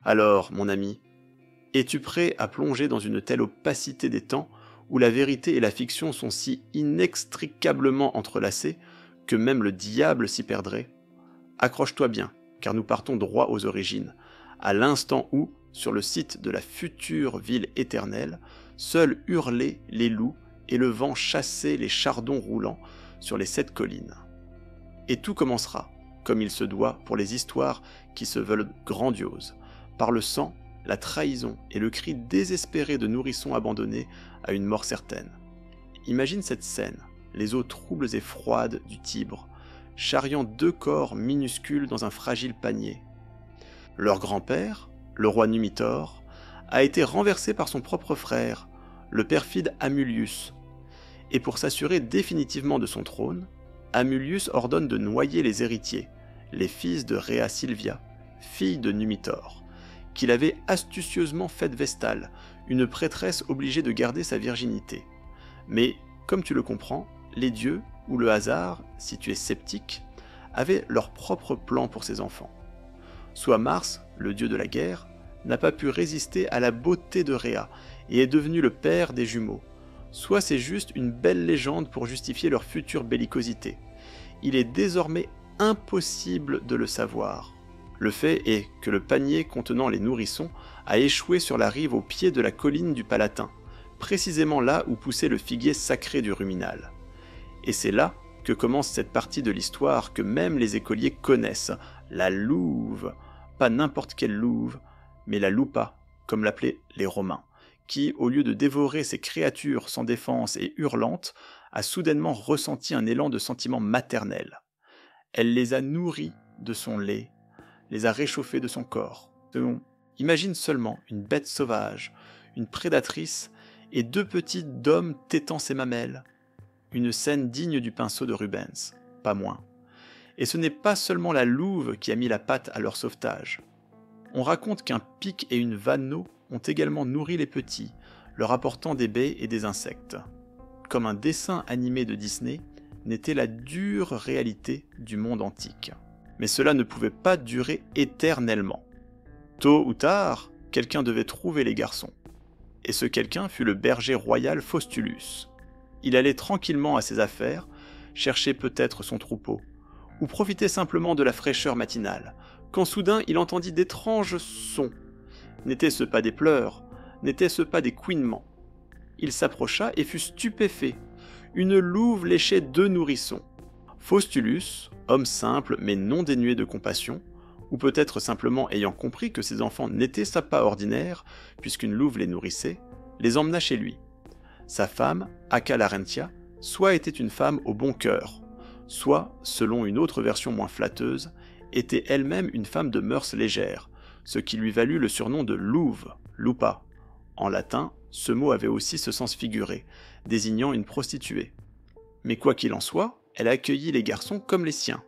Alors, mon ami, es-tu prêt à plonger dans une telle opacité des temps où la vérité et la fiction sont si inextricablement entrelacées que même le diable s'y perdrait? Accroche-toi bien, car nous partons droit aux origines, à l'instant où, sur le site de la future ville éternelle, seuls hurlaient les loups et le vent chassait les chardons roulants sur les 7 collines. Et tout commencera, comme il se doit pour les histoires qui se veulent grandioses, par le sang, la trahison et le cri désespéré de nourrissons abandonnés à une mort certaine. Imagine cette scène, les eaux troubles et froides du Tibre, charriant 2 corps minuscules dans un fragile panier. Leur grand-père, le roi Numitor, a été renversé par son propre frère, le perfide Amulius. Et pour s'assurer définitivement de son trône, Amulius ordonne de noyer les héritiers, les fils de Rhea Silvia, fille de Numitor, qu'il avait astucieusement faite Vestale, une prêtresse obligée de garder sa virginité. Mais, comme tu le comprends, les dieux, ou le hasard, si tu es sceptique, avaient leur propre plan pour ses enfants. Soit Mars, le dieu de la guerre, n'a pas pu résister à la beauté de Rhea et est devenu le père des jumeaux, soit c'est juste une belle légende pour justifier leur future bellicosité. Il est désormais impossible de le savoir. Le fait est que le panier contenant les nourrissons a échoué sur la rive au pied de la colline du Palatin, précisément là où poussait le figuier sacré du Ruminal. Et c'est là que commence cette partie de l'histoire que même les écoliers connaissent, la louve, pas n'importe quelle louve, mais la lupa, comme l'appelaient les Romains, qui, au lieu de dévorer ces créatures sans défense et hurlantes, a soudainement ressenti un élan de sentiment maternel. Elle les a nourris de son lait, les a réchauffés de son corps. Imagine seulement une bête sauvage, une prédatrice, et 2 petits dômes tétant ses mamelles. Une scène digne du pinceau de Rubens, pas moins. Et ce n'est pas seulement la louve qui a mis la patte à leur sauvetage. On raconte qu'un pic et une vanneau ont également nourri les petits, leur apportant des baies et des insectes. Comme un dessin animé de Disney n'était la dure réalité du monde antique. Mais cela ne pouvait pas durer éternellement. Tôt ou tard, quelqu'un devait trouver les garçons. Et ce quelqu'un fut le berger royal Faustulus. Il allait tranquillement à ses affaires, chercher peut-être son troupeau, ou profiter simplement de la fraîcheur matinale, quand soudain il entendit d'étranges sons. N'étaient-ce pas des pleurs? N'étaient-ce pas des couinements? Il s'approcha et fut stupéfait. Une louve léchait 2 nourrissons. Faustulus, homme simple mais non dénué de compassion, ou peut-être simplement ayant compris que ses enfants n'étaient pas ordinaires, puisqu'une louve les nourrissait, les emmena chez lui. Sa femme, Acca Larentia, soit était une femme au bon cœur, soit, selon une autre version moins flatteuse, était elle-même une femme de mœurs légères, ce qui lui valut le surnom de louve, lupa. En latin, ce mot avait aussi ce sens figuré, désignant une prostituée. Mais quoi qu'il en soit, elle accueillit les garçons comme les siens.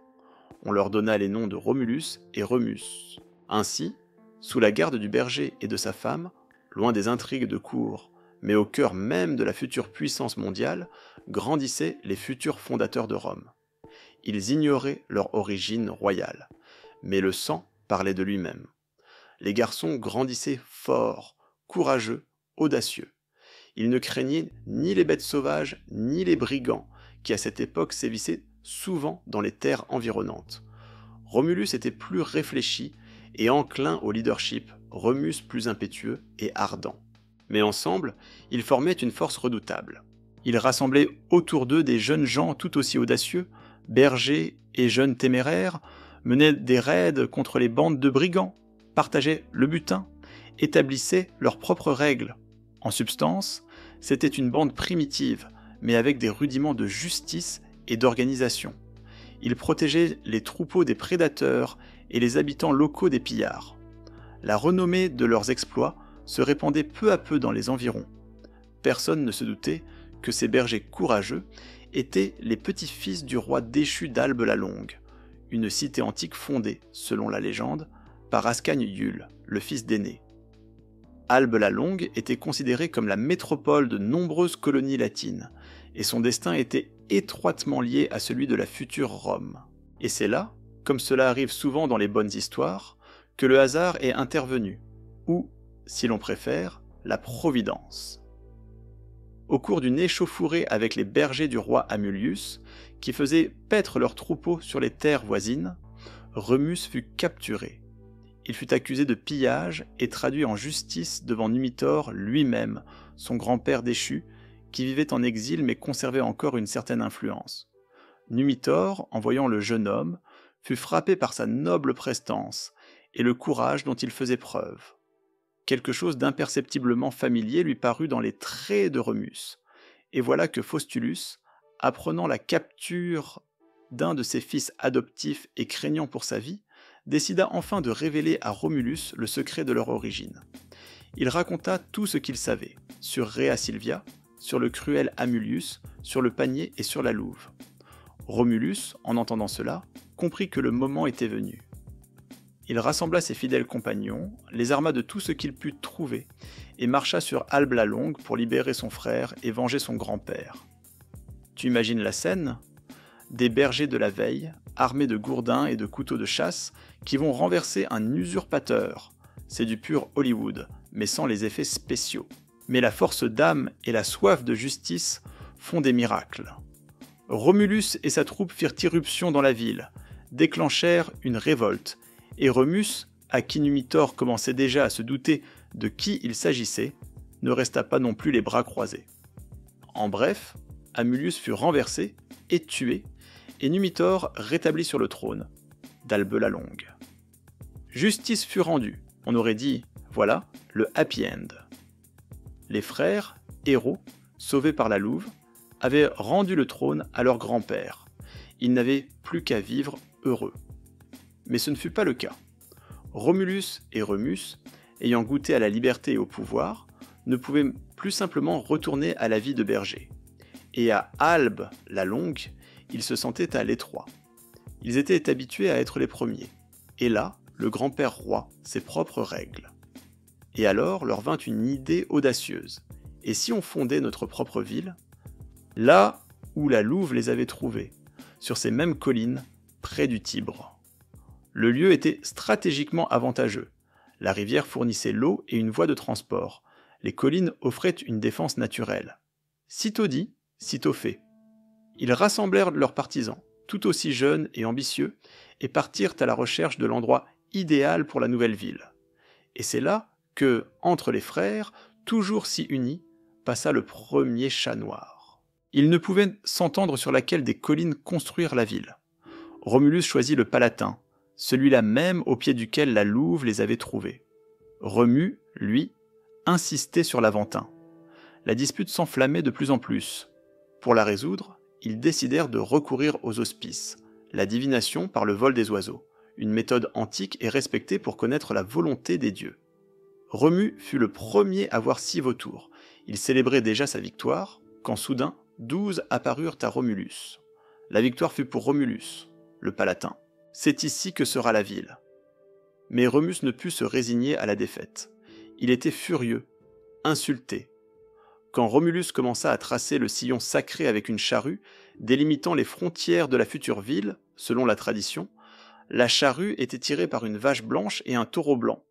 On leur donna les noms de Romulus et Remus. Ainsi, sous la garde du berger et de sa femme, loin des intrigues de cour, mais au cœur même de la future puissance mondiale, grandissaient les futurs fondateurs de Rome. Ils ignoraient leur origine royale, mais le sang parlait de lui-même. Les garçons grandissaient forts, courageux, audacieux. Ils ne craignaient ni les bêtes sauvages, ni les brigands, qui à cette époque sévissaient souvent dans les terres environnantes. Romulus était plus réfléchi et enclin au leadership, Remus plus impétueux et ardent. Mais ensemble, ils formaient une force redoutable. Ils rassemblaient autour d'eux des jeunes gens tout aussi audacieux, bergers et jeunes téméraires, menaient des raids contre les bandes de brigands, partageaient le butin, établissaient leurs propres règles. En substance, c'était une bande primitive, mais avec des rudiments de justice et d'organisation. Ils protégeaient les troupeaux des prédateurs et les habitants locaux des pillards. La renommée de leurs exploits se répandait peu à peu dans les environs. Personne ne se doutait que ces bergers courageux étaient les petits-fils du roi déchu d'Albe la Longue, une cité antique fondée, selon la légende, par Ascagne Iule, le fils d'Énée. Albe la Longue était considérée comme la métropole de nombreuses colonies latines, et son destin était étroitement lié à celui de la future Rome. Et c'est là, comme cela arrive souvent dans les bonnes histoires, que le hasard est intervenu, ou, si l'on préfère, la Providence. Au cours d'une échauffourée avec les bergers du roi Amulius, qui faisaient paître leurs troupeaux sur les terres voisines, Remus fut capturé. Il fut accusé de pillage et traduit en justice devant Numitor lui-même, son grand-père déchu, qui vivait en exil mais conservait encore une certaine influence. Numitor, en voyant le jeune homme, fut frappé par sa noble prestance et le courage dont il faisait preuve. Quelque chose d'imperceptiblement familier lui parut dans les traits de Remus, et voilà que Faustulus, apprenant la capture d'un de ses fils adoptifs et craignant pour sa vie, décida enfin de révéler à Romulus le secret de leur origine. Il raconta tout ce qu'il savait, sur Rhea Silvia, sur le cruel Amulius, sur le panier et sur la louve. Romulus, en entendant cela, comprit que le moment était venu. Il rassembla ses fidèles compagnons, les arma de tout ce qu'il put trouver, et marcha sur Albe la Longue pour libérer son frère et venger son grand-père. Tu imagines la scène ? Des bergers de la veille, armés de gourdins et de couteaux de chasse, qui vont renverser un usurpateur. C'est du pur Hollywood, mais sans les effets spéciaux. Mais la force d'âme et la soif de justice font des miracles. Romulus et sa troupe firent irruption dans la ville, déclenchèrent une révolte, et Remus, à qui Numitor commençait déjà à se douter de qui il s'agissait, ne resta pas non plus les bras croisés. En bref, Amulius fut renversé et tué, et Numitor rétabli sur le trône d'Albe la Longue. Justice fut rendue, on aurait dit, voilà, le happy end. Les frères, héros, sauvés par la louve, avaient rendu le trône à leur grand-père. Ils n'avaient plus qu'à vivre heureux. Mais ce ne fut pas le cas. Romulus et Remus, ayant goûté à la liberté et au pouvoir, ne pouvaient plus simplement retourner à la vie de berger. Et à Albe la Longue, ils se sentaient à l'étroit. Ils étaient habitués à être les premiers. Et là, le grand-père roi, ses propres règles. Et alors leur vint une idée audacieuse. Et si on fondait notre propre ville, là où la louve les avait trouvés, sur ces mêmes collines, près du Tibre. Le lieu était stratégiquement avantageux. La rivière fournissait l'eau et une voie de transport. Les collines offraient une défense naturelle. Sitôt dit, sitôt fait. Ils rassemblèrent leurs partisans, tout aussi jeunes et ambitieux, et partirent à la recherche de l'endroit idéal pour la nouvelle ville. Et c'est là que, entre les frères, toujours si unis, passa le premier chat noir. Ils ne pouvaient s'entendre sur laquelle des collines construire la ville. Romulus choisit le Palatin, celui-là même au pied duquel la louve les avait trouvés. Remus, lui, insistait sur l'Aventin. La dispute s'enflammait de plus en plus. Pour la résoudre, ils décidèrent de recourir aux auspices, la divination par le vol des oiseaux, une méthode antique et respectée pour connaître la volonté des dieux. Remus fut le premier à voir 6 vautours. Il célébrait déjà sa victoire, quand soudain 12 apparurent à Romulus. La victoire fut pour Romulus, le Palatin. C'est ici que sera la ville. Mais Remus ne put se résigner à la défaite. Il était furieux, insulté. Quand Romulus commença à tracer le sillon sacré avec une charrue, délimitant les frontières de la future ville, selon la tradition, la charrue était tirée par une vache blanche et un taureau blanc.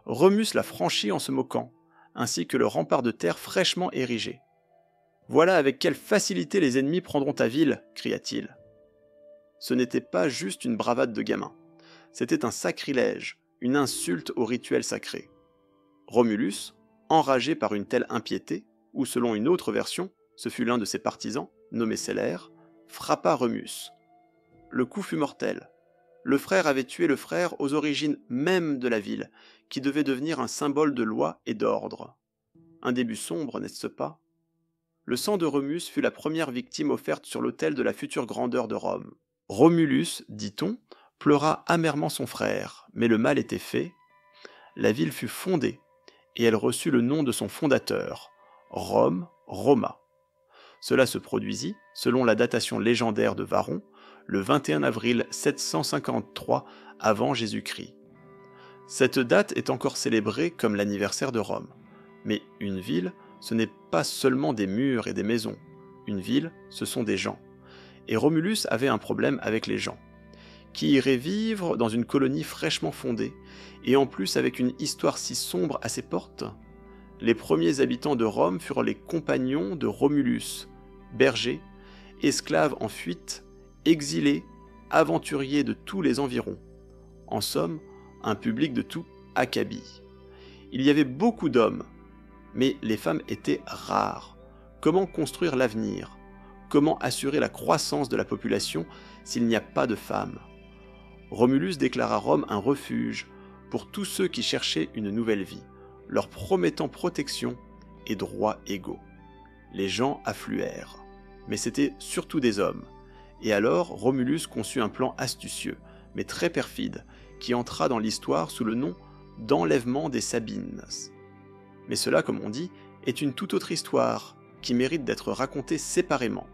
Remus la franchit en se moquant, ainsi que le rempart de terre fraîchement érigé. « Voilà avec quelle facilité les ennemis prendront ta ville !» cria-t-il. Ce n'était pas juste une bravade de gamin. C'était un sacrilège, une insulte au rituel sacré. Romulus, enragé par une telle impiété, ou selon une autre version, ce fut l'un de ses partisans, nommé Célère, frappa Remus. Le coup fut mortel. Le frère avait tué le frère aux origines même de la ville, qui devait devenir un symbole de loi et d'ordre. Un début sombre, n'est-ce pas ? Le sang de Remus fut la première victime offerte sur l'autel de la future grandeur de Rome. Romulus, dit-on, pleura amèrement son frère, mais le mal était fait. La ville fut fondée, et elle reçut le nom de son fondateur, Rome, Roma. Cela se produisit, selon la datation légendaire de Varron, le 21 avril 753 avant Jésus-Christ. Cette date est encore célébrée comme l'anniversaire de Rome. Mais une ville, ce n'est pas seulement des murs et des maisons. Une ville, ce sont des gens. Et Romulus avait un problème avec les gens. Qui irait vivre dans une colonie fraîchement fondée, et en plus avec une histoire si sombre à ses portes? Les premiers habitants de Rome furent les compagnons de Romulus, bergers, esclaves en fuite, exilés, aventuriers de tous les environs. En somme, un public de tout acabit. Il y avait beaucoup d'hommes, mais les femmes étaient rares. Comment construire l'avenir? Comment assurer la croissance de la population s'il n'y a pas de femmes? Romulus déclara Rome un refuge pour tous ceux qui cherchaient une nouvelle vie, leur promettant protection et droits égaux. Les gens affluèrent, mais c'étaient surtout des hommes. Et alors Romulus conçut un plan astucieux, mais très perfide, qui entra dans l'histoire sous le nom d'enlèvement des Sabines. Mais cela, comme on dit, est une toute autre histoire, qui mérite d'être racontée séparément.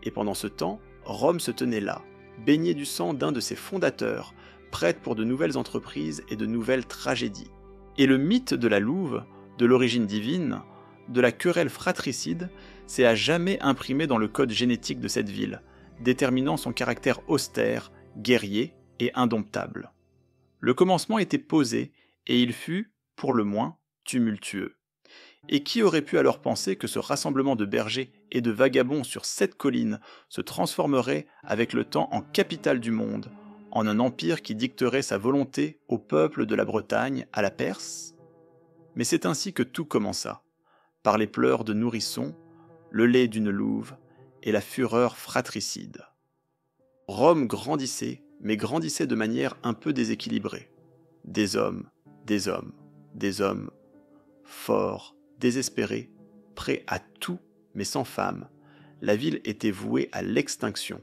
Et pendant ce temps, Rome se tenait là, baignée du sang d'un de ses fondateurs, prête pour de nouvelles entreprises et de nouvelles tragédies. Et le mythe de la louve, de l'origine divine, de la querelle fratricide, s'est à jamais imprimé dans le code génétique de cette ville, déterminant son caractère austère, guerrier et indomptable. Le commencement était posé, et il fut, pour le moins, tumultueux. Et qui aurait pu alors penser que ce rassemblement de bergers et de vagabonds sur cette colline se transformerait avec le temps en capitale du monde, en un empire qui dicterait sa volonté au peuple de la Bretagne, à la Perse? Mais c'est ainsi que tout commença, par les pleurs de nourrissons, le lait d'une louve et la fureur fratricide. Rome grandissait, mais grandissait de manière un peu déséquilibrée. Des hommes, des hommes, des hommes, forts, désespérés, prêts à tout, mais sans femmes. La ville était vouée à l'extinction.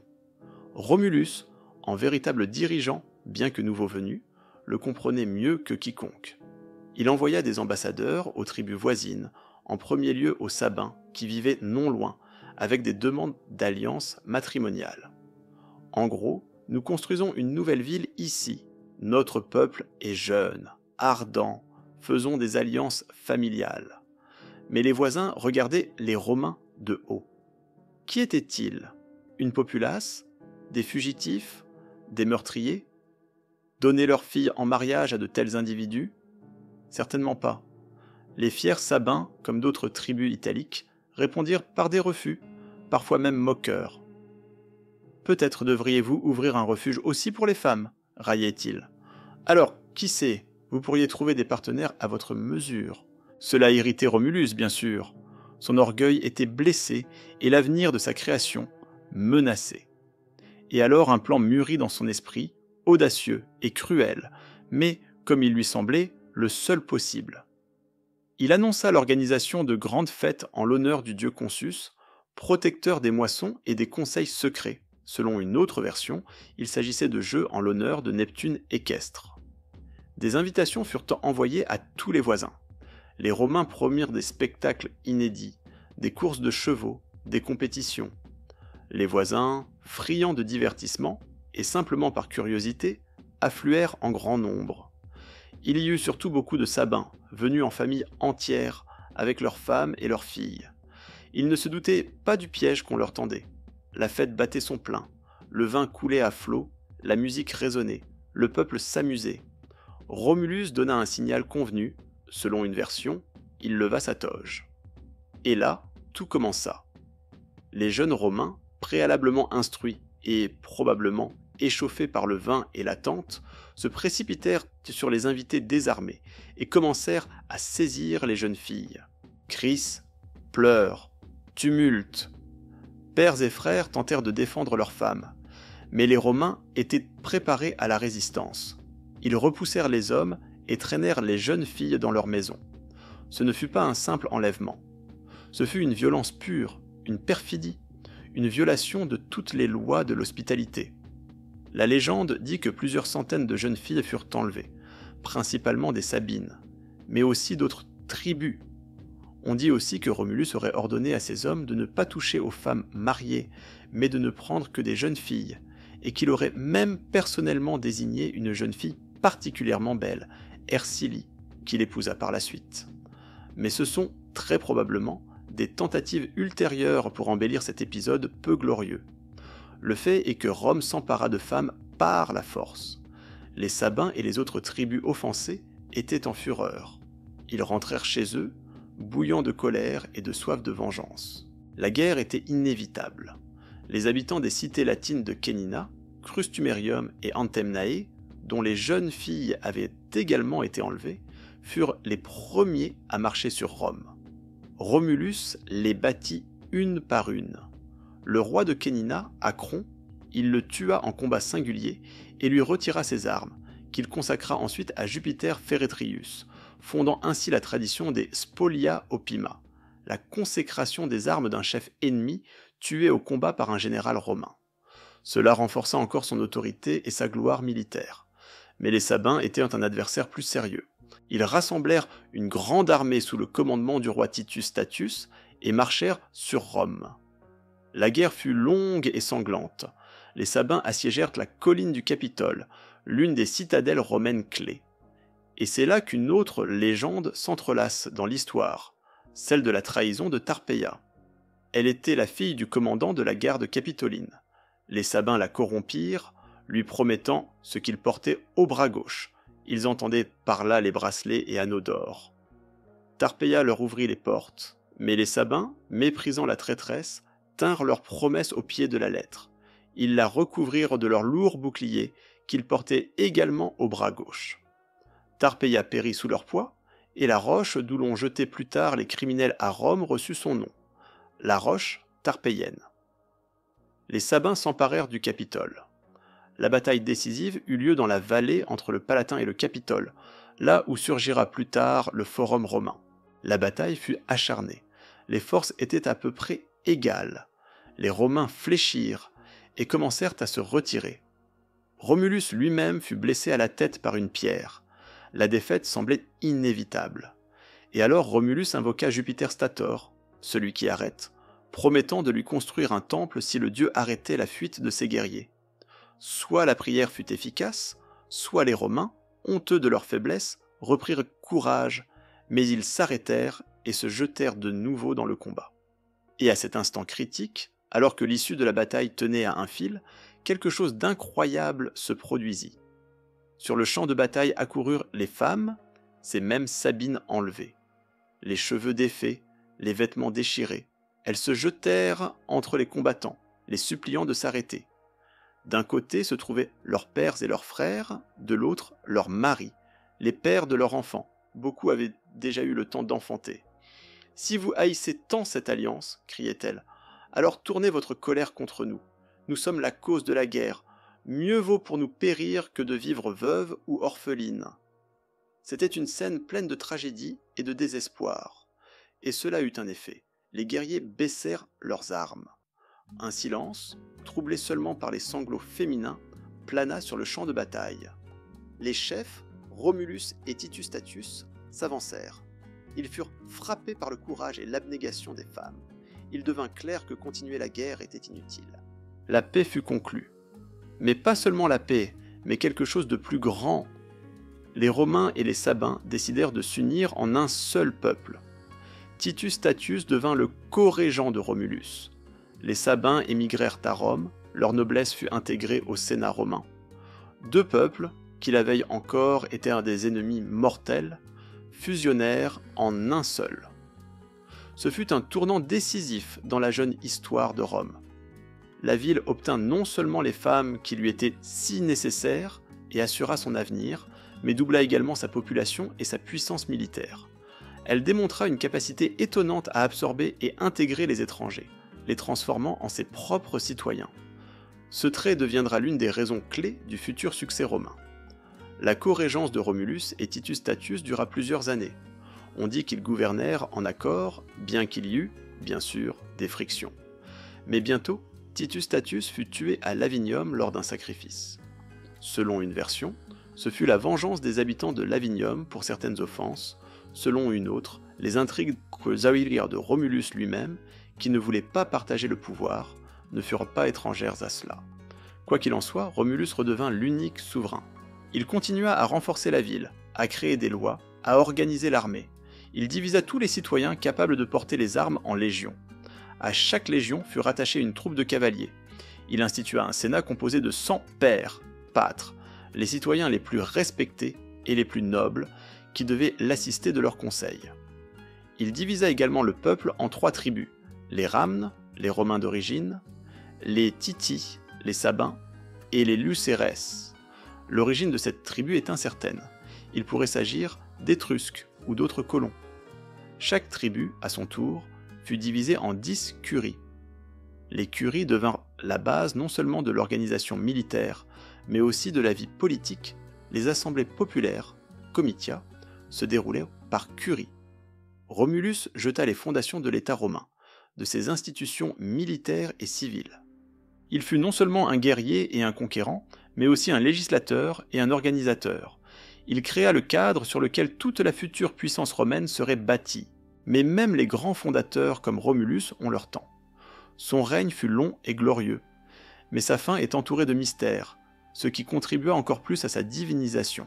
Romulus, en véritable dirigeant, bien que nouveau venu, le comprenait mieux que quiconque. Il envoya des ambassadeurs aux tribus voisines, en premier lieu aux Sabins, qui vivaient non loin, avec des demandes d'alliance matrimoniale. En gros, nous construisons une nouvelle ville ici. Notre peuple est jeune, ardent, faisons des alliances familiales. Mais les voisins regardaient les Romains de haut. Qui étaient-ils? Une populace? Des fugitifs? Des meurtriers? Donner leurs filles en mariage à de tels individus? Certainement pas. Les fiers Sabins, comme d'autres tribus italiques, répondirent par des refus, parfois même moqueurs. Peut-être devriez-vous ouvrir un refuge aussi pour les femmes, raillait-il. Alors, qui sait, vous pourriez trouver des partenaires à votre mesure. Cela irritait Romulus, bien sûr. Son orgueil était blessé et l'avenir de sa création menacé. Et alors un plan mûrit dans son esprit, audacieux et cruel, mais, comme il lui semblait, le seul possible. Il annonça l'organisation de grandes fêtes en l'honneur du dieu Consus, protecteur des moissons et des conseils secrets. Selon une autre version, il s'agissait de jeux en l'honneur de Neptune équestre. Des invitations furent envoyées à tous les voisins. Les Romains promirent des spectacles inédits, des courses de chevaux, des compétitions. Les voisins, friands de divertissement, et simplement par curiosité, affluèrent en grand nombre. Il y eut surtout beaucoup de Sabins, venus en famille entière, avec leurs femmes et leurs filles. Ils ne se doutaient pas du piège qu'on leur tendait. La fête battait son plein, le vin coulait à flots, la musique résonnait, le peuple s'amusait. Romulus donna un signal convenu, selon une version, il leva sa toge. Et là, tout commença. Les jeunes Romains, préalablement instruits et probablement échauffés par le vin et la tente, se précipitèrent sur les invités désarmés et commencèrent à saisir les jeunes filles. Cris, pleurs, tumulte. Pères et frères tentèrent de défendre leurs femmes, mais les Romains étaient préparés à la résistance. Ils repoussèrent les hommes et traînèrent les jeunes filles dans leurs maisons. Ce ne fut pas un simple enlèvement. Ce fut une violence pure, une perfidie, une violation de toutes les lois de l'hospitalité. La légende dit que plusieurs centaines de jeunes filles furent enlevées, principalement des Sabines, mais aussi d'autres tribus. On dit aussi que Romulus aurait ordonné à ses hommes de ne pas toucher aux femmes mariées, mais de ne prendre que des jeunes filles, et qu'il aurait même personnellement désigné une jeune fille particulièrement belle, Ercilie, qu'il épousa par la suite. Mais ce sont, très probablement, des tentatives ultérieures pour embellir cet épisode peu glorieux. Le fait est que Rome s'empara de femmes par la force. Les Sabins et les autres tribus offensées étaient en fureur. Ils rentrèrent chez eux, bouillants de colère et de soif de vengeance. La guerre était inévitable. Les habitants des cités latines de Kénina, Crustumerium et Antemnae, dont les jeunes filles avaient également été enlevées, furent les premiers à marcher sur Rome. Romulus les battit une par une. Le roi de Kénina, Acron, il le tua en combat singulier et lui retira ses armes, qu'il consacra ensuite à Jupiter Feretrius, fondant ainsi la tradition des spolia opima, la consécration des armes d'un chef ennemi tué au combat par un général romain. Cela renforça encore son autorité et sa gloire militaire. Mais les Sabins étaient un adversaire plus sérieux. Ils rassemblèrent une grande armée sous le commandement du roi Titus Statius et marchèrent sur Rome. La guerre fut longue et sanglante. Les Sabins assiégèrent la colline du Capitole, l'une des citadelles romaines clés. Et c'est là qu'une autre légende s'entrelace dans l'histoire, celle de la trahison de Tarpeia. Elle était la fille du commandant de la garde capitoline. Les Sabins la corrompirent, lui promettant ce qu'ils portaient au bras gauche. Ils entendaient par là les bracelets et anneaux d'or. Tarpeia leur ouvrit les portes, mais les Sabins, méprisant la traîtresse, tinrent leur promesse au pied de la lettre. Ils la recouvrirent de leurs lourds boucliers qu'ils portaient également au bras gauche. Tarpeia périt sous leur poids, et la roche d'où l'on jetait plus tard les criminels à Rome reçut son nom, la roche tarpéienne. Les Sabins s'emparèrent du Capitole. La bataille décisive eut lieu dans la vallée entre le Palatin et le Capitole, là où surgira plus tard le Forum romain. La bataille fut acharnée. Les forces étaient à peu près égales. Les Romains fléchirent et commencèrent à se retirer. Romulus lui-même fut blessé à la tête par une pierre. La défaite semblait inévitable. Et alors Romulus invoqua Jupiter Stator, celui qui arrête, promettant de lui construire un temple si le dieu arrêtait la fuite de ses guerriers. Soit la prière fut efficace, soit les Romains, honteux de leur faiblesse, reprirent courage, mais ils s'arrêtèrent et se jetèrent de nouveau dans le combat. Et à cet instant critique, alors que l'issue de la bataille tenait à un fil, quelque chose d'incroyable se produisit. Sur le champ de bataille accoururent les femmes, ces mêmes Sabines enlevées. Les cheveux défaits, les vêtements déchirés, elles se jetèrent entre les combattants, les suppliant de s'arrêter. D'un côté se trouvaient leurs pères et leurs frères, de l'autre leurs maris, les pères de leurs enfants. Beaucoup avaient déjà eu le temps d'enfanter. « Si vous haïssez tant cette alliance, criait-elle, alors tournez votre colère contre nous. Nous sommes la cause de la guerre. Mieux vaut pour nous périr que de vivre veuve ou orpheline. » C'était une scène pleine de tragédie et de désespoir. Et cela eut un effet. Les guerriers baissèrent leurs armes. Un silence, troublé seulement par les sanglots féminins, plana sur le champ de bataille. Les chefs, Romulus et Titus Statius, s'avancèrent. Ils furent frappés par le courage et l'abnégation des femmes. Il devint clair que continuer la guerre était inutile. La paix fut conclue. Mais pas seulement la paix, mais quelque chose de plus grand. Les Romains et les Sabins décidèrent de s'unir en un seul peuple. Titus Statius devint le co-régent de Romulus. Les Sabins émigrèrent à Rome, leur noblesse fut intégrée au Sénat romain. Deux peuples, qui la veille encore étaient des ennemis mortels, fusionnèrent en un seul. Ce fut un tournant décisif dans la jeune histoire de Rome. La ville obtint non seulement les femmes qui lui étaient si nécessaires et assura son avenir, mais doubla également sa population et sa puissance militaire. Elle démontra une capacité étonnante à absorber et intégrer les étrangers, les transformant en ses propres citoyens. Ce trait deviendra l'une des raisons clés du futur succès romain. La co-régence de Romulus et Titus Statius dura plusieurs années. On dit qu'ils gouvernèrent en accord, bien qu'il y eût, bien sûr, des frictions. Mais bientôt, Titus Statius fut tué à Lavinium lors d'un sacrifice. Selon une version, ce fut la vengeance des habitants de Lavinium pour certaines offenses. Selon une autre, les intrigues que jaillirent de Romulus lui-même, qui ne voulait pas partager le pouvoir, ne furent pas étrangères à cela. Quoi qu'il en soit, Romulus redevint l'unique souverain. Il continua à renforcer la ville, à créer des lois, à organiser l'armée. Il divisa tous les citoyens capables de porter les armes en légions. À chaque légion fut rattachée une troupe de cavaliers. Il institua un sénat composé de 100 pairs, pâtres, les citoyens les plus respectés et les plus nobles, qui devaient l'assister de leurs conseils. Il divisa également le peuple en 3 tribus, les Ramnes, les Romains d'origine, les Titi, les Sabins, et les Lucérès. L'origine de cette tribu est incertaine. Il pourrait s'agir d'Étrusques ou d'autres colons. Chaque tribu, à son tour, fut divisée en 10 curies. Les curies devinrent la base non seulement de l'organisation militaire, mais aussi de la vie politique. Les assemblées populaires, comitia, se déroulaient par curie. Romulus jeta les fondations de l'État romain, de ses institutions militaires et civiles. Il fut non seulement un guerrier et un conquérant, mais aussi un législateur et un organisateur. Il créa le cadre sur lequel toute la future puissance romaine serait bâtie. Mais même les grands fondateurs comme Romulus ont leur temps. Son règne fut long et glorieux, mais sa fin est entourée de mystères, ce qui contribua encore plus à sa divinisation.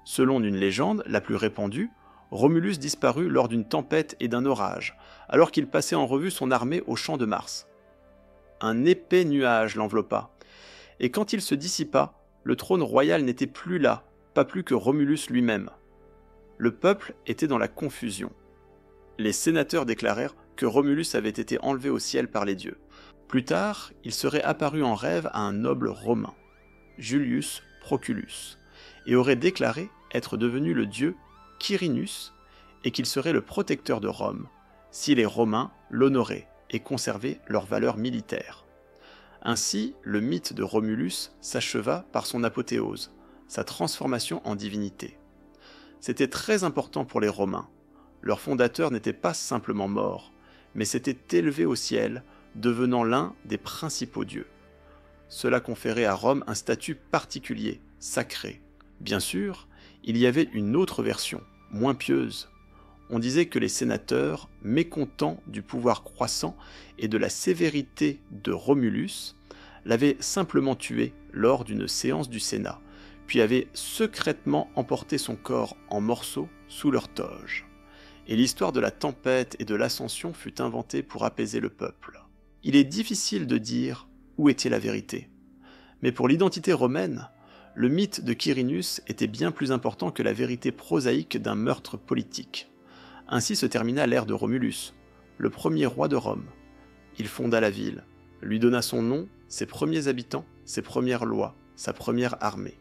Selon une légende, la plus répandue, Romulus disparut lors d'une tempête et d'un orage, alors qu'il passait en revue son armée au champ de Mars. Un épais nuage l'enveloppa, et quand il se dissipa, le trône royal n'était plus là, pas plus que Romulus lui-même. Le peuple était dans la confusion. Les sénateurs déclarèrent que Romulus avait été enlevé au ciel par les dieux. Plus tard, il serait apparu en rêve à un noble romain, Julius Proculus, et aurait déclaré être devenu le dieu Quirinus et qu'il serait le protecteur de Rome, si les Romains l'honoraient et conservaient leur valeur militaire. Ainsi, le mythe de Romulus s'acheva par son apothéose, sa transformation en divinité. C'était très important pour les Romains. Leur fondateur n'était pas simplement mort, mais s'était élevé au ciel, devenant l'un des principaux dieux. Cela conférait à Rome un statut particulier, sacré. Bien sûr, il y avait une autre version, moins pieuse. On disait que les sénateurs, mécontents du pouvoir croissant et de la sévérité de Romulus, l'avaient simplement tué lors d'une séance du Sénat, puis avaient secrètement emporté son corps en morceaux sous leur toge. Et l'histoire de la tempête et de l'ascension fut inventée pour apaiser le peuple. Il est difficile de dire où était la vérité. Mais pour l'identité romaine, le mythe de Quirinus était bien plus important que la vérité prosaïque d'un meurtre politique. Ainsi se termina l'ère de Romulus, le premier roi de Rome. Il fonda la ville, lui donna son nom, ses premiers habitants, ses premières lois, sa première armée.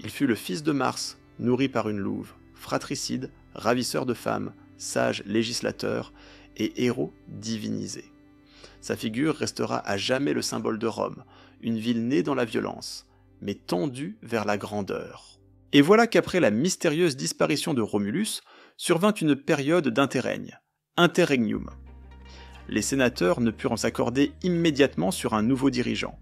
Il fut le fils de Mars, nourri par une louve, fratricide, ravisseur de femmes, sage législateur et héros divinisé. Sa figure restera à jamais le symbole de Rome, une ville née dans la violence, mais tendue vers la grandeur. Et voilà qu'après la mystérieuse disparition de Romulus, survint une période d'interrègne, interregnum. Les sénateurs ne purent s'accorder immédiatement sur un nouveau dirigeant.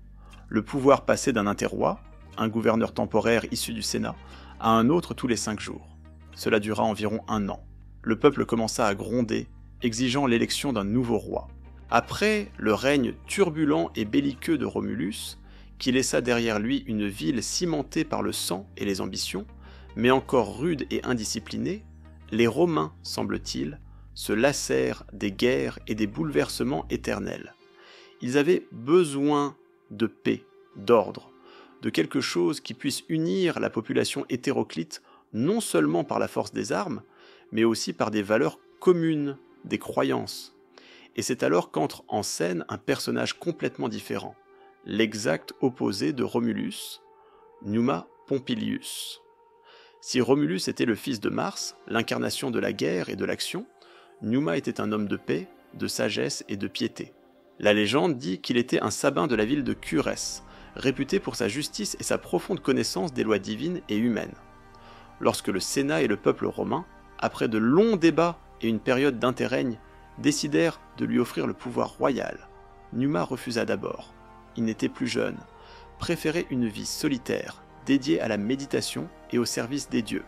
Le pouvoir passait d'un interroi, un gouverneur temporaire issu du Sénat, à un autre tous les 5 jours. Cela dura environ 1 an. Le peuple commença à gronder, exigeant l'élection d'un nouveau roi. Après le règne turbulent et belliqueux de Romulus, qui laissa derrière lui une ville cimentée par le sang et les ambitions, mais encore rude et indisciplinée, les Romains, semble-t-il, se lassèrent des guerres et des bouleversements éternels. Ils avaient besoin de paix, d'ordre, de quelque chose qui puisse unir la population hétéroclite non seulement par la force des armes, mais aussi par des valeurs communes, des croyances. Et c'est alors qu'entre en scène un personnage complètement différent, l'exact opposé de Romulus, Numa Pompilius. Si Romulus était le fils de Mars, l'incarnation de la guerre et de l'action, Numa était un homme de paix, de sagesse et de piété. La légende dit qu'il était un sabin de la ville de Curès, réputé pour sa justice et sa profonde connaissance des lois divines et humaines. Lorsque le Sénat et le peuple romain, après de longs débats et une période d'interrègne, décidèrent de lui offrir le pouvoir royal, Numa refusa d'abord. Il n'était plus jeune, préférait une vie solitaire, dédiée à la méditation et au service des dieux.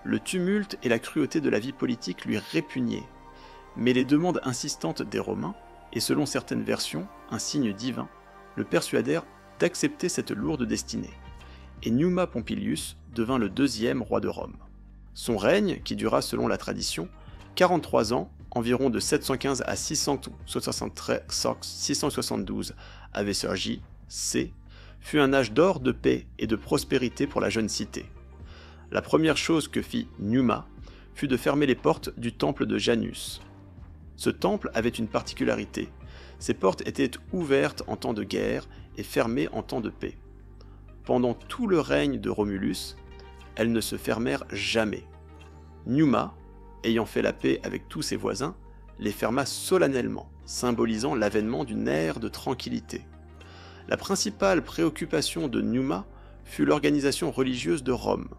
Le tumulte et la cruauté de la vie politique lui répugnaient, mais les demandes insistantes des Romains, et selon certaines versions, un signe divin, le persuadèrent d'accepter cette lourde destinée. Et Numa Pompilius devint le 2e roi de Rome. Son règne, qui dura selon la tradition 43 ans, environ de 715 à 672 avec J.C., fut un âge d'or de paix et de prospérité pour la jeune cité. La première chose que fit Numa fut de fermer les portes du temple de Janus. Ce temple avait une particularité. Ses portes étaient ouvertes en temps de guerre et fermées en temps de paix. Pendant tout le règne de Romulus, elles ne se fermèrent jamais. Numa, ayant fait la paix avec tous ses voisins, les ferma solennellement, symbolisant l'avènement d'une ère de tranquillité. La principale préoccupation de Numa fut l'organisation religieuse de Rome.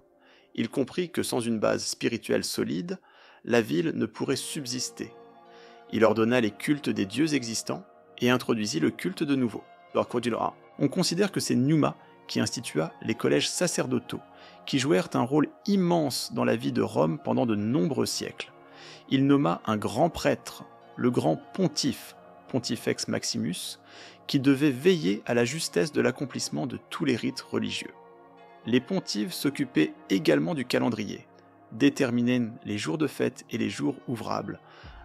Il comprit que sans une base spirituelle solide, la ville ne pourrait subsister. Il ordonna les cultes des dieux existants et introduisit le culte de nouveaux. On considère que c'est Numa qui institua les collèges sacerdotaux, qui jouèrent un rôle immense dans la vie de Rome pendant de nombreux siècles. Il nomma un grand prêtre, le grand pontife, Pontifex Maximus, qui devait veiller à la justesse de l'accomplissement de tous les rites religieux. Les pontifes s'occupaient également du calendrier, déterminaient les jours de fête et les jours ouvrables,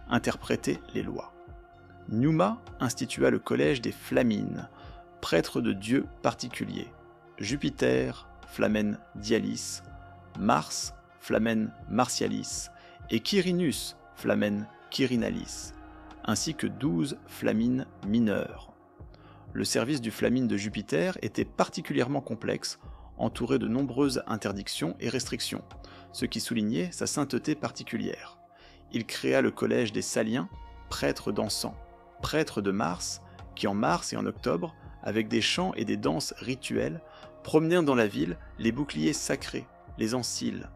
interprétaient les lois. Numa institua le collège des Flamines, prêtres de dieux particuliers, Jupiter, Flamen Dialis, Mars, Flamen Martialis, et Quirinus, Flamen Quirinalis, ainsi que 12 flamines mineures. Le service du flamine de Jupiter était particulièrement complexe, entouré de nombreuses interdictions et restrictions, ce qui soulignait sa sainteté particulière. Il créa le collège des Saliens, prêtres d'encens, prêtres de Mars, qui en mars et en octobre, avec des chants et des danses rituelles, promenèrent dans la ville les boucliers sacrés, les anciles.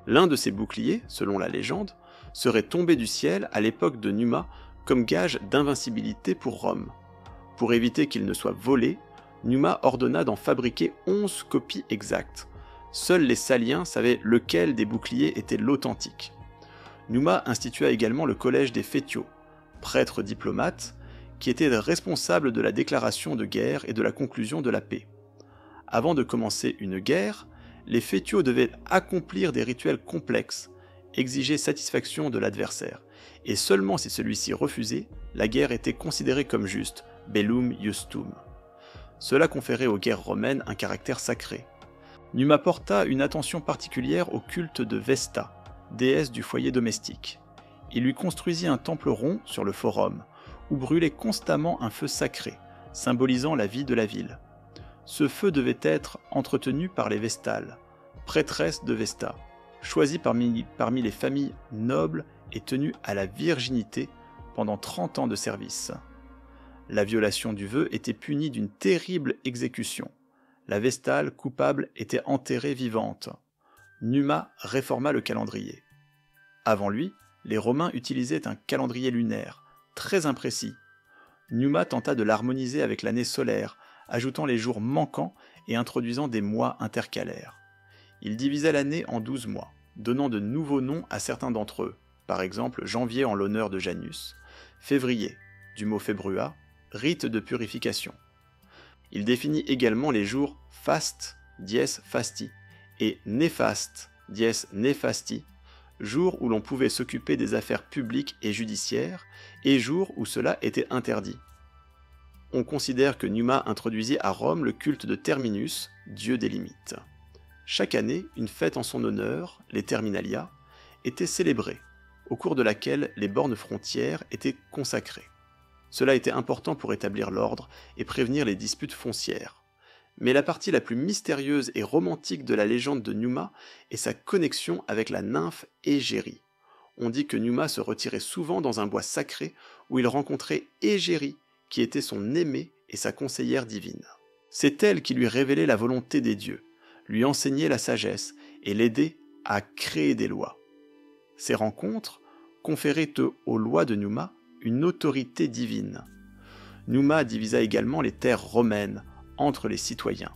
L'un de ces boucliers, selon la légende, serait tombé du ciel à l'époque de Numa comme gage d'invincibilité pour Rome. Pour éviter qu'il ne soit volé, Numa ordonna d'en fabriquer 11 copies exactes. Seuls les Saliens savaient lequel des boucliers était l'authentique. Numa institua également le collège des Fétiaux, prêtres diplomates, qui étaient responsables de la déclaration de guerre et de la conclusion de la paix. Avant de commencer une guerre, les Fétiaux devaient accomplir des rituels complexes, exiger satisfaction de l'adversaire, et seulement si celui-ci refusait, la guerre était considérée comme juste, bellum justum. Cela conférait aux guerres romaines un caractère sacré. Numa porta une attention particulière au culte de Vesta, déesse du foyer domestique. Il lui construisit un temple rond sur le forum, où brûlait constamment un feu sacré, symbolisant la vie de la ville. Ce feu devait être entretenu par les Vestales, prêtresses de Vesta, choisies parmi les familles nobles et tenues à la virginité pendant 30 ans de service. La violation du vœu était punie d'une terrible exécution. La Vestale coupable était enterrée vivante. Numa réforma le calendrier. Avant lui, les Romains utilisaient un calendrier lunaire, très imprécis. Numa tenta de l'harmoniser avec l'année solaire, ajoutant les jours manquants et introduisant des mois intercalaires. Il divisa l'année en 12 mois, donnant de nouveaux noms à certains d'entre eux, par exemple janvier en l'honneur de Janus, février, du mot fébrua, rite de purification. Il définit également les jours faste, dies fasti, et néfaste, dies nefasti, jours où l'on pouvait s'occuper des affaires publiques et judiciaires, et jours où cela était interdit. On considère que Numa introduisit à Rome le culte de Terminus, dieu des limites. Chaque année, une fête en son honneur, les Terminalia, était célébrée, au cours de laquelle les bornes frontières étaient consacrées. Cela était important pour établir l'ordre et prévenir les disputes foncières. Mais la partie la plus mystérieuse et romantique de la légende de Numa est sa connexion avec la nymphe Égérie. On dit que Numa se retirait souvent dans un bois sacré où il rencontrait Égérie, qui était son aimée et sa conseillère divine. C'est elle qui lui révélait la volonté des dieux, lui enseignait la sagesse et l'aidait à créer des lois. Ces rencontres conféraient aux lois de Numa une autorité divine. Numa divisa également les terres romaines entre les citoyens,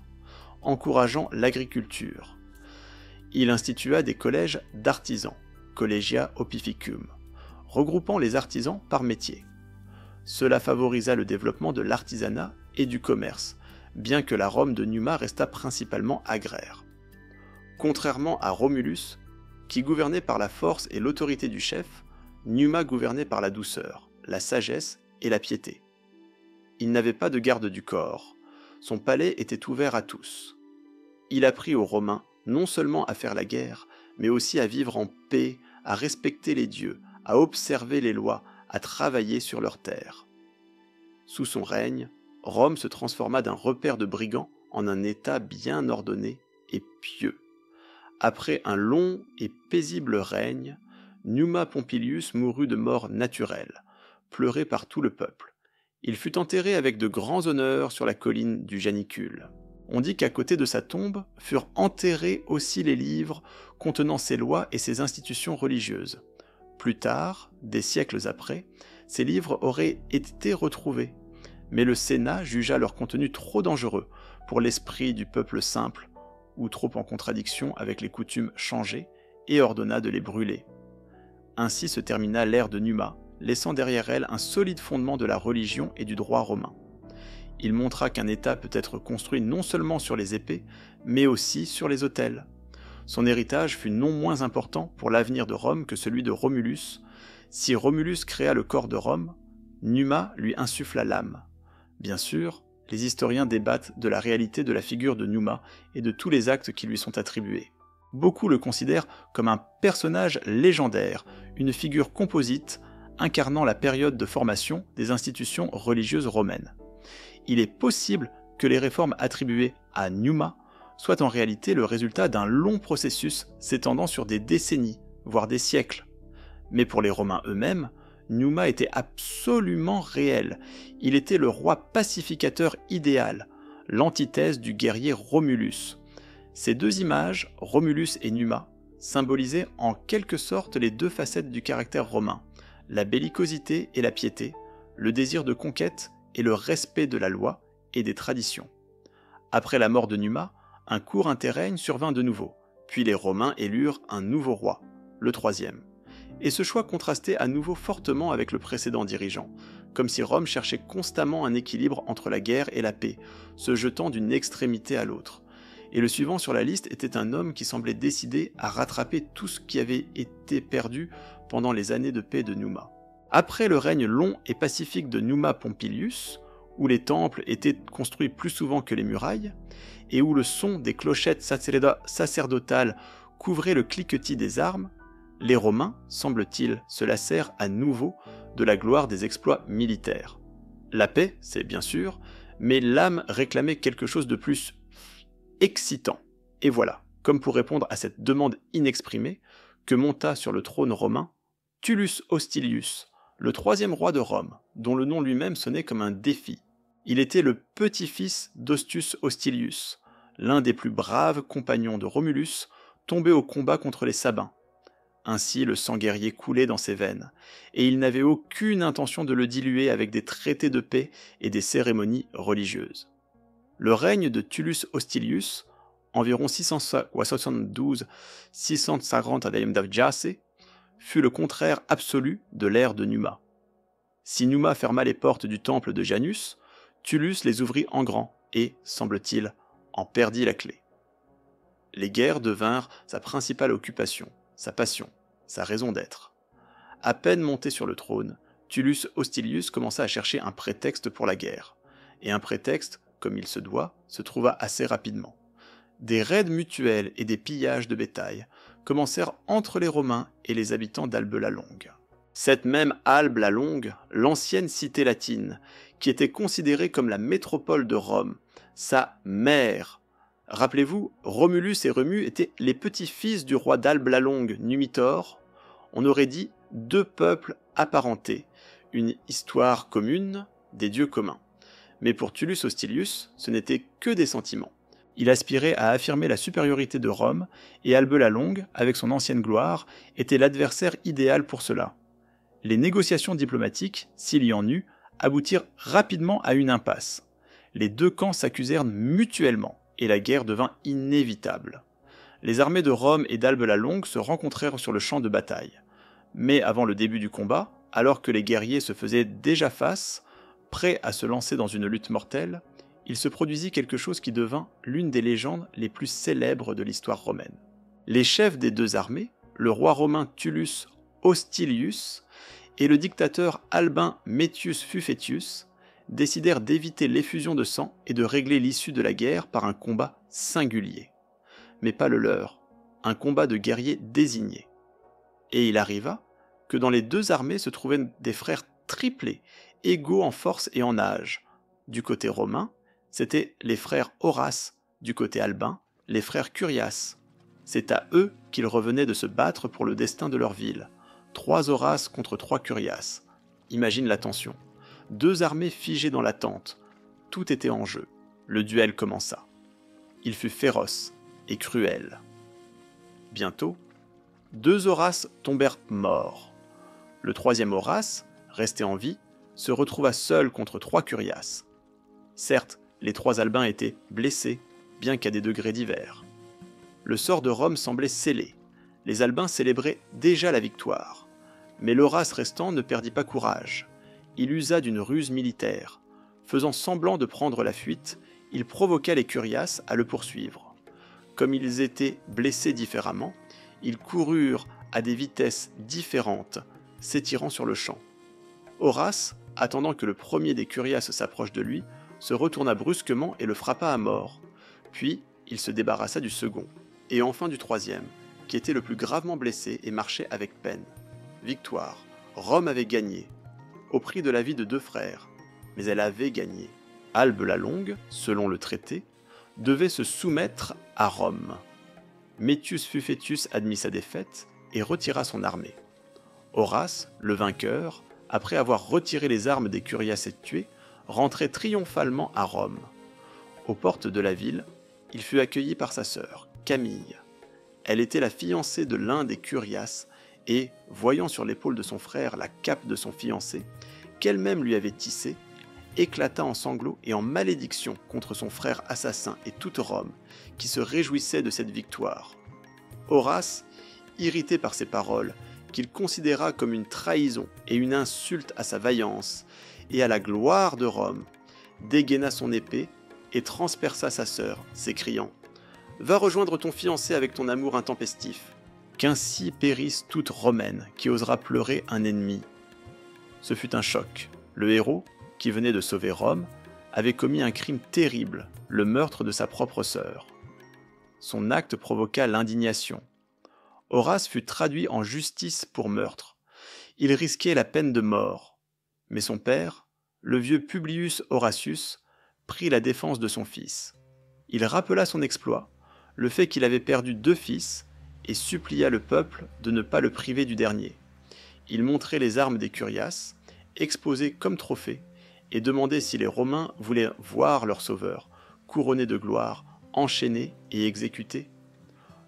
encourageant l'agriculture. Il institua des collèges d'artisans, collegia opificum, regroupant les artisans par métier. Cela favorisa le développement de l'artisanat et du commerce, bien que la Rome de Numa resta principalement agraire. Contrairement à Romulus, qui gouvernait par la force et l'autorité du chef, Numa gouvernait par la douceur, la sagesse et la piété. Il n'avait pas de garde du corps. son palais était ouvert à tous. Il apprit aux Romains non seulement à faire la guerre, mais aussi à vivre en paix, à respecter les dieux, à observer les lois, à travailler sur leurs terres. Sous son règne, Rome se transforma d'un repère de brigands en un État bien ordonné et pieux. Après un long et paisible règne, Numa Pompilius mourut de mort naturelle, pleuré par tout le peuple. Il fut enterré avec de grands honneurs sur la colline du Janicule. On dit qu'à côté de sa tombe furent enterrés aussi les livres contenant ses lois et ses institutions religieuses. Plus tard, des siècles après, ces livres auraient été retrouvés, mais le Sénat jugea leur contenu trop dangereux pour l'esprit du peuple simple, ou trop en contradiction avec les coutumes changées, et ordonna de les brûler. Ainsi se termina l'ère de Numa, laissant derrière elle un solide fondement de la religion et du droit romain. Il montra qu'un État peut être construit non seulement sur les épées, mais aussi sur les autels. Son héritage fut non moins important pour l'avenir de Rome que celui de Romulus. Si Romulus créa le corps de Rome, Numa lui insuffla l'âme. Bien sûr, les historiens débattent de la réalité de la figure de Numa et de tous les actes qui lui sont attribués. Beaucoup le considèrent comme un personnage légendaire, une figure composite incarnant la période de formation des institutions religieuses romaines. Il est possible que les réformes attribuées à Numa soient en réalité le résultat d'un long processus s'étendant sur des décennies, voire des siècles. Mais pour les Romains eux-mêmes, Numa était absolument réel. Il était le roi pacificateur idéal, l'antithèse du guerrier Romulus. Ces deux images, Romulus et Numa, symbolisaient en quelque sorte les deux facettes du caractère romain, la bellicosité et la piété, le désir de conquête et le respect de la loi et des traditions. Après la mort de Numa, un court interrègne survint de nouveau, puis les Romains élurent un nouveau roi, le troisième. Et ce choix contrastait à nouveau fortement avec le précédent dirigeant, comme si Rome cherchait constamment un équilibre entre la guerre et la paix, se jetant d'une extrémité à l'autre. Et le suivant sur la liste était un homme qui semblait décidé à rattraper tout ce qui avait été perdu pendant les années de paix de Numa. Après le règne long et pacifique de Numa Pompilius, où les temples étaient construits plus souvent que les murailles, et où le son des clochettes sacerdotales couvrait le cliquetis des armes, les Romains, semble-t-il, se lassèrent à nouveau de la gloire des exploits militaires. La paix, c'est bien sûr, mais l'âme réclamait quelque chose de plus excitant. Et voilà, comme pour répondre à cette demande inexprimée, que monta sur le trône romain Tullus Hostilius, le troisième roi de Rome, dont le nom lui-même sonnait comme un défi. Il était le petit-fils d'Hostus Hostilius, l'un des plus braves compagnons de Romulus, tombé au combat contre les Sabins. Ainsi le sang guerrier coulait dans ses veines, et il n'avait aucune intention de le diluer avec des traités de paix et des cérémonies religieuses. Le règne de Tullus Hostilius, environ 672-640 ad. Fut le contraire absolu de l'ère de Numa. Si Numa ferma les portes du temple de Janus, Tullus les ouvrit en grand et, semble-t-il, en perdit la clé. Les guerres devinrent sa principale occupation, sa passion, sa raison d'être. À peine monté sur le trône, Tullus Hostilius commença à chercher un prétexte pour la guerre. Et un prétexte, comme il se doit, se trouva assez rapidement. Des raids mutuels et des pillages de bétail commencèrent entre les Romains et les habitants d'Albe la Longue. Cette même Albe la Longue, l'ancienne cité latine, qui était considérée comme la métropole de Rome, sa mère. Rappelez-vous, Romulus et Remus étaient les petits-fils du roi d'Albe la Longue, Numitor. On aurait dit deux peuples apparentés, une histoire commune, des dieux communs. Mais pour Tullus Hostilius, ce n'était que des sentiments. Il aspirait à affirmer la supériorité de Rome, et Albe la Longue, avec son ancienne gloire, était l'adversaire idéal pour cela. Les négociations diplomatiques, s'il y en eut, aboutirent rapidement à une impasse. Les deux camps s'accusèrent mutuellement, et la guerre devint inévitable. Les armées de Rome et d'Albe la Longue se rencontrèrent sur le champ de bataille. Mais avant le début du combat, alors que les guerriers se faisaient déjà face, prêts à se lancer dans une lutte mortelle, il se produisit quelque chose qui devint l'une des légendes les plus célèbres de l'histoire romaine. Les chefs des deux armées, le roi romain Tullus Hostilius et le dictateur albin Metius Fufetius, décidèrent d'éviter l'effusion de sang et de régler l'issue de la guerre par un combat singulier. Mais pas le leur, un combat de guerriers désignés. Et il arriva que dans les deux armées se trouvaient des frères triplés, égaux en force et en âge. Du côté romain, c'étaient les frères Horace, du côté albin, les frères Curias. C'est à eux qu'il revenait de se battre pour le destin de leur ville. 3 Horaces contre 3 Curias. Imagine la tension. 2 armées figées dans l'attente. Tout était en jeu. Le duel commença. Il fut féroce et cruel. Bientôt, 2 Horaces tombèrent morts. Le 3e Horace, resté en vie, se retrouva seul contre 3 Curias. Certes, les 3 albins étaient blessés, bien qu'à des degrés divers. Le sort de Rome semblait scellé. Les albins célébraient déjà la victoire. Mais l'Horace restant ne perdit pas courage. Il usa d'une ruse militaire. Faisant semblant de prendre la fuite, il provoqua les Curias à le poursuivre. Comme ils étaient blessés différemment, ils coururent à des vitesses différentes, s'étirant sur le champ. Horace, attendant que le premier des Curias s'approche de lui, se retourna brusquement et le frappa à mort. Puis, il se débarrassa du second, et enfin du 3e, qui était le plus gravement blessé et marchait avec peine. Victoire. Rome avait gagné, au prix de la vie de 2 frères, mais elle avait gagné. Albe la Longue, selon le traité, devait se soumettre à Rome. Metius Fufetius admit sa défaite et retira son armée. Horace, le vainqueur, après avoir retiré les armes des Curias et tués, rentrait triomphalement à Rome. Aux portes de la ville, il fut accueilli par sa sœur, Camille. Elle était la fiancée de l'un des Curias et, voyant sur l'épaule de son frère la cape de son fiancé, qu'elle-même lui avait tissée, éclata en sanglots et en malédictions contre son frère assassin et toute Rome, qui se réjouissait de cette victoire. Horace, irrité par ces paroles, qu'il considéra comme une trahison et une insulte à sa vaillance et à la gloire de Rome, dégaina son épée et transperça sa sœur, s'écriant « Va rejoindre ton fiancé avec ton amour intempestif, qu'ainsi périsse toute Romaine qui osera pleurer un ennemi. » Ce fut un choc. Le héros, qui venait de sauver Rome, avait commis un crime terrible, le meurtre de sa propre sœur. Son acte provoqua l'indignation. Horace fut traduit en justice pour meurtre. Il risquait la peine de mort. Mais son père, le vieux Publius Horatius, prit la défense de son fils. Il rappela son exploit, le fait qu'il avait perdu 2 fils, et supplia le peuple de ne pas le priver du dernier. Il montrait les armes des Curias, exposées comme trophées, et demandait si les Romains voulaient voir leur sauveur, couronné de gloire, enchaîné et exécuté.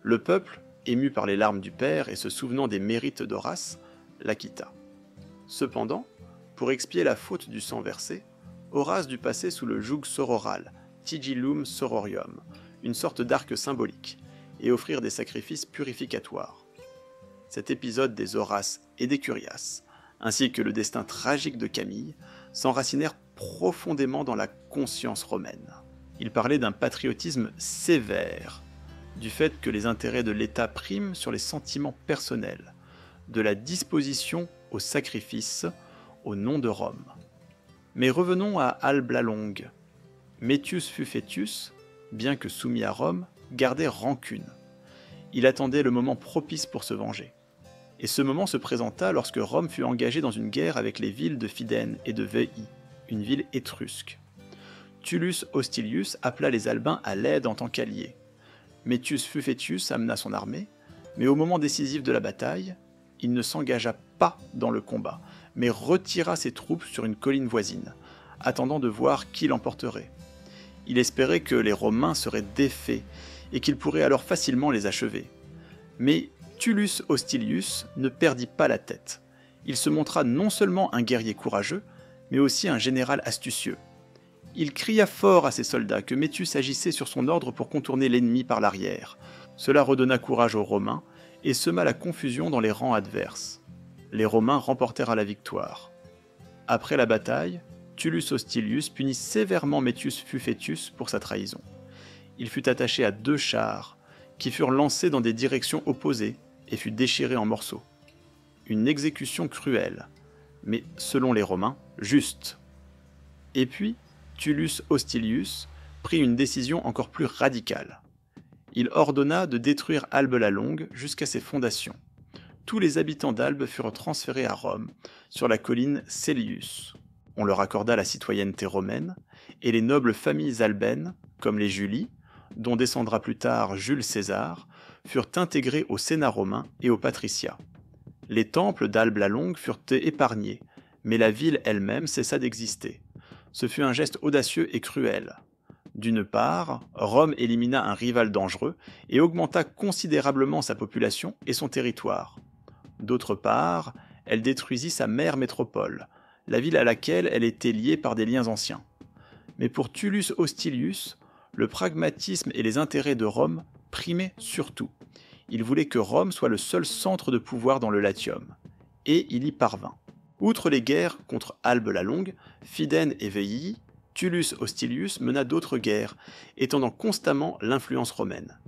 Le peuple, ému par les larmes du père et se souvenant des mérites d'Horace, l'acquitta. Cependant, pour expier la faute du sang versé, Horace dut passer sous le joug sororal, Tigillum sororium, une sorte d'arc symbolique, et offrir des sacrifices purificatoires. Cet épisode des Horaces et des Curias, ainsi que le destin tragique de Camille, s'enracinèrent profondément dans la conscience romaine. Il parlait d'un patriotisme sévère, du fait que les intérêts de l'État priment sur les sentiments personnels, de la disposition au sacrifice au nom de Rome. Mais revenons à Albe la Longue. Metius Fufetius, bien que soumis à Rome, gardait rancune. Il attendait le moment propice pour se venger. Et ce moment se présenta lorsque Rome fut engagée dans une guerre avec les villes de Fidène et de Veii, une ville étrusque. Tullus Hostilius appela les Albins à l'aide en tant qu'alliés. Metius Fufetius amena son armée, mais au moment décisif de la bataille, il ne s'engagea pas dans le combat, mais retira ses troupes sur une colline voisine, attendant de voir qui l'emporterait. Il espérait que les Romains seraient défaits et qu'il pourrait alors facilement les achever. Mais Tullus Hostilius ne perdit pas la tête. Il se montra non seulement un guerrier courageux, mais aussi un général astucieux. Il cria fort à ses soldats que Metius agissait sur son ordre pour contourner l'ennemi par l'arrière. Cela redonna courage aux Romains et sema la confusion dans les rangs adverses. Les Romains remportèrent la victoire. Après la bataille, Tullus Hostilius punit sévèrement Metius Fufetius pour sa trahison. Il fut attaché à 2 chars, qui furent lancés dans des directions opposées et fut déchiré en morceaux. Une exécution cruelle, mais selon les Romains, juste. Et puis, Tullus Hostilius prit une décision encore plus radicale. Il ordonna de détruire Albe la Longue jusqu'à ses fondations. Tous les habitants d'Albe furent transférés à Rome, sur la colline Cælius. On leur accorda la citoyenneté romaine, et les nobles familles albaines, comme les Julie, dont descendra plus tard Jules César, furent intégrés au Sénat romain et au patriciat. Les temples d'Albe la Longue furent épargnés, mais la ville elle-même cessa d'exister. Ce fut un geste audacieux et cruel. D'une part, Rome élimina un rival dangereux et augmenta considérablement sa population et son territoire. D'autre part, elle détruisit sa mère métropole, la ville à laquelle elle était liée par des liens anciens. Mais pour Tullus Hostilius, le pragmatisme et les intérêts de Rome primaient surtout. Il voulait que Rome soit le seul centre de pouvoir dans le Latium. Et il y parvint. Outre les guerres contre Albe la Longue, Fidène et Veii, Tullus Hostilius mena d'autres guerres, étendant constamment l'influence romaine.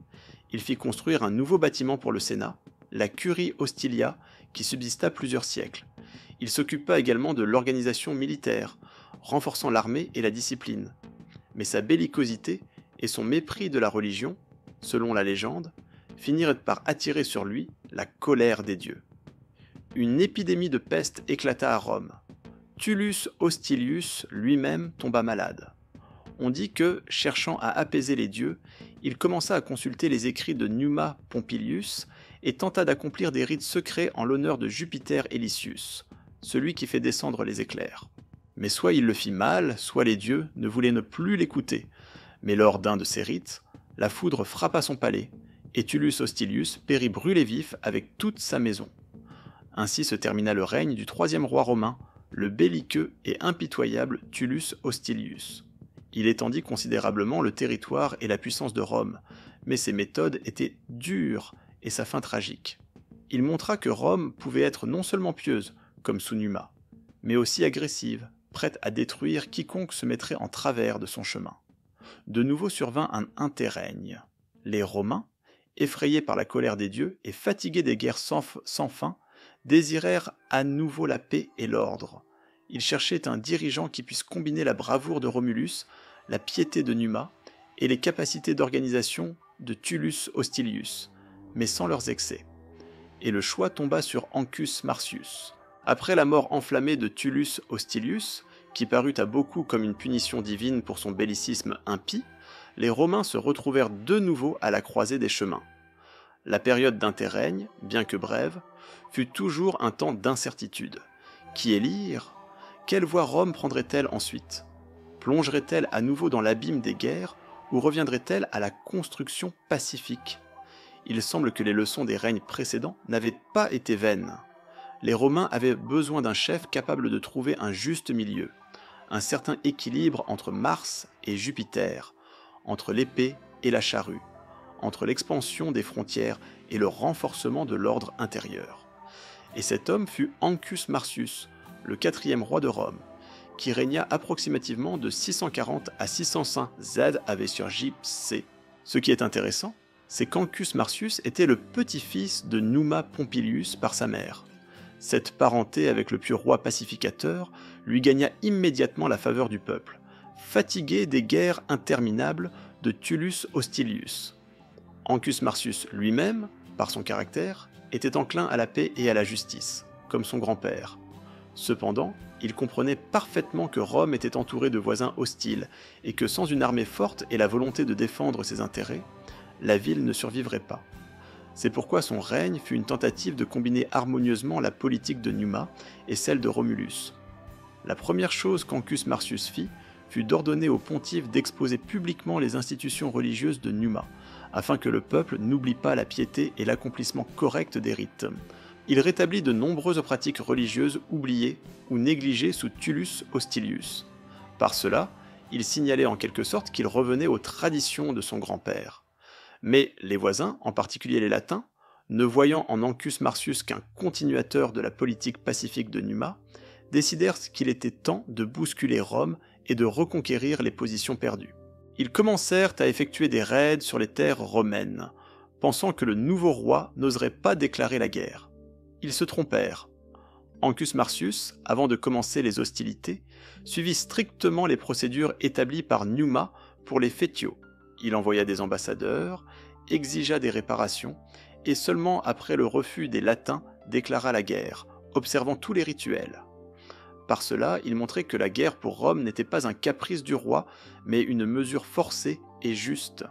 Il fit construire un nouveau bâtiment pour le Sénat, la Curie Hostilia, qui subsista plusieurs siècles. Il s'occupa également de l'organisation militaire, renforçant l'armée et la discipline. Mais sa bellicosité et son mépris de la religion, selon la légende, finirent par attirer sur lui la colère des dieux. Une épidémie de peste éclata à Rome. Tullus Hostilius lui-même tomba malade. On dit que, cherchant à apaiser les dieux, il commença à consulter les écrits de Numa Pompilius et tenta d'accomplir des rites secrets en l'honneur de Jupiter Elicius, celui qui fait descendre les éclairs. Mais soit il le fit mal, soit les dieux ne voulaient ne plus l'écouter. Mais lors d'un de ces rites, la foudre frappa son palais, et Tullus Hostilius périt brûlé vif avec toute sa maison. Ainsi se termina le règne du troisième roi romain, le belliqueux et impitoyable Tullus Hostilius. Il étendit considérablement le territoire et la puissance de Rome, mais ses méthodes étaient dures et sa fin tragique. Il montra que Rome pouvait être non seulement pieuse, comme sous Numa, mais aussi agressive, prête à détruire quiconque se mettrait en travers de son chemin. De nouveau survint un interrègne. Les Romains, effrayés par la colère des dieux et fatigués des guerres sans fin, désirèrent à nouveau la paix et l'ordre. Ils cherchaient un dirigeant qui puisse combiner la bravoure de Romulus, la piété de Numa et les capacités d'organisation de Tullus Hostilius, mais sans leurs excès. Et le choix tomba sur Ancus Marcius. Après la mort enflammée de Tullus Hostilius, qui parut à beaucoup comme une punition divine pour son bellicisme impie, les Romains se retrouvèrent de nouveau à la croisée des chemins. La période d'interrègne, bien que brève, fut toujours un temps d'incertitude. Qui élire ? Quelle voie Rome prendrait-elle ensuite ? Plongerait-elle à nouveau dans l'abîme des guerres ou reviendrait-elle à la construction pacifique ? Il semble que les leçons des règnes précédents n'avaient pas été vaines. Les Romains avaient besoin d'un chef capable de trouver un juste milieu, un certain équilibre entre Mars et Jupiter, entre l'épée et la charrue, entre l'expansion des frontières et le renforcement de l'ordre intérieur. Et cet homme fut Ancus Marcius, le quatrième roi de Rome, qui régna approximativement de 640 à 605 Z avait sur JC. Ce qui est intéressant, c'est qu'Ancus Marcius était le petit-fils de Numa Pompilius par sa mère. Cette parenté avec le pieux roi pacificateur lui gagna immédiatement la faveur du peuple, fatigué des guerres interminables de Tullus Hostilius. Ancus Marcius lui-même, par son caractère, était enclin à la paix et à la justice, comme son grand-père. Cependant, il comprenait parfaitement que Rome était entourée de voisins hostiles et que sans une armée forte et la volonté de défendre ses intérêts, la ville ne survivrait pas. C'est pourquoi son règne fut une tentative de combiner harmonieusement la politique de Numa et celle de Romulus. La première chose qu'Ancus Marcius fit fut d'ordonner au pontife d'exposer publiquement les institutions religieuses de Numa, afin que le peuple n'oublie pas la piété et l'accomplissement correct des rites. Il rétablit de nombreuses pratiques religieuses oubliées ou négligées sous Tullus Hostilius. Par cela, il signalait en quelque sorte qu'il revenait aux traditions de son grand-père. Mais les voisins, en particulier les Latins, ne voyant en Ancus Marcius qu'un continuateur de la politique pacifique de Numa, décidèrent qu'il était temps de bousculer Rome et de reconquérir les positions perdues. Ils commencèrent à effectuer des raids sur les terres romaines, pensant que le nouveau roi n'oserait pas déclarer la guerre. Ils se trompèrent. Ancus Marcius, avant de commencer les hostilités, suivit strictement les procédures établies par Numa pour les Fétiaux. Il envoya des ambassadeurs, exigea des réparations, et seulement après le refus des Latins déclara la guerre, observant tous les rituels. Par cela, il montrait que la guerre pour Rome n'était pas un caprice du roi, mais une mesure forcée et juste.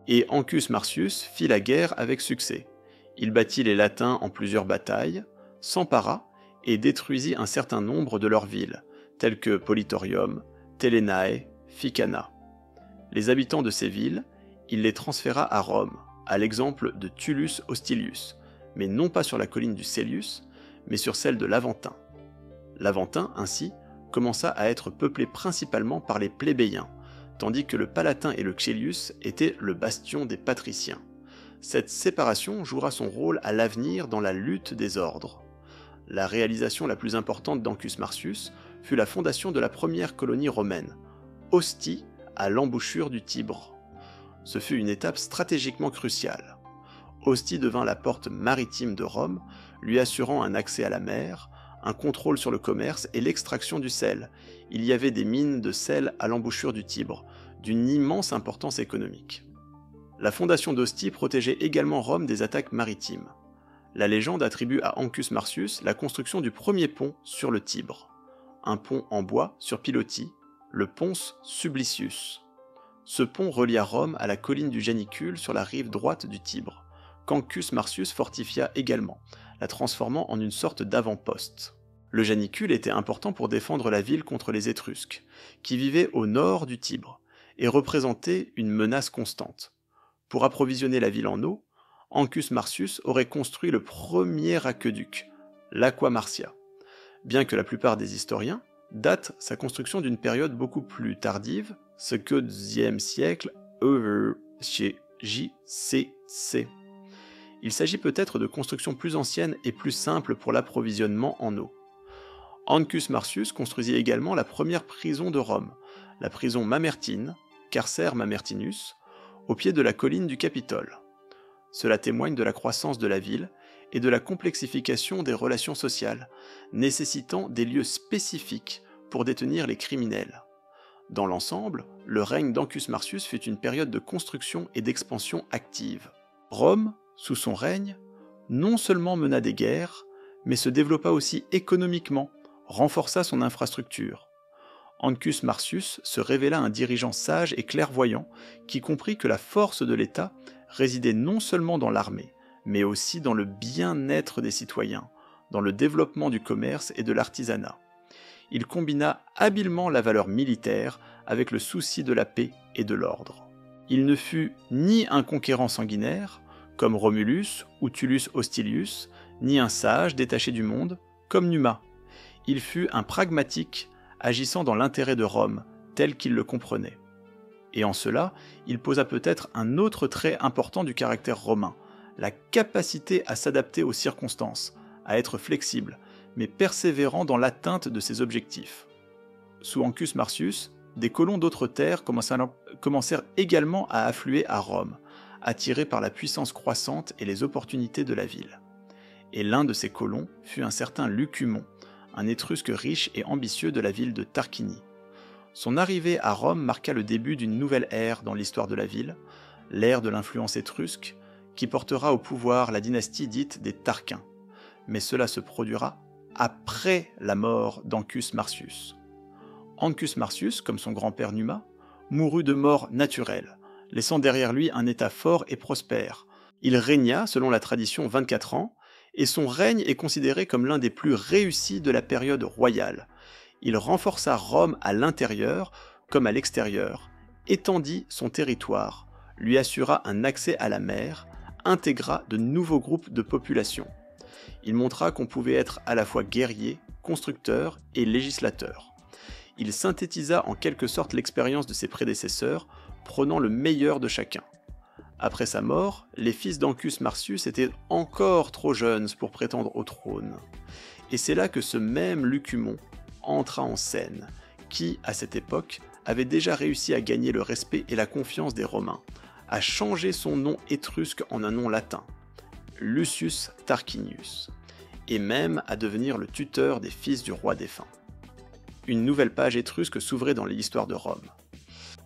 Et Ancus Marcius fit la guerre avec succès. Il battit les Latins en plusieurs batailles, s'empara et détruisit un certain nombre de leurs villes, telles que Politorium, Telenae, Ficana. Les habitants de ces villes, il les transféra à Rome, à l'exemple de Tullus Hostilius, mais non pas sur la colline du Cælius, mais sur celle de l'Aventin. L'Aventin, ainsi, commença à être peuplé principalement par les plébéiens, tandis que le Palatin et le Cælius étaient le bastion des patriciens. Cette séparation jouera son rôle à l'avenir dans la lutte des ordres. La réalisation la plus importante d'Ancus Marcius fut la fondation de la première colonie romaine, Ostie, à l'embouchure du Tibre. Ce fut une étape stratégiquement cruciale. Ostie devint la porte maritime de Rome, lui assurant un accès à la mer, un contrôle sur le commerce et l'extraction du sel. Il y avait des mines de sel à l'embouchure du Tibre, d'une immense importance économique. La fondation d'Ostie protégeait également Rome des attaques maritimes. La légende attribue à Ancus Marcius la construction du premier pont sur le Tibre, un pont en bois sur pilotis, le Pons Sublicius. Ce pont relia Rome à la colline du Janicule sur la rive droite du Tibre, qu'Ancus Marcius fortifia également, la transformant en une sorte d'avant-poste. Le Janicule était important pour défendre la ville contre les Étrusques, qui vivaient au nord du Tibre, et représentait une menace constante. Pour approvisionner la ville en eau, Ancus Marcius aurait construit le premier aqueduc, l'Aqua Marcia. Bien que la plupart des historiens datent sa construction d'une période beaucoup plus tardive, ce que Xe siècle chez JCC. Il s'agit peut-être de constructions plus anciennes et plus simples pour l'approvisionnement en eau. Ancus Marcius construisit également la première prison de Rome, la prison Mamertine, Carcer Mamertinus, au pied de la colline du Capitole. Cela témoigne de la croissance de la ville et de la complexification des relations sociales, nécessitant des lieux spécifiques pour détenir les criminels. Dans l'ensemble, le règne d'Ancus Marcius fut une période de construction et d'expansion active. Rome, sous son règne, non seulement mena des guerres, mais se développa aussi économiquement, renforça son infrastructure. Ancus Marcius se révéla un dirigeant sage et clairvoyant qui comprit que la force de l'État résidait non seulement dans l'armée, mais aussi dans le bien-être des citoyens, dans le développement du commerce et de l'artisanat. Il combina habilement la valeur militaire avec le souci de la paix et de l'ordre. Il ne fut ni un conquérant sanguinaire, comme Romulus ou Tullus Hostilius, ni un sage détaché du monde, comme Numa. Il fut un pragmatique agissant dans l'intérêt de Rome, tel qu'il le comprenait. Et en cela, il posa peut-être un autre trait important du caractère romain, la capacité à s'adapter aux circonstances, à être flexible, mais persévérant dans l'atteinte de ses objectifs. Sous Ancus Marcius, des colons d'autres terres commencèrent également à affluer à Rome, attirés par la puissance croissante et les opportunités de la ville. Et l'un de ces colons fut un certain Lucumon, un Étrusque riche et ambitieux de la ville de Tarquinie. Son arrivée à Rome marqua le début d'une nouvelle ère dans l'histoire de la ville, l'ère de l'influence étrusque, qui portera au pouvoir la dynastie dite des Tarquins. Mais cela se produira après la mort d'Ancus Marcius. Ancus Marcius, comme son grand-père Numa, mourut de mort naturelle, laissant derrière lui un état fort et prospère. Il régna, selon la tradition, 24 ans, et son règne est considéré comme l'un des plus réussis de la période royale. Il renforça Rome à l'intérieur comme à l'extérieur, étendit son territoire, lui assura un accès à la mer, intégra de nouveaux groupes de population. Il montra qu'on pouvait être à la fois guerrier, constructeur et législateur. Il synthétisa en quelque sorte l'expérience de ses prédécesseurs, prenant le meilleur de chacun. Après sa mort, les fils d'Ancus Marcius étaient encore trop jeunes pour prétendre au trône. Et c'est là que ce même Lucumon entra en scène, qui, à cette époque, avait déjà réussi à gagner le respect et la confiance des Romains, à changer son nom étrusque en un nom latin, Lucius Tarquinius. et même à devenir le tuteur des fils du roi défunt. Une nouvelle page étrusque s'ouvrait dans l'histoire de Rome.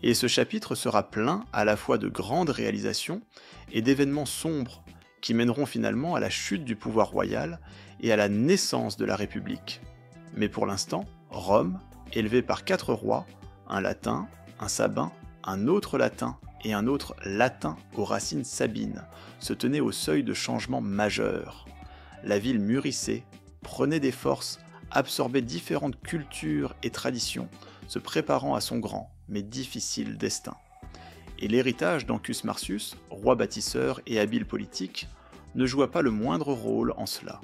Et ce chapitre sera plein à la fois de grandes réalisations et d'événements sombres qui mèneront finalement à la chute du pouvoir royal et à la naissance de la République. Mais pour l'instant, Rome, élevée par 4 rois, un latin, un sabin, un autre latin et un autre latin aux racines sabines, se tenait au seuil de changements majeurs. La ville mûrissait, prenait des forces, absorbait différentes cultures et traditions, se préparant à son grand, mais difficile destin. Et l'héritage d'Ancus Marcius, roi bâtisseur et habile politique, ne joua pas le moindre rôle en cela.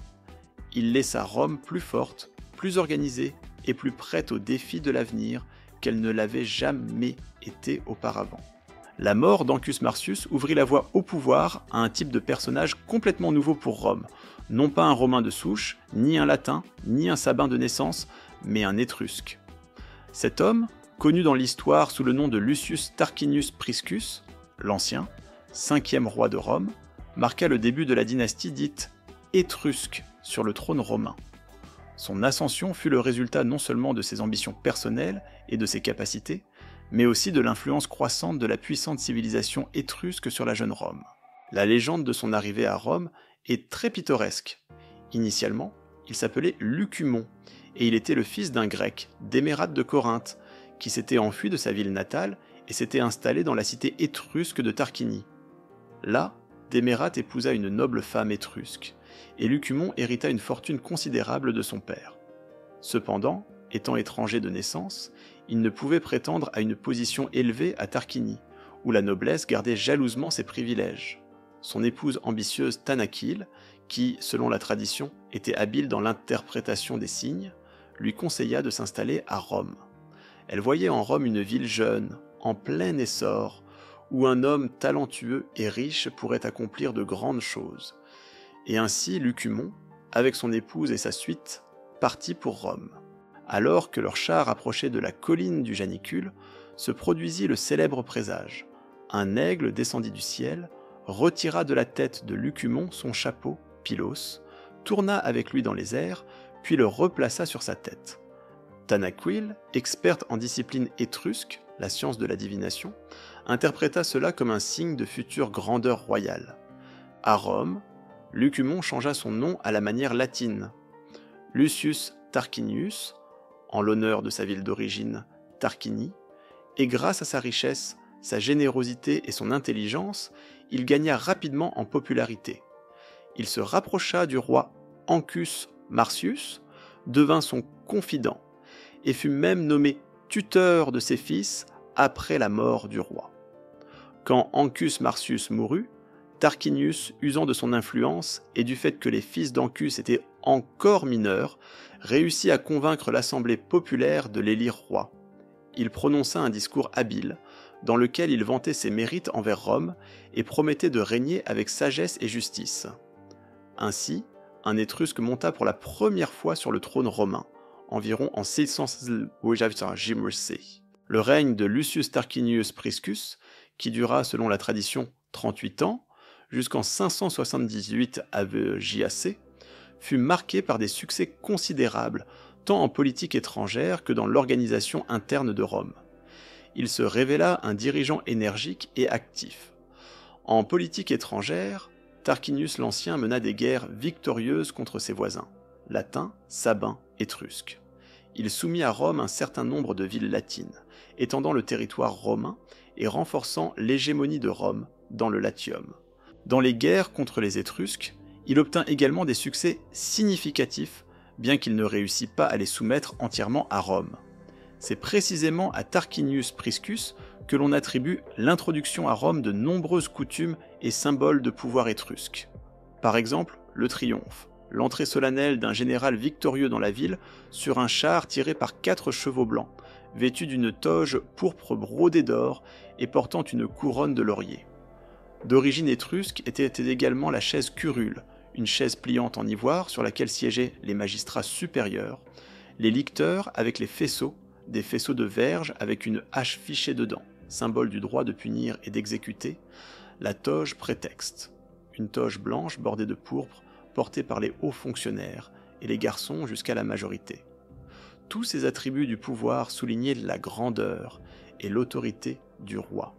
Il laissa Rome plus forte, plus organisée et plus prête aux défis de l'avenir qu'elle ne l'avait jamais été auparavant. La mort d'Ancus Marcius ouvrit la voie au pouvoir à un type de personnage complètement nouveau pour Rome, non pas un Romain de souche, ni un Latin, ni un Sabin de naissance, mais un Étrusque. Cet homme, connu dans l'histoire sous le nom de Lucius Tarquinius Priscus, l'Ancien, 5e roi de Rome, marqua le début de la dynastie dite étrusque sur le trône romain. Son ascension fut le résultat non seulement de ses ambitions personnelles et de ses capacités, mais aussi de l'influence croissante de la puissante civilisation étrusque sur la jeune Rome. La légende de son arrivée à Rome est très pittoresque. Initialement, il s'appelait Lucumon, et il était le fils d'un grec, Démérate de Corinthe, qui s'était enfui de sa ville natale et s'était installé dans la cité étrusque de Tarquinie. Là, Démérate épousa une noble femme étrusque, et Lucumon hérita une fortune considérable de son père. Cependant, étant étranger de naissance, il ne pouvait prétendre à une position élevée à Tarquinie, où la noblesse gardait jalousement ses privilèges. Son épouse ambitieuse Tanaquil, qui, selon la tradition, était habile dans l'interprétation des signes, lui conseilla de s'installer à Rome. Elle voyait en Rome une ville jeune, en plein essor, où un homme talentueux et riche pourrait accomplir de grandes choses. Et ainsi Lucumon, avec son épouse et sa suite, partit pour Rome. Alors que leur char approchait de la colline du Janicule, se produisit le célèbre présage. Un aigle descendit du ciel, retira de la tête de Lucumon son chapeau, Pylos, tourna avec lui dans les airs, puis le replaça sur sa tête. Tanaquil, experte en discipline étrusque, la science de la divination, interpréta cela comme un signe de future grandeur royale. À Rome, Lucumon changea son nom à la manière latine. Lucius Tarquinius, en l'honneur de sa ville d'origine, Tarquinie, et grâce à sa richesse, sa générosité et son intelligence, il gagna rapidement en popularité. Il se rapprocha du roi Ancus Marcius, devint son confident, et fut même nommé tuteur de ses fils après la mort du roi. Quand Ancus Marcius mourut, Tarquinius, usant de son influence et du fait que les fils d'Ancus étaient encore mineurs, réussit à convaincre l'assemblée populaire de l'élire roi. Il prononça un discours habile, dans lequel il vantait ses mérites envers Rome et promettait de régner avec sagesse et justice. Ainsi, un Étrusque monta pour la première fois sur le trône romain, environ en 600. Le règne de Lucius Tarquinius Priscus, qui dura selon la tradition 38 ans, jusqu'en 578 av. JAC, fut marqué par des succès considérables, tant en politique étrangère que dans l'organisation interne de Rome. Il se révéla un dirigeant énergique et actif. En politique étrangère, Tarquinius l'Ancien mena des guerres victorieuses contre ses voisins, latins, sabins, étrusques. Il soumit à Rome un certain nombre de villes latines, étendant le territoire romain et renforçant l'hégémonie de Rome dans le Latium. Dans les guerres contre les Étrusques, il obtint également des succès significatifs, bien qu'il ne réussit pas à les soumettre entièrement à Rome. C'est précisément à Tarquinius Priscus que l'on attribue l'introduction à Rome de nombreuses coutumes et symboles de pouvoir étrusque. Par exemple, le triomphe, l'entrée solennelle d'un général victorieux dans la ville sur un char tiré par 4 chevaux blancs, vêtus d'une toge pourpre brodée d'or et portant une couronne de laurier. D'origine étrusque était également la chaise curule, une chaise pliante en ivoire sur laquelle siégeaient les magistrats supérieurs, les licteurs avec les faisceaux, des faisceaux de verge avec une hache fichée dedans, symbole du droit de punir et d'exécuter, la toge prétexte, une toge blanche bordée de pourpre portée par les hauts fonctionnaires et les garçons jusqu'à la majorité. Tous ces attributs du pouvoir soulignaient la grandeur et l'autorité du roi.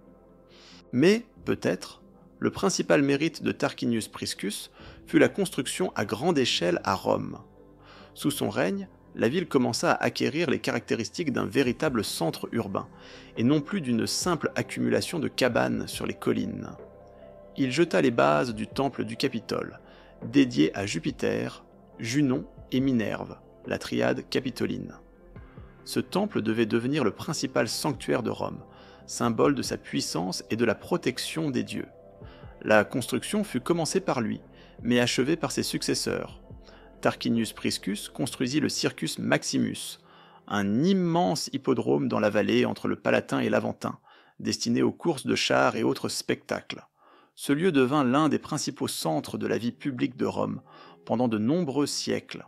Mais, peut-être, le principal mérite de Tarquinius Priscus fut la construction à grande échelle à Rome. Sous son règne, la ville commença à acquérir les caractéristiques d'un véritable centre urbain, et non plus d'une simple accumulation de cabanes sur les collines. Il jeta les bases du temple du Capitole, dédié à Jupiter, Junon et Minerve, la triade capitoline. Ce temple devait devenir le principal sanctuaire de Rome, symbole de sa puissance et de la protection des dieux. La construction fut commencée par lui, mais achevée par ses successeurs. Tarquinius Priscus construisit le Circus Maximus, un immense hippodrome dans la vallée entre le Palatin et l'Aventin, destiné aux courses de chars et autres spectacles. Ce lieu devint l'un des principaux centres de la vie publique de Rome pendant de nombreux siècles.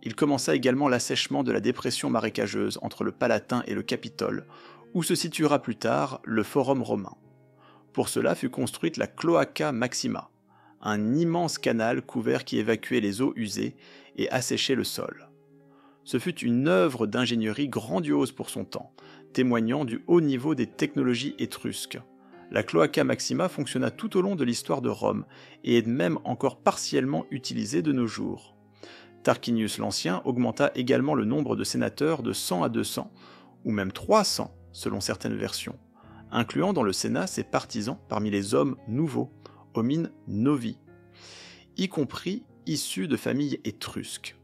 Il commença également l'assèchement de la dépression marécageuse entre le Palatin et le Capitole, où se situera plus tard le Forum romain. Pour cela fut construite la Cloaca Maxima, un immense canal couvert qui évacuait les eaux usées et asséchait le sol. Ce fut une œuvre d'ingénierie grandiose pour son temps, témoignant du haut niveau des technologies étrusques. La Cloaca Maxima fonctionna tout au long de l'histoire de Rome et est même encore partiellement utilisée de nos jours. Tarquinius l'Ancien augmenta également le nombre de sénateurs de 100 à 200, ou même 300 selon certaines versions, incluant dans le Sénat ses partisans parmi les hommes nouveaux, homines novi, y compris issus de familles étrusques.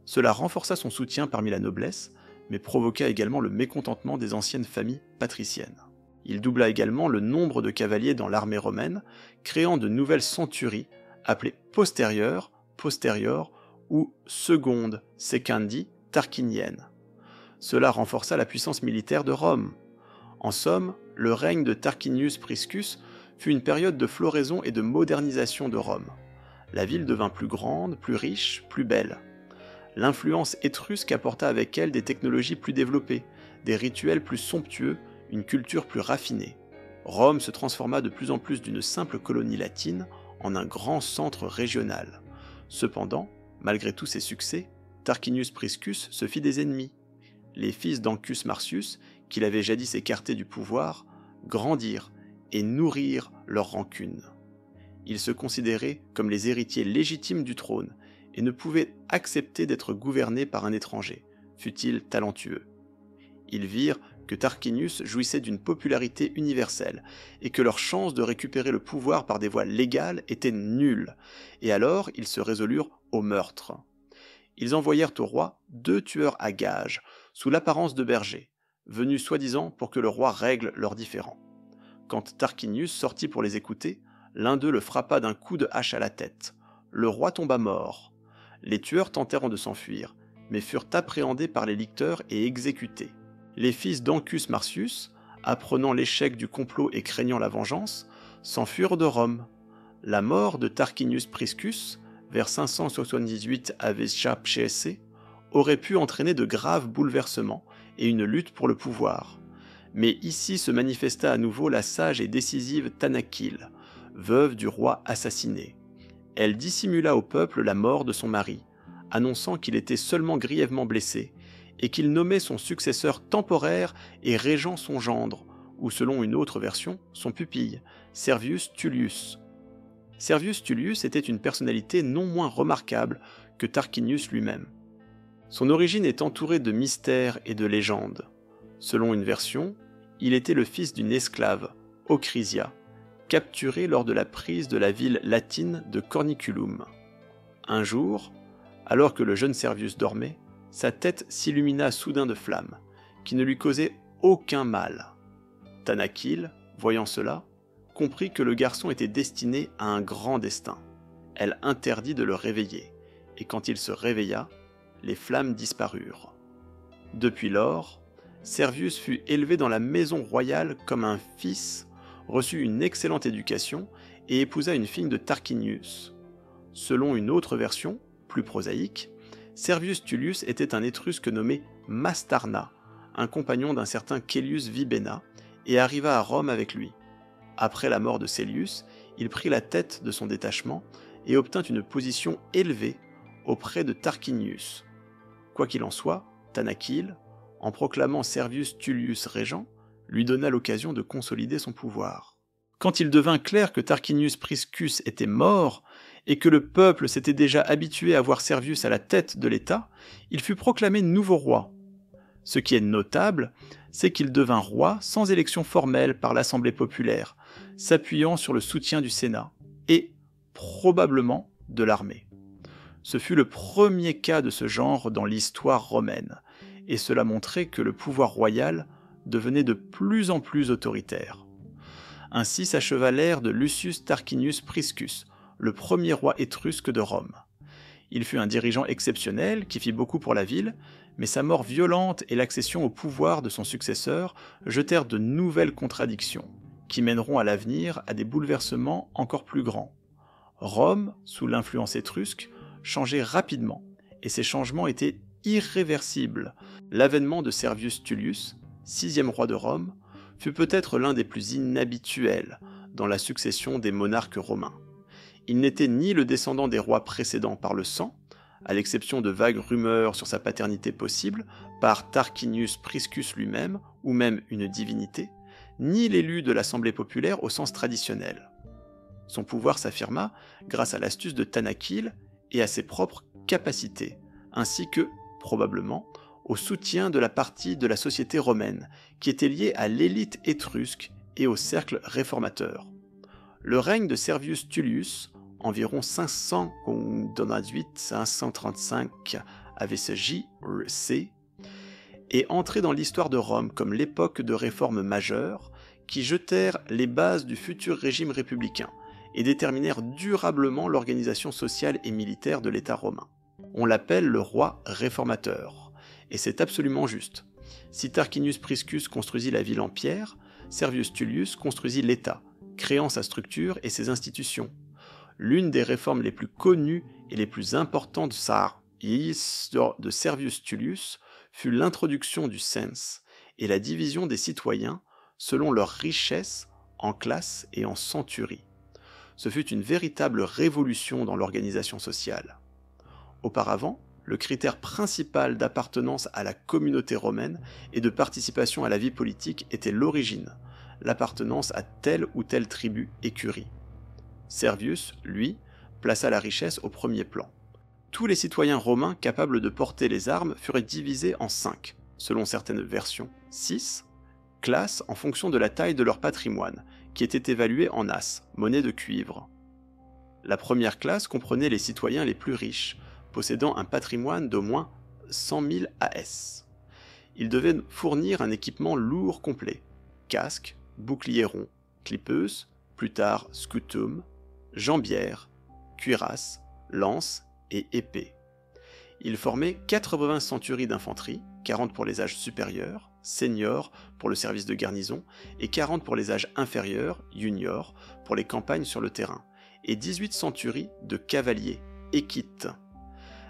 Cela renforça son soutien parmi la noblesse, mais provoqua également le mécontentement des anciennes familles patriciennes. Il doubla également le nombre de cavaliers dans l'armée romaine, créant de nouvelles centuries appelées postérieures, ou secondes, secandi, tarquiniennes. Cela renforça la puissance militaire de Rome. En somme, le règne de Tarquinius Priscus fut une période de floraison et de modernisation de Rome. La ville devint plus grande, plus riche, plus belle. L'influence étrusque apporta avec elle des technologies plus développées, des rituels plus somptueux, une culture plus raffinée. Rome se transforma de plus en plus d'une simple colonie latine en un grand centre régional. Cependant, malgré tous ses succès, Tarquinius Priscus se fit des ennemis. Les fils d'Ancus Marcius, qu'il avait jadis écartés du pouvoir, grandirent et nourrirent leur rancune. Ils se considéraient comme les héritiers légitimes du trône et ne pouvaient accepter d'être gouvernés par un étranger, fût-il talentueux. Ils virent que Tarquinius jouissait d'une popularité universelle et que leurs chances de récupérer le pouvoir par des voies légales étaient nulles, et alors ils se résolurent au meurtre. Ils envoyèrent au roi 2 tueurs à gages, sous l'apparence de bergers, venus soi-disant pour que le roi règle leurs différends. Quand Tarquinius sortit pour les écouter, l'un d'eux le frappa d'un coup de hache à la tête. Le roi tomba mort. Les tueurs tentèrent de s'enfuir, mais furent appréhendés par les licteurs et exécutés. Les fils d'Ancus Marcius, apprenant l'échec du complot et craignant la vengeance, s'enfuirent de Rome. La mort de Tarquinius Priscus, vers 578 a.C., aurait pu entraîner de graves bouleversements et une lutte pour le pouvoir. Mais ici se manifesta à nouveau la sage et décisive Tanaquil, veuve du roi assassiné. Elle dissimula au peuple la mort de son mari, annonçant qu'il était seulement grièvement blessé, et qu'il nommait son successeur temporaire et régent son gendre, ou selon une autre version, son pupille, Servius Tullius. Servius Tullius était une personnalité non moins remarquable que Tarquinius lui-même. Son origine est entourée de mystères et de légendes. Selon une version, il était le fils d'une esclave, Ocrisia, capturée lors de la prise de la ville latine de Corniculum. Un jour, alors que le jeune Servius dormait, sa tête s'illumina soudain de flammes, qui ne lui causaient aucun mal. Tanaquil, voyant cela, comprit que le garçon était destiné à un grand destin. Elle interdit de le réveiller, et quand il se réveilla, les flammes disparurent. Depuis lors, Servius fut élevé dans la maison royale comme un fils, reçut une excellente éducation et épousa une fille de Tarquinius. Selon une autre version, plus prosaïque, Servius Tullius était un Étrusque nommé Mastarna, un compagnon d'un certain Caelius Vibena, et arriva à Rome avec lui. Après la mort de Caelius, il prit la tête de son détachement et obtint une position élevée auprès de Tarquinius. Quoi qu'il en soit, Tanaquil, en proclamant Servius Tullius régent, lui donna l'occasion de consolider son pouvoir. Quand il devint clair que Tarquinius Priscus était mort et que le peuple s'était déjà habitué à voir Servius à la tête de l'État, il fut proclamé nouveau roi. Ce qui est notable, c'est qu'il devint roi sans élection formelle par l'Assemblée populaire, s'appuyant sur le soutien du Sénat et, probablement, de l'armée. Ce fut le premier cas de ce genre dans l'histoire romaine, et cela montrait que le pouvoir royal devenait de plus en plus autoritaire. Ainsi s'acheva l'ère de Lucius Tarquinius Priscus, le premier roi étrusque de Rome. Il fut un dirigeant exceptionnel qui fit beaucoup pour la ville, mais sa mort violente et l'accession au pouvoir de son successeur jetèrent de nouvelles contradictions, qui mèneront à l'avenir à des bouleversements encore plus grands. Rome, sous l'influence étrusque, changeait rapidement, et ces changements étaient irréversibles. L'avènement de Servius Tullius, sixième roi de Rome, fut peut-être l'un des plus inhabituels dans la succession des monarques romains. Il n'était ni le descendant des rois précédents par le sang, à l'exception de vagues rumeurs sur sa paternité possible par Tarquinius Priscus lui-même, ou même une divinité, ni l'élu de l'Assemblée populaire au sens traditionnel. Son pouvoir s'affirma grâce à l'astuce de Tanaquil et à ses propres capacités, ainsi que, probablement, au soutien de la partie de la société romaine qui était liée à l'élite étrusque et au cercle réformateur. Le règne de Servius Tullius, environ 518-535 AVC, est entré dans l'histoire de Rome comme l'époque de réformes majeures qui jetèrent les bases du futur régime républicain et déterminèrent durablement l'organisation sociale et militaire de l'État romain. On l'appelle le roi réformateur, et c'est absolument juste. Si Tarquinius Priscus construisit la ville en pierre, Servius Tullius construisit l'État, créant sa structure et ses institutions. L'une des réformes les plus connues et les plus importantes de Servius Tullius fut l'introduction du cens et la division des citoyens selon leur richesse en classes et en centuries. Ce fut une véritable révolution dans l'organisation sociale. Auparavant, le critère principal d'appartenance à la communauté romaine et de participation à la vie politique était l'origine, l'appartenance à telle ou telle tribu et curie. Servius, lui, plaça la richesse au premier plan. Tous les citoyens romains capables de porter les armes furent divisés en 5, selon certaines versions 6, classes en fonction de la taille de leur patrimoine, qui était évalué en as, monnaie de cuivre. La première classe comprenait les citoyens les plus riches, possédant un patrimoine d'au moins 100 000 AS. Ils devaient fournir un équipement lourd complet, casque, bouclier rond, clipeuse, plus tard scutum, jambière, cuirasse, lance et épée. Ils formaient 80 centuries d'infanterie, 40 pour les âges supérieurs, seniors pour le service de garnison, et 40 pour les âges inférieurs, juniors, pour les campagnes sur le terrain, et 18 centuries de cavaliers, équites.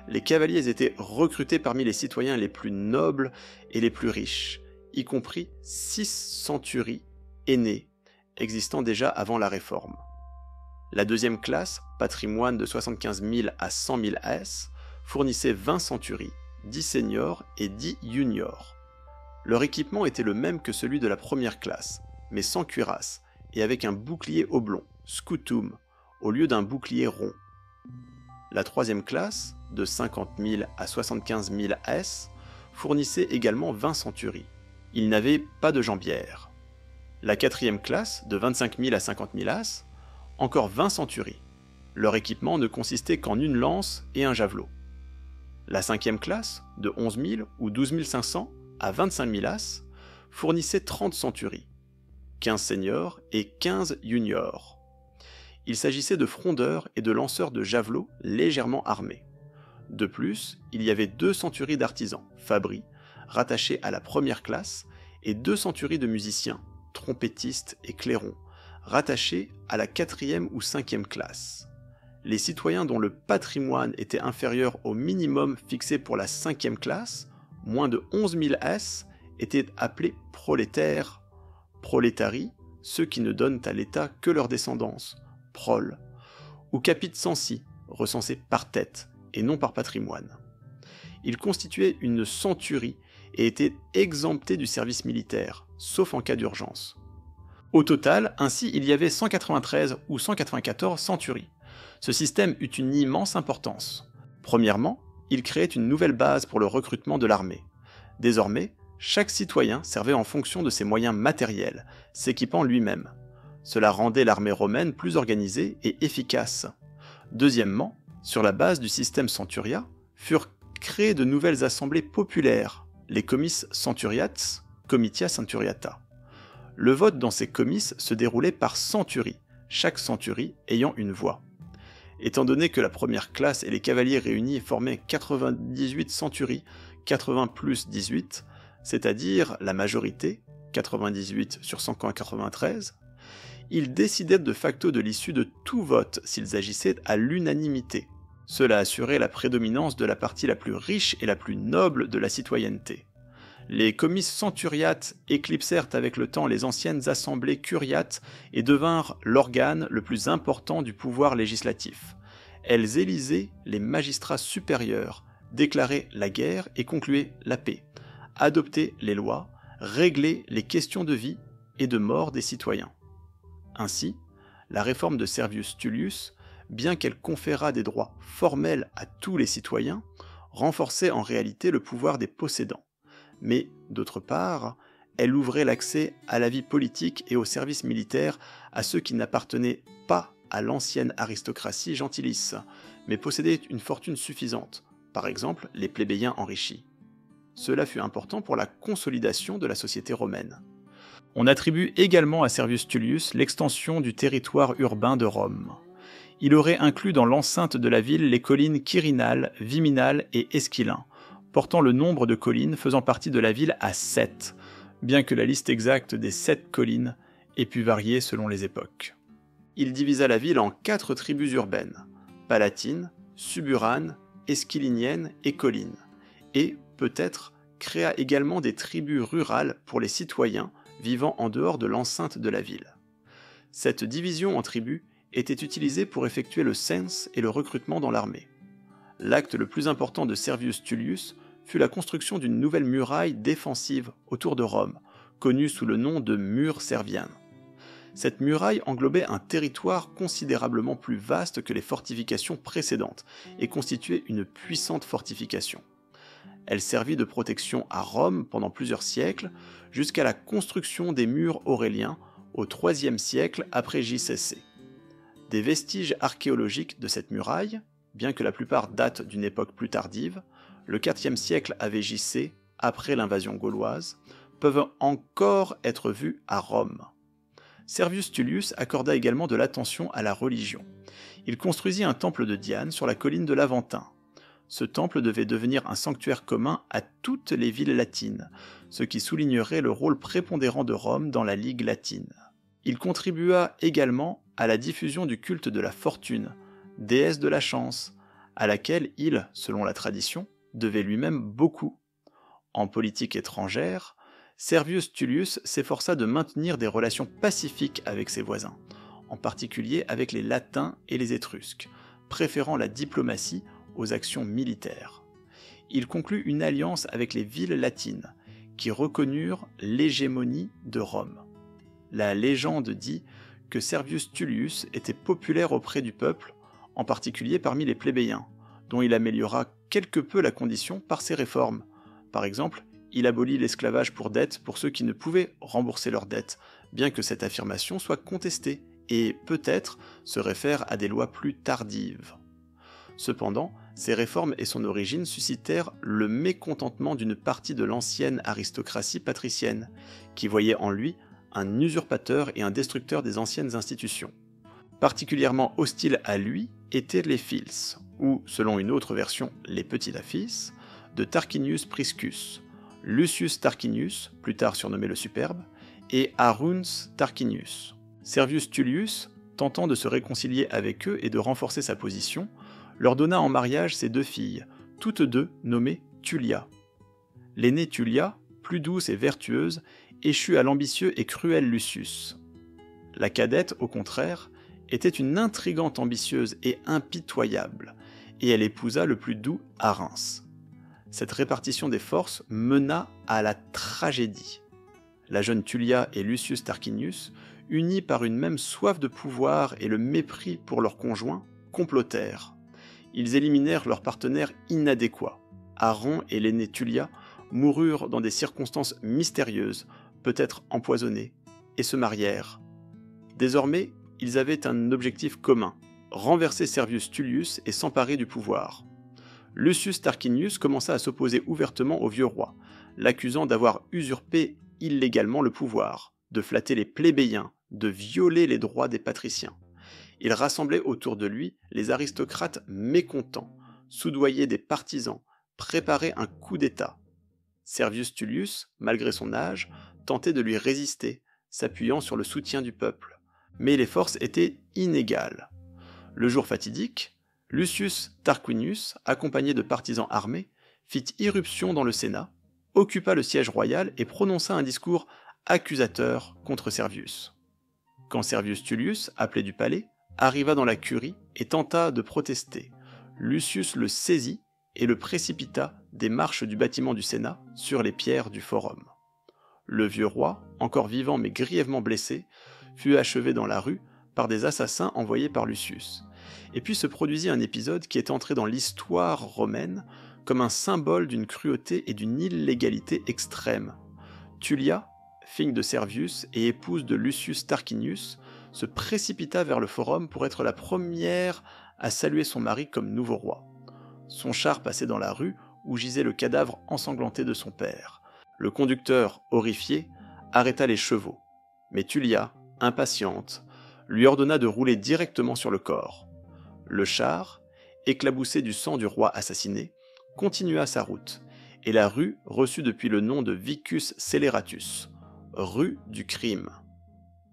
Les cavaliers étaient recrutés parmi les citoyens les plus nobles et les plus riches, y compris 6 centuries aînées, existant déjà avant la Réforme. La deuxième classe, patrimoine de 75 000 à 100 000 AS, fournissait 20 centuries, 10 seniors et 10 juniors. Leur équipement était le même que celui de la première classe, mais sans cuirasse, et avec un bouclier oblong, scutum, au lieu d'un bouclier rond. La troisième classe, de 50 000 à 75 000 AS, fournissait également 20 centuries. Ils n'avaient pas de jambière. La quatrième classe, de 25 000 à 50 000 AS, encore 20 centuries. Leur équipement ne consistait qu'en une lance et un javelot. La cinquième classe, de 11 000 ou 12 500 à 25 000 as, fournissait 30 centuries, 15 seniors et 15 juniors. Il s'agissait de frondeurs et de lanceurs de javelots légèrement armés. De plus, il y avait 2 centuries d'artisans, fabris, rattachés à la première classe, et 2 centuries de musiciens, trompettistes et clairons, rattachés à la 4e ou 5e classe. Les citoyens dont le patrimoine était inférieur au minimum fixé pour la 5e classe, moins de 11 000 as, étaient appelés prolétaires. Prolétarii, ceux qui ne donnent à l'État que leur descendance, prole, ou capite censi, recensé par tête et non par patrimoine. Il constituait une centurie et était exempté du service militaire, sauf en cas d'urgence. Au total, ainsi, il y avait 193 ou 194 centuries. Ce système eut une immense importance. Premièrement, il créait une nouvelle base pour le recrutement de l'armée. Désormais, chaque citoyen servait en fonction de ses moyens matériels, s'équipant lui-même. Cela rendait l'armée romaine plus organisée et efficace. Deuxièmement, sur la base du système centuria, furent créées de nouvelles assemblées populaires, les comices centuriats, comitia centuriata. Le vote dans ces comices se déroulait par centurie, chaque centurie ayant une voix. Étant donné que la première classe et les cavaliers réunis formaient 98 centuries, 80 plus 18, c'est-à-dire la majorité, 98 sur 193, ils décidaient de facto de l'issue de tout vote s'ils agissaient à l'unanimité. Cela assurait la prédominance de la partie la plus riche et la plus noble de la citoyenneté. Les comices centuriates éclipsèrent avec le temps les anciennes assemblées curiates et devinrent l'organe le plus important du pouvoir législatif. Elles élisaient les magistrats supérieurs, déclaraient la guerre et concluaient la paix, adoptaient les lois, réglaient les questions de vie et de mort des citoyens. Ainsi, la réforme de Servius Tullius, bien qu'elle conférât des droits formels à tous les citoyens, renforçait en réalité le pouvoir des possédants. Mais, d'autre part, elle ouvrait l'accès à la vie politique et au service militaire à ceux qui n'appartenaient pas à l'ancienne aristocratie gentilice, mais possédaient une fortune suffisante, par exemple les plébéiens enrichis. Cela fut important pour la consolidation de la société romaine. On attribue également à Servius Tullius l'extension du territoire urbain de Rome. Il aurait inclus dans l'enceinte de la ville les collines Quirinal, Viminal et Esquilin, portant le nombre de collines faisant partie de la ville à 7, bien que la liste exacte des 7 collines ait pu varier selon les époques. Il divisa la ville en 4 tribus urbaines, palatines, suburanes, esquiliniennes et collines, et, peut-être, créa également des tribus rurales pour les citoyens vivant en dehors de l'enceinte de la ville. Cette division en tribus était utilisée pour effectuer le cens et le recrutement dans l'armée. L'acte le plus important de Servius Tullius fut la construction d'une nouvelle muraille défensive autour de Rome, connue sous le nom de mur Servian. Cette muraille englobait un territoire considérablement plus vaste que les fortifications précédentes et constituait une puissante fortification. Elle servit de protection à Rome pendant plusieurs siècles, jusqu'à la construction des murs auréliens au IIIe siècle après JCC. Des vestiges archéologiques de cette muraille, bien que la plupart datent d'une époque plus tardive, le IVe siècle avait JC, après l'invasion gauloise, peuvent encore être vus à Rome. Servius Tullius accorda également de l'attention à la religion. Il construisit un temple de Diane sur la colline de l'Aventin. Ce temple devait devenir un sanctuaire commun à toutes les villes latines, ce qui soulignerait le rôle prépondérant de Rome dans la Ligue latine. Il contribua également à la diffusion du culte de la fortune, déesse de la chance, à laquelle il, selon la tradition, devait lui-même beaucoup. En politique étrangère, Servius Tullius s'efforça de maintenir des relations pacifiques avec ses voisins, en particulier avec les Latins et les Étrusques, préférant la diplomatie aux actions militaires. Il conclut une alliance avec les villes latines, qui reconnurent l'hégémonie de Rome. La légende dit que Servius Tullius était populaire auprès du peuple, en particulier parmi les plébéiens, dont il améliora quelque peu la condition par ses réformes. Par exemple, il abolit l'esclavage pour dette pour ceux qui ne pouvaient rembourser leurs dettes, bien que cette affirmation soit contestée, et peut-être se réfère à des lois plus tardives. Cependant, ces réformes et son origine suscitèrent le mécontentement d'une partie de l'ancienne aristocratie patricienne, qui voyait en lui un usurpateur et un destructeur des anciennes institutions. Particulièrement hostiles à lui étaient les Fils, ou, selon une autre version, les petits-fils, de Tarquinius Priscus, Lucius Tarquinius, plus tard surnommé le Superbe, et Aruns Tarquinius. Servius Tullius, tentant de se réconcilier avec eux et de renforcer sa position, leur donna en mariage ses 2 filles, toutes 2 nommées Tullia. L'aînée Tullia, plus douce et vertueuse, échut à l'ambitieux et cruel Lucius. La cadette, au contraire, était une intrigante ambitieuse et impitoyable, et elle épousa le plus doux à Reims. Cette répartition des forces mena à la tragédie. La jeune Tullia et Lucius Tarquinius, unis par une même soif de pouvoir et le mépris pour leurs conjoints, complotèrent. Ils éliminèrent leurs partenaires inadéquats. Aron et l'aînée Tullia moururent dans des circonstances mystérieuses, peut-être empoisonnés, et se marièrent. Désormais, ils avaient un objectif commun, renverser Servius Tullius et s'emparer du pouvoir. Lucius Tarquinius commença à s'opposer ouvertement au vieux roi, l'accusant d'avoir usurpé illégalement le pouvoir, de flatter les plébéiens, de violer les droits des patriciens. Il rassemblait autour de lui les aristocrates mécontents, soudoyait des partisans, préparait un coup d'État. Servius Tullius, malgré son âge, tentait de lui résister, s'appuyant sur le soutien du peuple. Mais les forces étaient inégales. Le jour fatidique, Lucius Tarquinius, accompagné de partisans armés, fit irruption dans le Sénat, occupa le siège royal et prononça un discours accusateur contre Servius. Quand Servius Tullius, appelé du palais, arriva dans la curie et tenta de protester, Lucius le saisit et le précipita des marches du bâtiment du Sénat sur les pierres du forum. Le vieux roi, encore vivant mais grièvement blessé, fut achevé dans la rue par des assassins envoyés par Lucius. Et puis se produisit un épisode qui est entré dans l'histoire romaine comme un symbole d'une cruauté et d'une illégalité extrême. Tullia, fille de Servius et épouse de Lucius Tarquinius, se précipita vers le forum pour être la première à saluer son mari comme nouveau roi. Son char passait dans la rue où gisait le cadavre ensanglanté de son père. Le conducteur, horrifié, arrêta les chevaux. Mais Tullia, impatiente, lui ordonna de rouler directement sur le corps. Le char, éclaboussé du sang du roi assassiné, continua sa route, et la rue reçut depuis le nom de Vicus Sceleratus, rue du crime.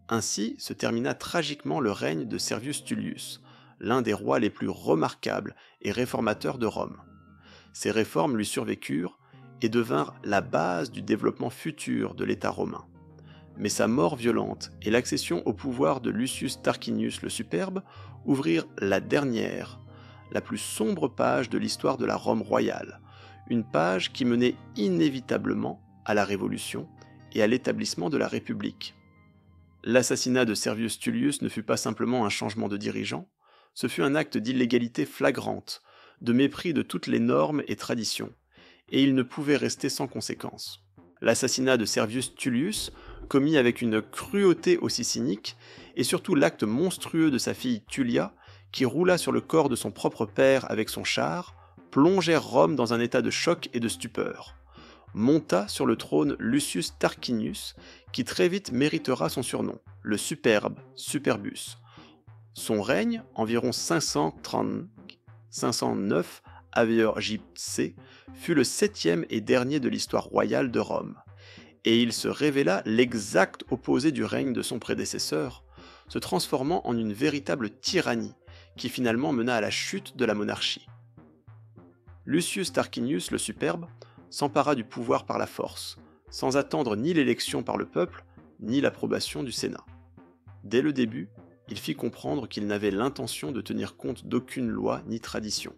Ainsi se termina tragiquement le règne de Servius Tullius, l'un des rois les plus remarquables et réformateurs de Rome. Ces réformes lui survécurent et devinrent la base du développement futur de l'État romain. Mais sa mort violente et l'accession au pouvoir de Lucius Tarquinius le Superbe ouvrirent la dernière, la plus sombre page de l'histoire de la Rome royale, une page qui menait inévitablement à la Révolution et à l'établissement de la République. L'assassinat de Servius Tullius ne fut pas simplement un changement de dirigeant, ce fut un acte d'illégalité flagrante, de mépris de toutes les normes et traditions, et il ne pouvait rester sans conséquence. L'assassinat de Servius Tullius, commis avec une cruauté aussi cynique, et surtout l'acte monstrueux de sa fille Tullia, qui roula sur le corps de son propre père avec son char, plongèrent Rome dans un état de choc et de stupeur. Monta sur le trône Lucius Tarquinius, qui très vite méritera son surnom, le Superbe, Superbus. Son règne, environ 509 Aviorgipsé, fut le 7e et dernier de l'histoire royale de Rome. Et il se révéla l'exact opposé du règne de son prédécesseur, se transformant en une véritable tyrannie, qui finalement mena à la chute de la monarchie. Lucius Tarquinius le Superbe s'empara du pouvoir par la force, sans attendre ni l'élection par le peuple, ni l'approbation du Sénat. Dès le début, il fit comprendre qu'il n'avait l'intention de tenir compte d'aucune loi ni tradition.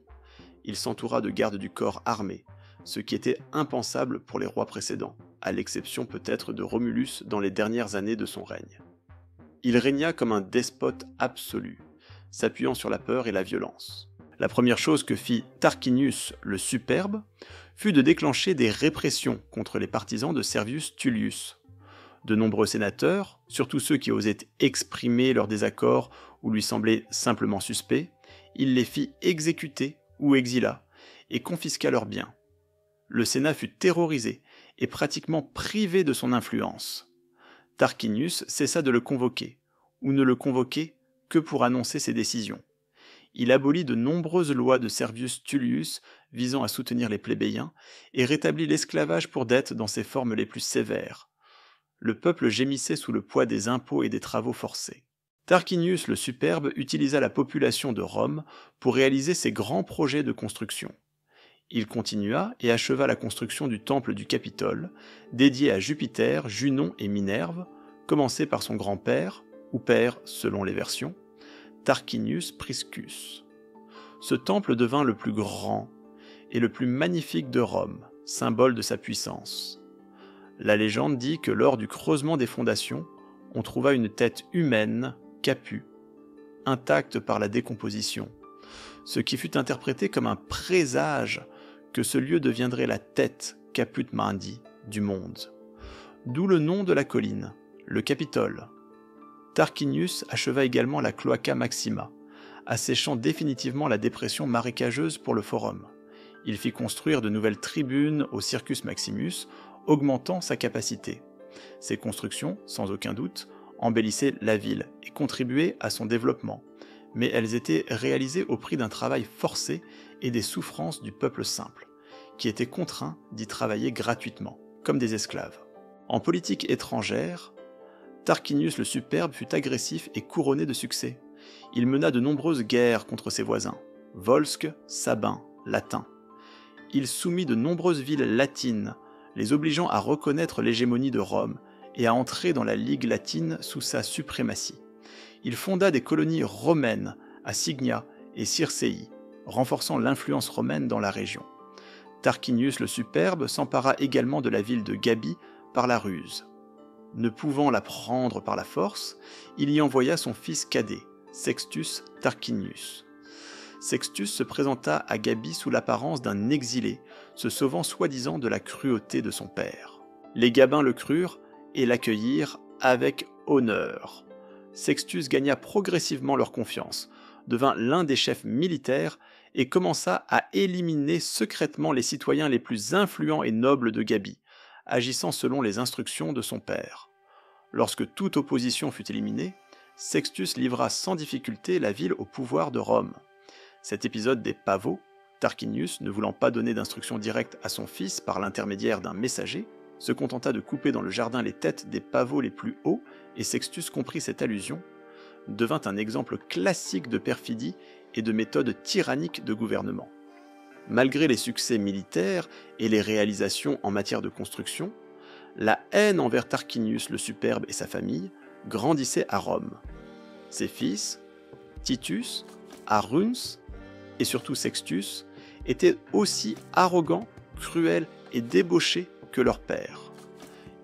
Il s'entoura de gardes du corps armés, ce qui était impensable pour les rois précédents, à l'exception peut-être de Romulus dans les dernières années de son règne. Il régna comme un despote absolu, s'appuyant sur la peur et la violence. La première chose que fit Tarquinius le Superbe fut de déclencher des répressions contre les partisans de Servius Tullius. De nombreux sénateurs, surtout ceux qui osaient exprimer leur désaccord ou lui semblaient simplement suspects, il les fit exécuter ou exila, et confisqua leurs biens. Le Sénat fut terrorisé et pratiquement privé de son influence. Tarquinius cessa de le convoquer, ou ne le convoquait que pour annoncer ses décisions. Il abolit de nombreuses lois de Servius Tullius visant à soutenir les plébéiens et rétablit l'esclavage pour dette dans ses formes les plus sévères. Le peuple gémissait sous le poids des impôts et des travaux forcés. Tarquinius le Superbe utilisa la population de Rome pour réaliser ses grands projets de construction. Il continua et acheva la construction du temple du Capitole, dédié à Jupiter, Junon et Minerve, commencé par son grand-père, ou père selon les versions, Tarquinius Priscus. Ce temple devint le plus grand et le plus magnifique de Rome, symbole de sa puissance. La légende dit que lors du creusement des fondations, on trouva une tête humaine, capue, intacte par la décomposition, ce qui fut interprété comme un présage que ce lieu deviendrait la tête Caput Mundi du monde. D'où le nom de la colline, le Capitole. Tarquinius acheva également la Cloaca Maxima, asséchant définitivement la dépression marécageuse pour le forum. Il fit construire de nouvelles tribunes au Circus Maximus, augmentant sa capacité. Ces constructions, sans aucun doute, embellissaient la ville et contribuaient à son développement, mais elles étaient réalisées au prix d'un travail forcé et des souffrances du peuple simple, qui était contraint d'y travailler gratuitement, comme des esclaves. En politique étrangère, Tarquinius le Superbe fut agressif et couronné de succès. Il mena de nombreuses guerres contre ses voisins, volsques, sabins, latins. Il soumit de nombreuses villes latines, les obligeant à reconnaître l'hégémonie de Rome et à entrer dans la Ligue latine sous sa suprématie. Il fonda des colonies romaines à Signia et Circei, renforçant l'influence romaine dans la région. Tarquinius le Superbe s'empara également de la ville de Gabii par la ruse. Ne pouvant la prendre par la force, il y envoya son fils cadet, Sextus Tarquinius. Sextus se présenta à Gabii sous l'apparence d'un exilé, se sauvant soi-disant de la cruauté de son père. Les Gabins le crurent et l'accueillirent avec honneur. Sextus gagna progressivement leur confiance, devint l'un des chefs militaires et commença à éliminer secrètement les citoyens les plus influents et nobles de Gabii, agissant selon les instructions de son père. Lorsque toute opposition fut éliminée, Sextus livra sans difficulté la ville au pouvoir de Rome. Cet épisode des pavots, Tarquinius, ne voulant pas donner d'instructions directes à son fils par l'intermédiaire d'un messager, se contenta de couper dans le jardin les têtes des pavots les plus hauts, et Sextus comprit cette allusion, devint un exemple classique de perfidie et de méthode tyrannique de gouvernement. Malgré les succès militaires et les réalisations en matière de construction, la haine envers Tarquinius le Superbe et sa famille grandissait à Rome. Ses fils, Titus, Aruns et surtout Sextus, étaient aussi arrogants, cruels et débauchés que leur père.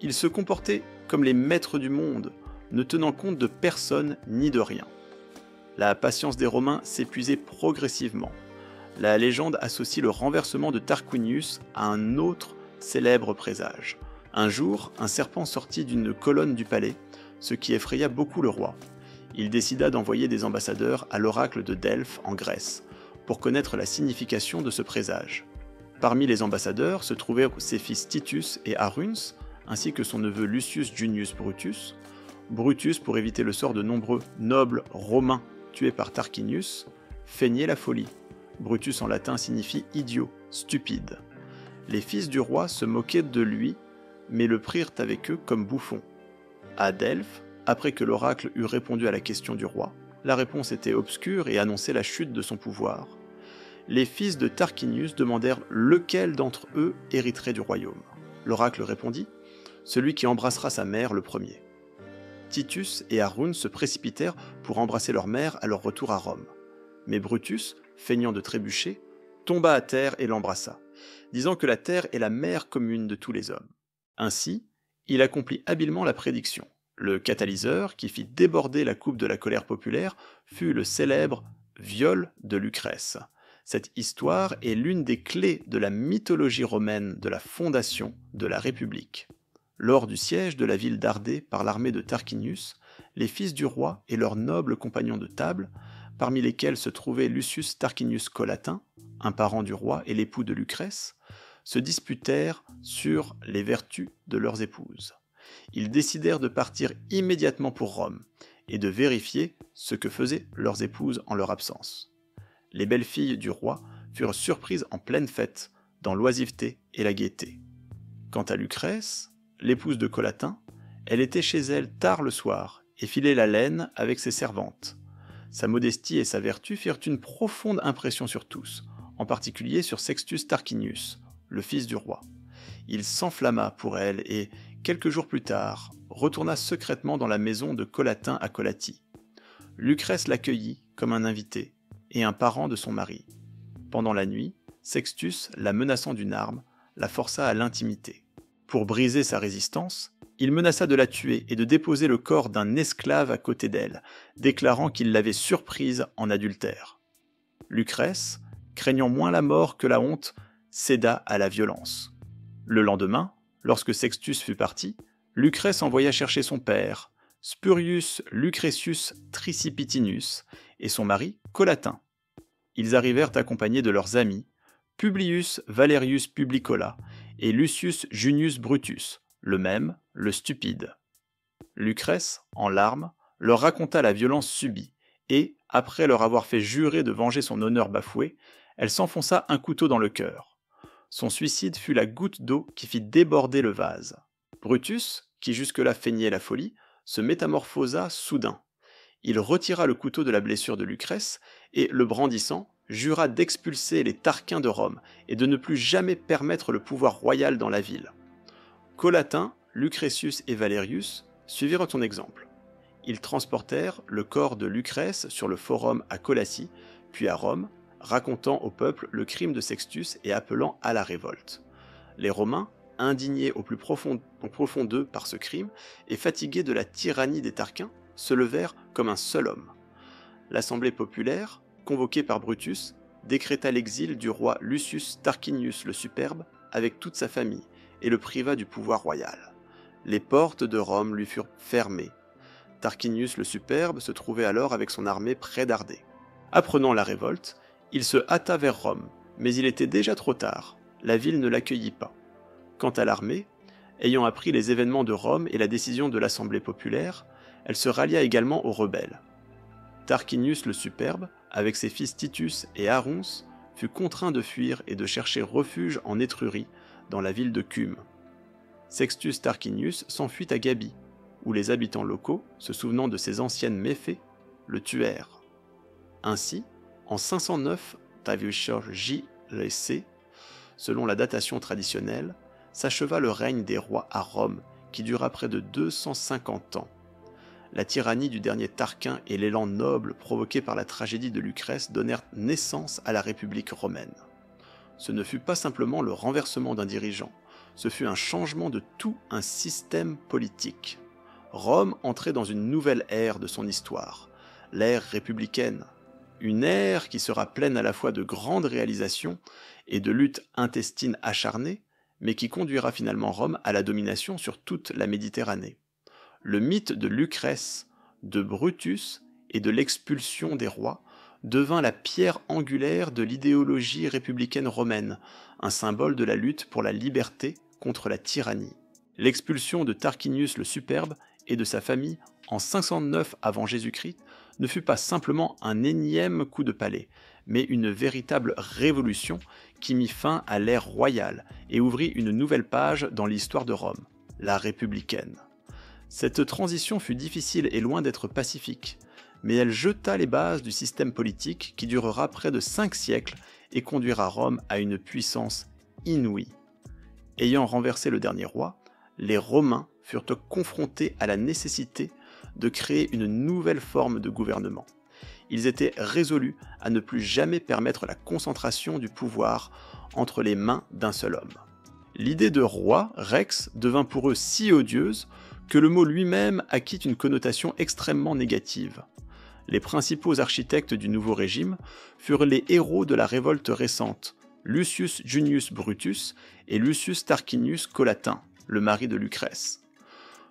Ils se comportaient comme les maîtres du monde, ne tenant compte de personne ni de rien. La patience des Romains s'épuisait progressivement. La légende associe le renversement de Tarquinius à un autre célèbre présage. Un jour, un serpent sortit d'une colonne du palais, ce qui effraya beaucoup le roi. Il décida d'envoyer des ambassadeurs à l'oracle de Delphes en Grèce, pour connaître la signification de ce présage. Parmi les ambassadeurs se trouvaient ses fils Titus et Aruns, ainsi que son neveu Lucius Junius Brutus. Brutus, pour éviter le sort de nombreux nobles romains tués par Tarquinius, feignait la folie. Brutus en latin signifie idiot, stupide. Les fils du roi se moquaient de lui, mais le prirent avec eux comme bouffon. À Delphes, après que l'oracle eut répondu à la question du roi, la réponse était obscure et annonçait la chute de son pouvoir. Les fils de Tarquinius demandèrent lequel d'entre eux hériterait du royaume. L'oracle répondit « Celui qui embrassera sa mère le premier ». Titus et Aruns se précipitèrent pour embrasser leur mère à leur retour à Rome. Mais Brutus, feignant de trébucher, tomba à terre et l'embrassa, disant que la terre est la mère commune de tous les hommes. Ainsi, il accomplit habilement la prédiction. Le catalyseur, qui fit déborder la coupe de la colère populaire, fut le célèbre viol de Lucrèce. Cette histoire est l'une des clés de la mythologie romaine de la fondation de la République. Lors du siège de la ville d'Ardée par l'armée de Tarquinius, les fils du roi et leurs nobles compagnons de table, parmi lesquels se trouvait Lucius Tarquinius Collatin, un parent du roi et l'époux de Lucrèce, se disputèrent sur les vertus de leurs épouses. Ils décidèrent de partir immédiatement pour Rome et de vérifier ce que faisaient leurs épouses en leur absence. Les belles filles du roi furent surprises en pleine fête, dans l'oisiveté et la gaieté. Quant à Lucrèce, l'épouse de Collatin, elle était chez elle tard le soir et filait la laine avec ses servantes. Sa modestie et sa vertu firent une profonde impression sur tous, en particulier sur Sextus Tarquinius, le fils du roi. Il s'enflamma pour elle et, quelques jours plus tard, retourna secrètement dans la maison de Collatin à Colati. Lucrèce l'accueillit comme un invité et un parent de son mari. Pendant la nuit, Sextus, la menaçant d'une arme, la força à l'intimité. Pour briser sa résistance, il menaça de la tuer et de déposer le corps d'un esclave à côté d'elle, déclarant qu'il l'avait surprise en adultère. Lucrèce, craignant moins la mort que la honte, céda à la violence. Le lendemain, lorsque Sextus fut parti, Lucrèce envoya chercher son père, Spurius Lucretius Tricipitinus, et son mari, Collatin. Ils arrivèrent accompagnés de leurs amis, Publius Valerius Publicola et Lucius Junius Brutus, le même, le stupide. Lucrèce, en larmes, leur raconta la violence subie, et, après leur avoir fait jurer de venger son honneur bafoué, elle s'enfonça un couteau dans le cœur. Son suicide fut la goutte d'eau qui fit déborder le vase. Brutus, qui jusque-là feignait la folie, se métamorphosa soudain. Il retira le couteau de la blessure de Lucrèce et, le brandissant, jura d'expulser les Tarquins de Rome et de ne plus jamais permettre le pouvoir royal dans la ville. Collatin, Lucretius et Valerius suivirent son exemple. Ils transportèrent le corps de Lucrèce sur le forum à Colacie, puis à Rome, racontant au peuple le crime de Sextus et appelant à la révolte. Les Romains, indignés au plus profond d'eux par ce crime et fatigués de la tyrannie des Tarquins, se levèrent comme un seul homme. L'assemblée populaire, convoquée par Brutus, décréta l'exil du roi Lucius Tarquinius le Superbe avec toute sa famille et le priva du pouvoir royal. Les portes de Rome lui furent fermées. Tarquinius le Superbe se trouvait alors avec son armée près d'Ardée. Apprenant la révolte, il se hâta vers Rome, mais il était déjà trop tard. La ville ne l'accueillit pas. Quant à l'armée, ayant appris les événements de Rome et la décision de l'Assemblée populaire, elle se rallia également aux rebelles. Tarquinius le Superbe, avec ses fils Titus et Arons, fut contraint de fuir et de chercher refuge en Étrurie, dans la ville de Cume. Sextus Tarquinius s'enfuit à Gabii, où les habitants locaux, se souvenant de ses anciennes méfaits, le tuèrent. Ainsi, en 509 J.C., selon la datation traditionnelle, s'acheva le règne des rois à Rome, qui dura près de 250 ans. La tyrannie du dernier Tarquin et l'élan noble provoqué par la tragédie de Lucrèce donnèrent naissance à la République romaine. Ce ne fut pas simplement le renversement d'un dirigeant, ce fut un changement de tout un système politique. Rome entrait dans une nouvelle ère de son histoire, l'ère républicaine, une ère qui sera pleine à la fois de grandes réalisations et de luttes intestines acharnées, mais qui conduira finalement Rome à la domination sur toute la Méditerranée. Le mythe de Lucrèce, de Brutus et de l'expulsion des rois devint la pierre angulaire de l'idéologie républicaine romaine, un symbole de la lutte pour la liberté contre la tyrannie. L'expulsion de Tarquinius le Superbe et de sa famille en 509 avant Jésus-Christ ne fut pas simplement un énième coup de palais, mais une véritable révolution qui mit fin à l'ère royale et ouvrit une nouvelle page dans l'histoire de Rome, la républicaine. Cette transition fut difficile et loin d'être pacifique, mais elle jeta les bases du système politique qui durera près de 5 siècles et conduira Rome à une puissance inouïe. Ayant renversé le dernier roi, les Romains furent confrontés à la nécessité de créer une nouvelle forme de gouvernement. Ils étaient résolus à ne plus jamais permettre la concentration du pouvoir entre les mains d'un seul homme. L'idée de roi, rex, devint pour eux si odieuse que le mot lui-même acquit une connotation extrêmement négative. Les principaux architectes du nouveau régime furent les héros de la révolte récente, Lucius Junius Brutus et Lucius Tarquinius Collatin, le mari de Lucrèce.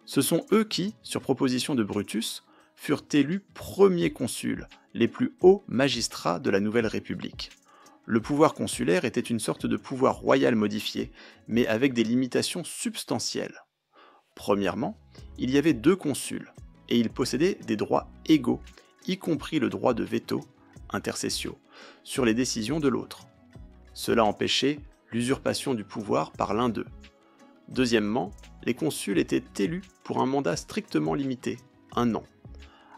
Ce sont eux qui, sur proposition de Brutus, furent élus premiers consuls, les plus hauts magistrats de la Nouvelle République. Le pouvoir consulaire était une sorte de pouvoir royal modifié, mais avec des limitations substantielles. Premièrement, il y avait 2 consuls, et ils possédaient des droits égaux, y compris le droit de veto, intercessio, sur les décisions de l'autre. Cela empêchait l'usurpation du pouvoir par l'un d'eux. Deuxièmement, les consuls étaient élus pour un mandat strictement limité, 1 an.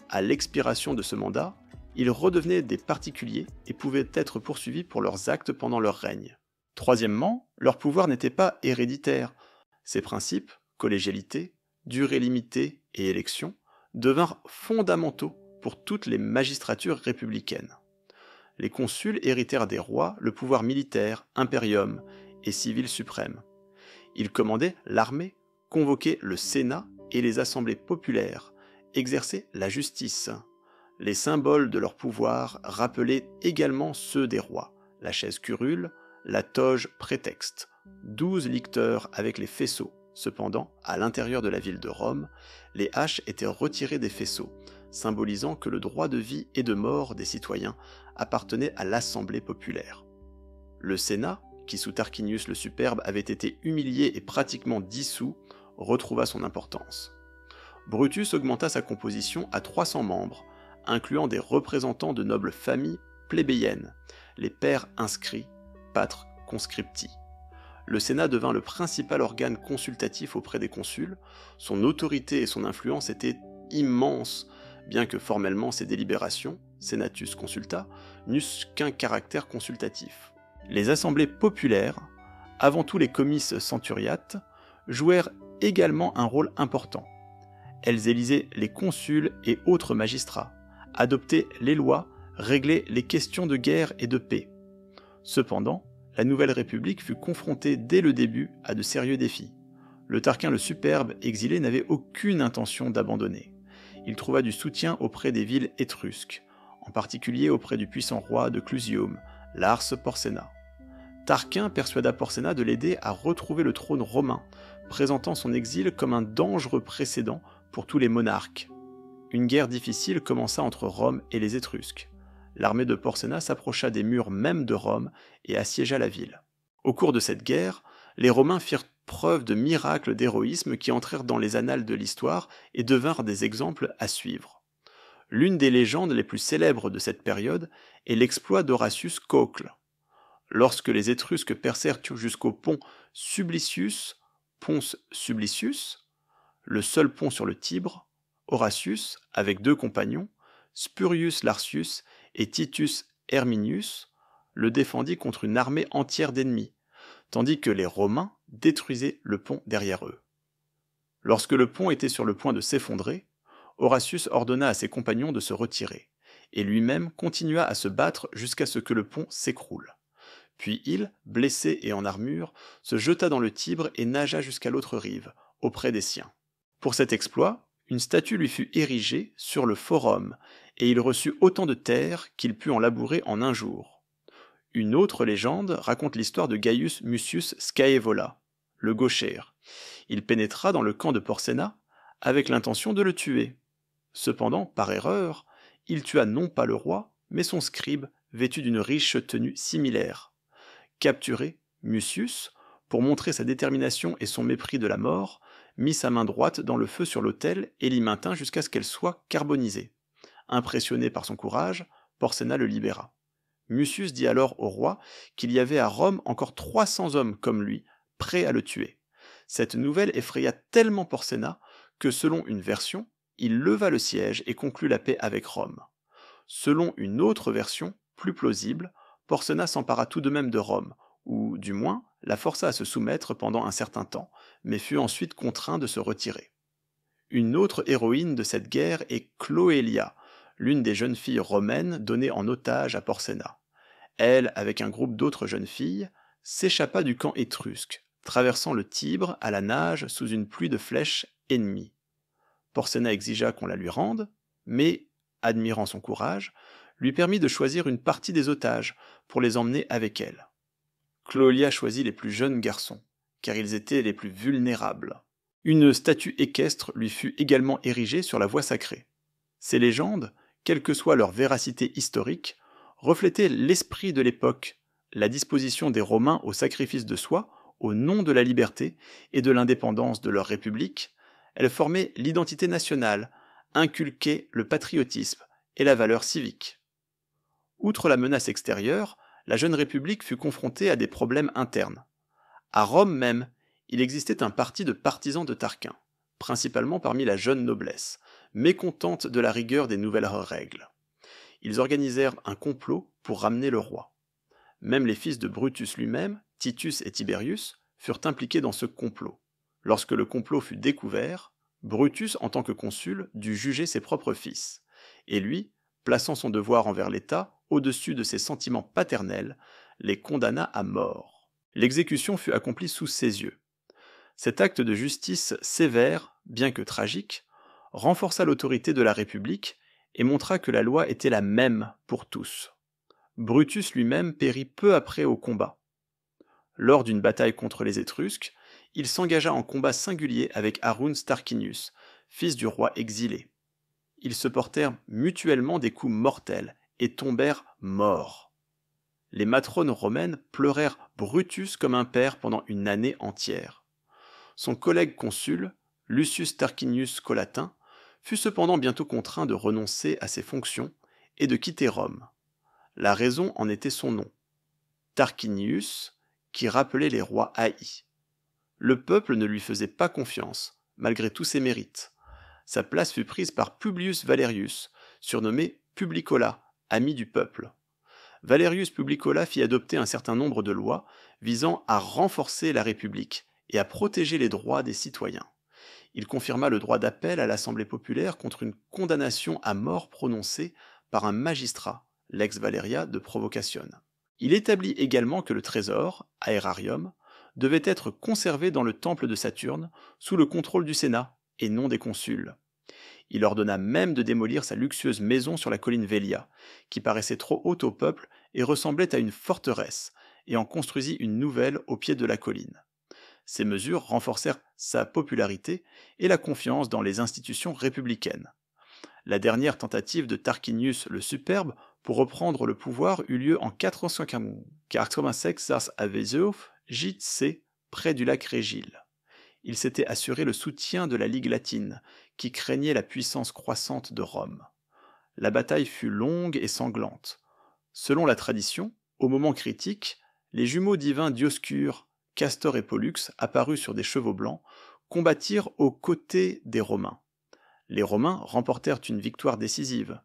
À l'expiration de ce mandat, ils redevenaient des particuliers et pouvaient être poursuivis pour leurs actes pendant leur règne. Troisièmement, leur pouvoir n'était pas héréditaire. Ces principes, collégialité, durée limitée et élection, devinrent fondamentaux pour toutes les magistratures républicaines. Les consuls héritèrent des rois le pouvoir militaire, impérium et civil suprême. Ils commandaient l'armée, convoquaient le Sénat et les assemblées populaires, exerçaient la justice. Les symboles de leur pouvoir rappelaient également ceux des rois, la chaise curule, la toge prétexte, 12 licteurs avec les faisceaux. Cependant, à l'intérieur de la ville de Rome, les haches étaient retirées des faisceaux, symbolisant que le droit de vie et de mort des citoyens appartenait à l'Assemblée populaire. Le Sénat, qui sous Tarquinius le Superbe avait été humilié et pratiquement dissous, retrouva son importance. Brutus augmenta sa composition à 300 membres, incluant des représentants de nobles familles plébéiennes, les pairs inscrits, patres conscripti. Le Sénat devint le principal organe consultatif auprès des consuls, son autorité et son influence étaient immenses, bien que formellement ses délibérations, Senatus consulta, n'eussent qu'un caractère consultatif. Les assemblées populaires, avant tout les comices centuriates, jouèrent également un rôle important. Elles élisaient les consuls et autres magistrats, adoptaient les lois, réglaient les questions de guerre et de paix. Cependant, la nouvelle République fut confrontée dès le début à de sérieux défis. Le Tarquin le Superbe, exilé, n'avait aucune intention d'abandonner. Il trouva du soutien auprès des villes étrusques, en particulier auprès du puissant roi de Clusium, Lars Porsena. Tarquin persuada Porsena de l'aider à retrouver le trône romain, présentant son exil comme un dangereux précédent pour tous les monarques. Une guerre difficile commença entre Rome et les Étrusques. L'armée de Porsena s'approcha des murs même de Rome et assiégea la ville. Au cours de cette guerre, les Romains firent preuve de miracles d'héroïsme qui entrèrent dans les annales de l'histoire et devinrent des exemples à suivre. L'une des légendes les plus célèbres de cette période est l'exploit d'Horatius Caucle. Lorsque les Étrusques percèrent jusqu'au pont Sublicius, Pons Sublicius, le seul pont sur le Tibre, Horatius, avec 2 compagnons, Spurius Lartius et Titus Herminius, le défendit contre une armée entière d'ennemis, tandis que les Romains détruisaient le pont derrière eux. Lorsque le pont était sur le point de s'effondrer, Horatius ordonna à ses compagnons de se retirer, et lui-même continua à se battre jusqu'à ce que le pont s'écroule. Puis il, blessé et en armure, se jeta dans le Tibre et nagea jusqu'à l'autre rive, auprès des siens. Pour cet exploit, une statue lui fut érigée sur le forum, et il reçut autant de terre qu'il put en labourer en un jour. Une autre légende raconte l'histoire de Gaius Mucius Scaevola, le gaucher. Il pénétra dans le camp de Porsena avec l'intention de le tuer. Cependant, par erreur, il tua non pas le roi, mais son scribe, vêtu d'une riche tenue similaire. Capturé, Mucius, pour montrer sa détermination et son mépris de la mort, mit sa main droite dans le feu sur l'autel et l'y maintint jusqu'à ce qu'elle soit carbonisée. Impressionné par son courage, Porsena le libéra. Mucius dit alors au roi qu'il y avait à Rome encore 300 hommes comme lui, prêts à le tuer. Cette nouvelle effraya tellement Porsena que, selon une version, il leva le siège et conclut la paix avec Rome. Selon une autre version, plus plausible, Porsena s'empara tout de même de Rome, ou du moins la força à se soumettre pendant un certain temps, mais fut ensuite contraint de se retirer. Une autre héroïne de cette guerre est Cloelia, l'une des jeunes filles romaines données en otage à Porsena. Elle, avec un groupe d'autres jeunes filles, s'échappa du camp étrusque, traversant le Tibre à la nage sous une pluie de flèches ennemies. Porsena exigea qu'on la lui rende, mais, admirant son courage, lui permit de choisir une partie des otages pour les emmener avec elle. Cloelia choisit les plus jeunes garçons, car ils étaient les plus vulnérables. Une statue équestre lui fut également érigée sur la voie sacrée. Ces légendes, quelle que soit leur véracité historique, reflétaient l'esprit de l'époque, la disposition des Romains au sacrifice de soi, au nom de la liberté et de l'indépendance de leur république. Elles formaient l'identité nationale, inculquaient le patriotisme et la valeur civique. Outre la menace extérieure, la jeune république fut confrontée à des problèmes internes. À Rome même, il existait un parti de partisans de Tarquin, principalement parmi la jeune noblesse, mécontente de la rigueur des nouvelles règles. Ils organisèrent un complot pour ramener le roi. Même les fils de Brutus lui-même, Titus et Tiberius, furent impliqués dans ce complot. Lorsque le complot fut découvert, Brutus, en tant que consul, dut juger ses propres fils, et lui, plaçant son devoir envers l'État au-dessus de ses sentiments paternels, les condamna à mort. L'exécution fut accomplie sous ses yeux. Cet acte de justice sévère, bien que tragique, renforça l'autorité de la République et montra que la loi était la même pour tous. Brutus lui-même périt peu après au combat. Lors d'une bataille contre les Étrusques, il s'engagea en combat singulier avec Aruns Tarquinius, fils du roi exilé. Ils se portèrent mutuellement des coups mortels et tombèrent morts. Les matrones romaines pleurèrent Brutus comme un père pendant une année entière. Son collègue consul, Lucius Tarquinius Collatin, fut cependant bientôt contraint de renoncer à ses fonctions et de quitter Rome. La raison en était son nom, Tarquinius, qui rappelait les rois haïs. Le peuple ne lui faisait pas confiance, malgré tous ses mérites. Sa place fut prise par Publius Valerius, surnommé Publicola, ami du peuple. Valerius Publicola fit adopter un certain nombre de lois visant à renforcer la République et à protéger les droits des citoyens. Il confirma le droit d'appel à l'Assemblée populaire contre une condamnation à mort prononcée par un magistrat, l'ex Valeria de Provocatione. Il établit également que le trésor, aerarium, devait être conservé dans le temple de Saturne sous le contrôle du Sénat et non des consuls. Il ordonna même de démolir sa luxueuse maison sur la colline Velia, qui paraissait trop haute au peuple et ressemblait à une forteresse, et en construisit une nouvelle au pied de la colline. Ces mesures renforcèrent sa popularité et la confiance dans les institutions républicaines. La dernière tentative de Tarquinius le Superbe pour reprendre le pouvoir eut lieu en 486 JC, près du lac Régile. Il s'était assuré le soutien de la Ligue latine, qui craignait la puissance croissante de Rome. La bataille fut longue et sanglante. Selon la tradition, au moment critique, les jumeaux divins Dioscure, Castor et Pollux, apparus sur des chevaux blancs, combattirent aux côtés des Romains. Les Romains remportèrent une victoire décisive.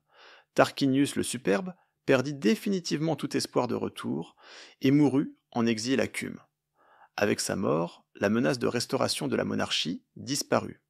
Tarquinius le Superbe perdit définitivement tout espoir de retour et mourut en exil à Cume. Avec sa mort, la menace de restauration de la monarchie disparut.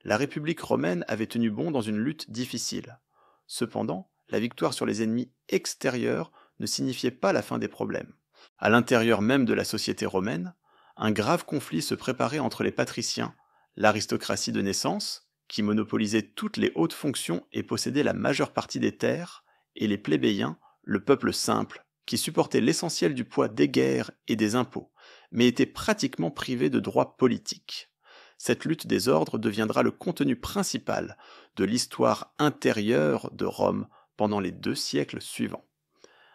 La République romaine avait tenu bon dans une lutte difficile. Cependant, la victoire sur les ennemis extérieurs ne signifiait pas la fin des problèmes. À l'intérieur même de la société romaine, un grave conflit se préparait entre les patriciens, l'aristocratie de naissance, qui monopolisait toutes les hautes fonctions et possédait la majeure partie des terres, et les plébéiens, le peuple simple, qui supportait l'essentiel du poids des guerres et des impôts, mais était pratiquement privé de droits politiques. Cette lutte des ordres deviendra le contenu principal de l'histoire intérieure de Rome pendant les 2 siècles suivants.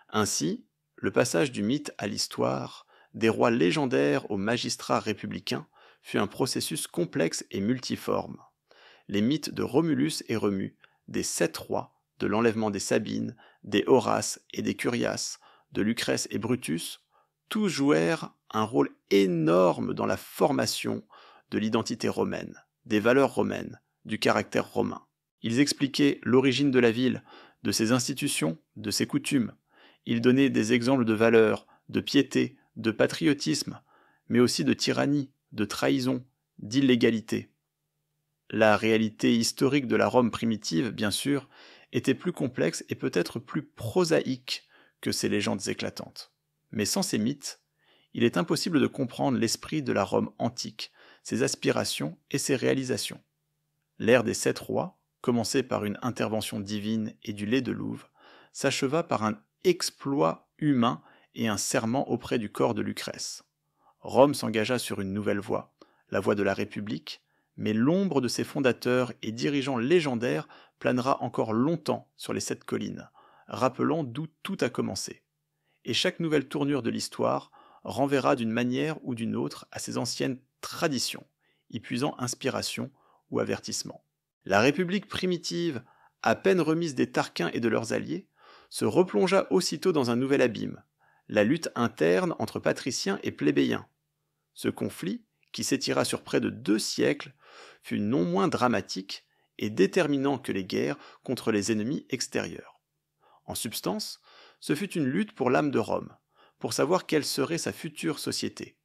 Ainsi, le passage du mythe à l'histoire, des rois légendaires aux magistrats républicains, fut un processus complexe et multiforme. Les mythes de Romulus et Remus, des 7 rois, de l'enlèvement des Sabines, des Horaces et des Curiaces, de Lucrèce et Brutus, tous jouèrent un rôle énorme dans la formation de l'identité romaine, des valeurs romaines, du caractère romain. Ils expliquaient l'origine de la ville, de ses institutions, de ses coutumes. Ils donnaient des exemples de valeurs, de piété, de patriotisme, mais aussi de tyrannie, de trahison, d'illégalité. La réalité historique de la Rome primitive, bien sûr, était plus complexe et peut-être plus prosaïque que ces légendes éclatantes. Mais sans ces mythes, il est impossible de comprendre l'esprit de la Rome antique, ses aspirations et ses réalisations. L'ère des 7 rois, commencée par une intervention divine et du lait de louve, s'acheva par un exploit humain et un serment auprès du corps de Lucrèce. Rome s'engagea sur une nouvelle voie, la voie de la République, mais l'ombre de ses fondateurs et dirigeants légendaires planera encore longtemps sur les 7 collines, rappelant d'où tout a commencé. Et chaque nouvelle tournure de l'histoire renverra d'une manière ou d'une autre à ses anciennes traditions, y puisant inspiration ou avertissement. La République primitive, à peine remise des Tarquins et de leurs alliés, se replongea aussitôt dans un nouvel abîme, la lutte interne entre patriciens et plébéiens. Ce conflit, qui s'étira sur près de 2 siècles, fut non moins dramatique et déterminant que les guerres contre les ennemis extérieurs. En substance, ce fut une lutte pour l'âme de Rome, pour savoir quelle serait sa future société.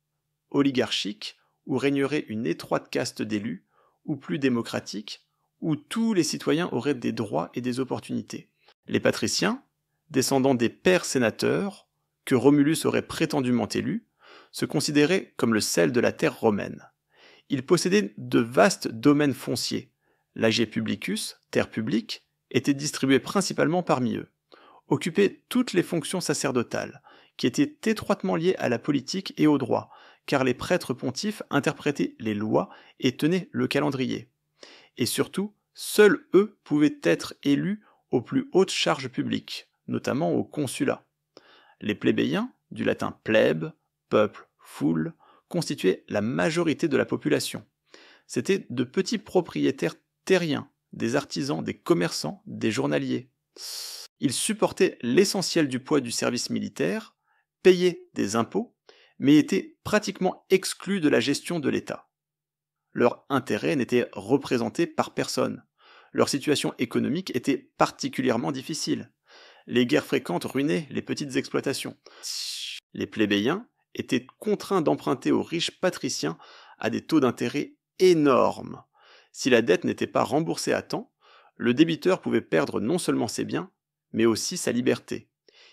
Oligarchique, où régnerait une étroite caste d'élus, ou plus démocratique, où tous les citoyens auraient des droits et des opportunités. Les patriciens, descendants des pères sénateurs, que Romulus aurait prétendument élus, se considéraient comme le sel de la terre romaine. Ils possédaient de vastes domaines fonciers. L'ager publicus, terre publique, était distribué principalement parmi eux. Occupaient toutes les fonctions sacerdotales, qui étaient étroitement liées à la politique et au droit, car les prêtres pontifes interprétaient les lois et tenaient le calendrier. Et surtout, seuls eux pouvaient être élus aux plus hautes charges publiques, notamment au consulat. Les plébéiens, du latin plebe, peuple, foule, constituaient la majorité de la population. C'étaient de petits propriétaires terriens, des artisans, des commerçants, des journaliers. Ils supportaient l'essentiel du poids du service militaire, payaient des impôts, mais étaient pratiquement exclus de la gestion de l'État. Leur intérêt n'était représenté par personne. Leur situation économique était particulièrement difficile. Les guerres fréquentes ruinaient les petites exploitations. Les plébéiens étaient contraints d'emprunter aux riches patriciens à des taux d'intérêt énormes. Si la dette n'était pas remboursée à temps, le débiteur pouvait perdre non seulement ses biens, mais aussi sa liberté.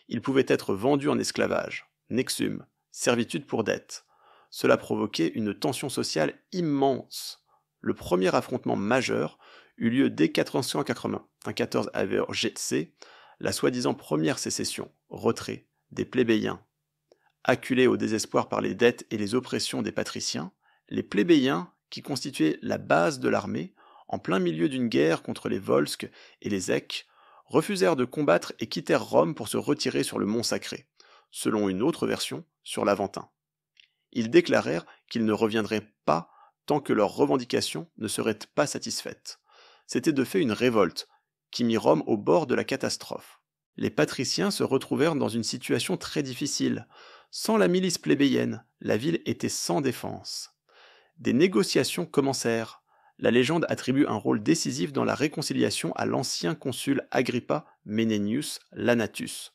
Il pouvait être vendu en esclavage, nexum, servitude pour dette. Cela provoquait une tension sociale immense. Le premier affrontement majeur eut lieu dès 494 avec Getsé, la soi-disant première sécession, retrait, des plébéiens. Acculés au désespoir par les dettes et les oppressions des patriciens, les plébéiens, qui constituaient la base de l'armée, en plein milieu d'une guerre contre les Volsques et les Èques, refusèrent de combattre et quittèrent Rome pour se retirer sur le mont Sacré, selon une autre version, sur l'Aventin. Ils déclarèrent qu'ils ne reviendraient pas tant que leurs revendications ne seraient pas satisfaites. C'était de fait une révolte, qui mit Rome au bord de la catastrophe. Les patriciens se retrouvèrent dans une situation très difficile. Sans la milice plébéienne, la ville était sans défense. Des négociations commencèrent. La légende attribue un rôle décisif dans la réconciliation à l'ancien consul Agrippa Menenius Lanatus.